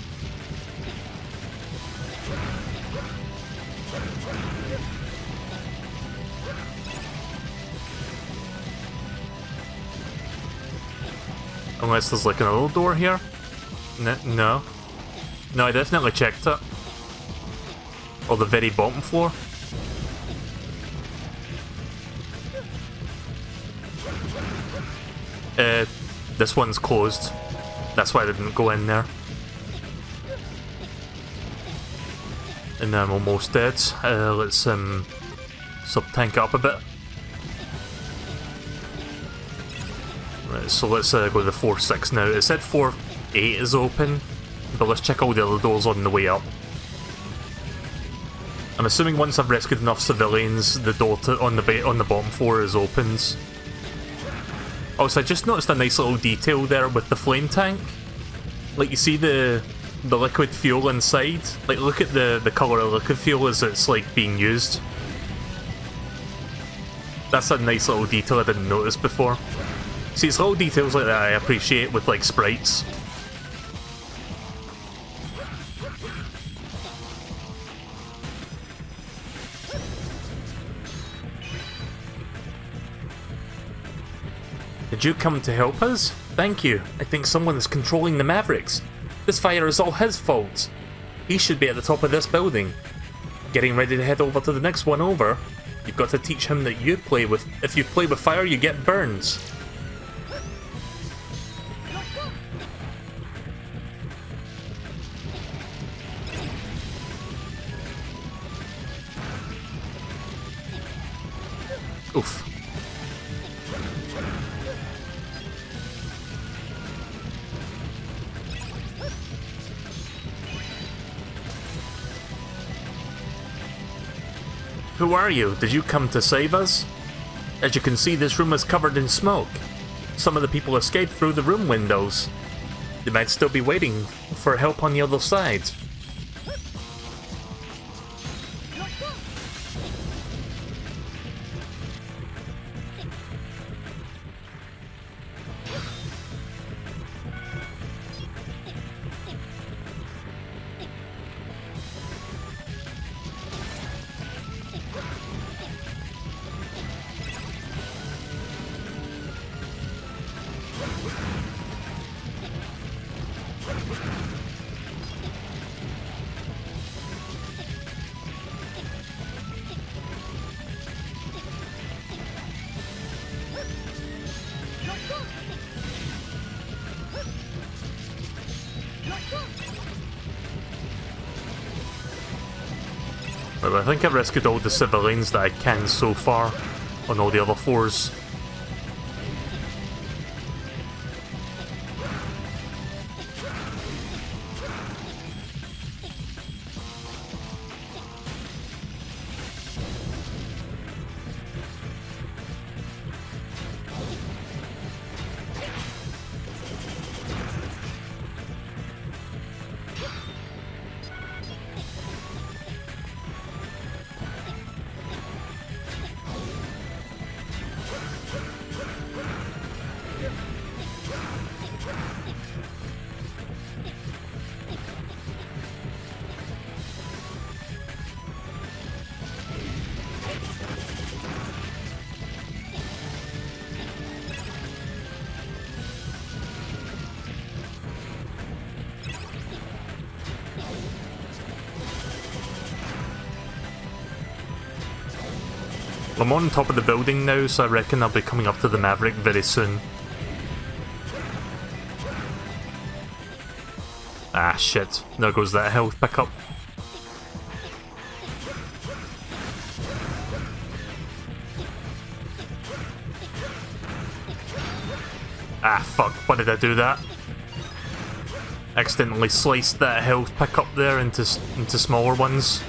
Unless there's like another door here? No. No, I definitely checked it. Or the very bottom floor. This one's closed. That's why I didn't go in there. And I'm almost dead. Let's sub-tank up a bit. Right, so let's go to the 4-6 now. It said 4-8 is open, but let's check all the other doors on the way up. I'm assuming once I've rescued enough civilians, the door on the bottom floor is opened. Also, I just noticed a nice little detail there with the flame tank. Like, you see the liquid fuel inside? Like, look at the colour of liquid fuel as it's, like, being used. That's a nice little detail I didn't notice before. See, it's little details like that I appreciate with, like, sprites. Did you come to help us? Thank you. I think someone is controlling the Mavericks. This fire is all his fault. He should be at the top of this building. Getting ready to head over to the next one over. You've got to teach him that if you play with fire, you get burned. Oof. Who are you? Did you come to save us? As you can see, this room is covered in smoke. Some of the people escaped through the room windows. They might still be waiting for help on the other side. Well, I think I've rescued all the civilians that I can so far on all the other floors. I'm on top of the building now, so I reckon I'll be coming up to the Maverick very soon. Ah, shit. There goes that health pickup. Ah, fuck. Why did I do that? Accidentally sliced that health pickup there into smaller ones.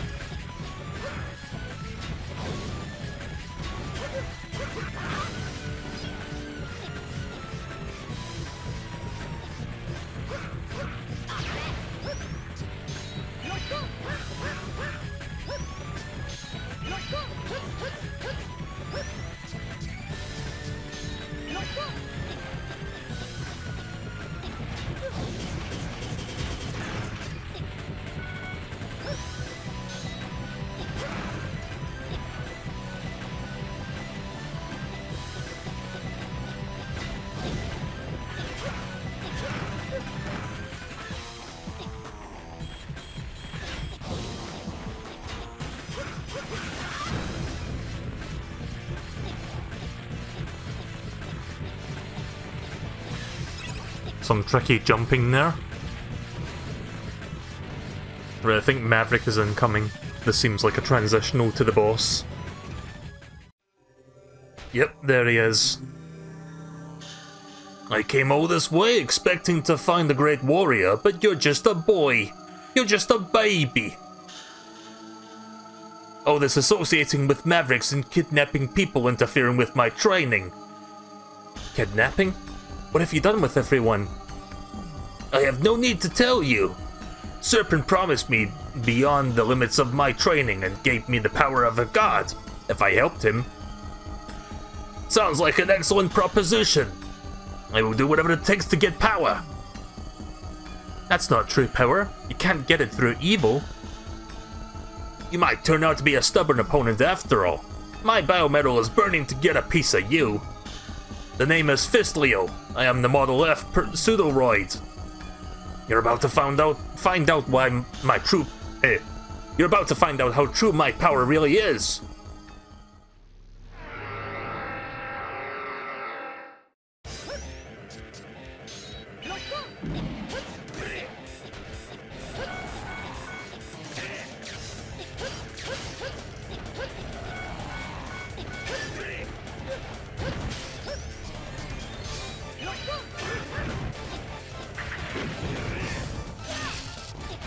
Some tricky jumping there. Right, I think Maverick is incoming. This seems like a transitional to the boss. Yep, there he is. I came all this way expecting to find the Great Warrior, but you're just a boy. You're just a baby. All this associating with Mavericks and kidnapping people interfering with my training. Kidnapping? What have you done with everyone? I have no need to tell you. Serpent promised me beyond the limits of my training and gave me the power of a god, if I helped him. Sounds like an excellent proposition. I will do whatever it takes to get power. That's not true power. You can't get it through evil. You might turn out to be a stubborn opponent after all. My biometal is burning to get a piece of you. The name is Fistlio. I am the Model F pseudoroid. You're about to find out why my true... You're about to find out how true my power really is.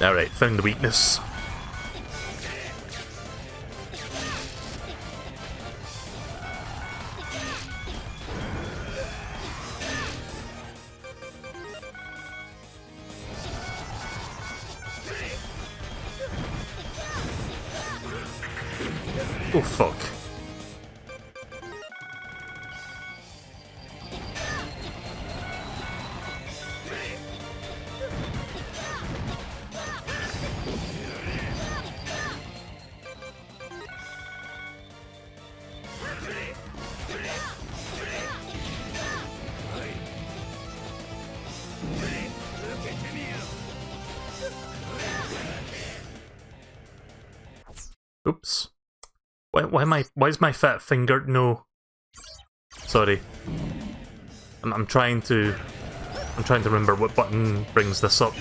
Alright, found the weakness. Oh, fuck. Oops. Why is my fat finger? No. Sorry. I'm trying to remember what button brings this up.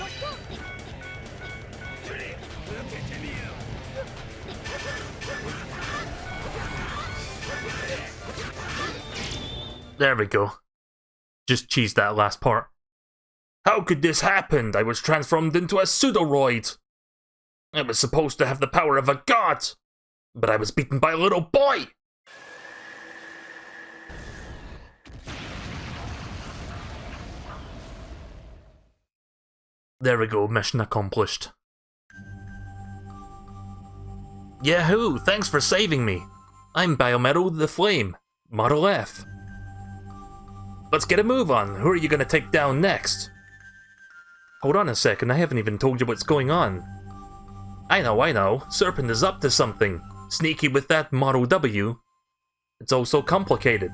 There we go. Just cheesed that last part. How could this happen? I was transformed into a pseudoroid. I was supposed to have the power of a god, but I was beaten by a little boy! There we go, mission accomplished. Yahoo! Thanks for saving me! I'm Biometal the Flame, Model F. Let's get a move on. Who are you gonna take down next? Hold on a second, I haven't even told you what's going on. I know. Serpent is up to something. Sneaky with that Model W. It's all so complicated.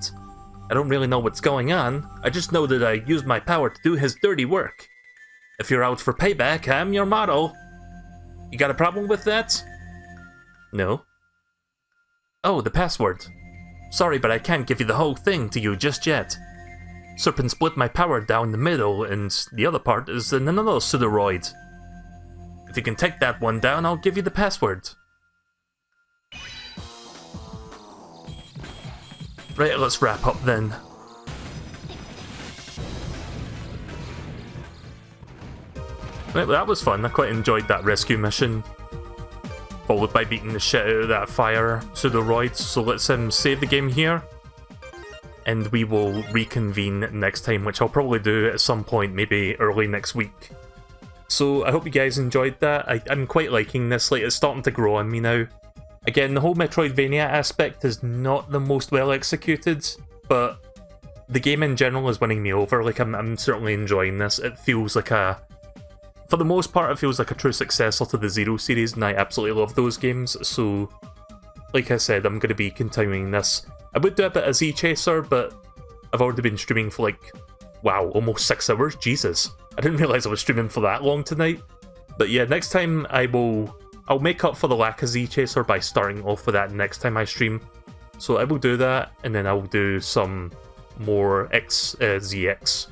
I don't really know what's going on. I just know that I used my power to do his dirty work. If you're out for payback, I'm your model. You got a problem with that? No. Oh, the password. Sorry, but I can't give you the whole thing to you just yet. Serpent split my power down the middle, and the other part is in another pseudoroid. If you can take that one down, I'll give you the password. Right, let's wrap up then. Right, that was fun. I quite enjoyed that rescue mission. Followed by beating the shit out of that fire pseudoroid. So let's save the game here. And we will reconvene next time, which I'll probably do at some point, maybe early next week. So I hope you guys enjoyed that. I'm quite liking this, like it's starting to grow on me now. Again, the whole Metroidvania aspect is not the most well executed, but the game in general is winning me over. Like I'm certainly enjoying this. It feels like for the most part, it feels like a true successor to the Zero series, and I absolutely love those games. So, like I said, I'm going to be continuing this. I would do a bit of Z-Chaser, but I've already been streaming for like, wow, almost 6 hours? Jesus. I didn't realise I was streaming for that long tonight. But yeah, next time I'll make up for the lack of Z-Chaser by starting off with that next time I stream. So I will do that, and then I will do some more ZX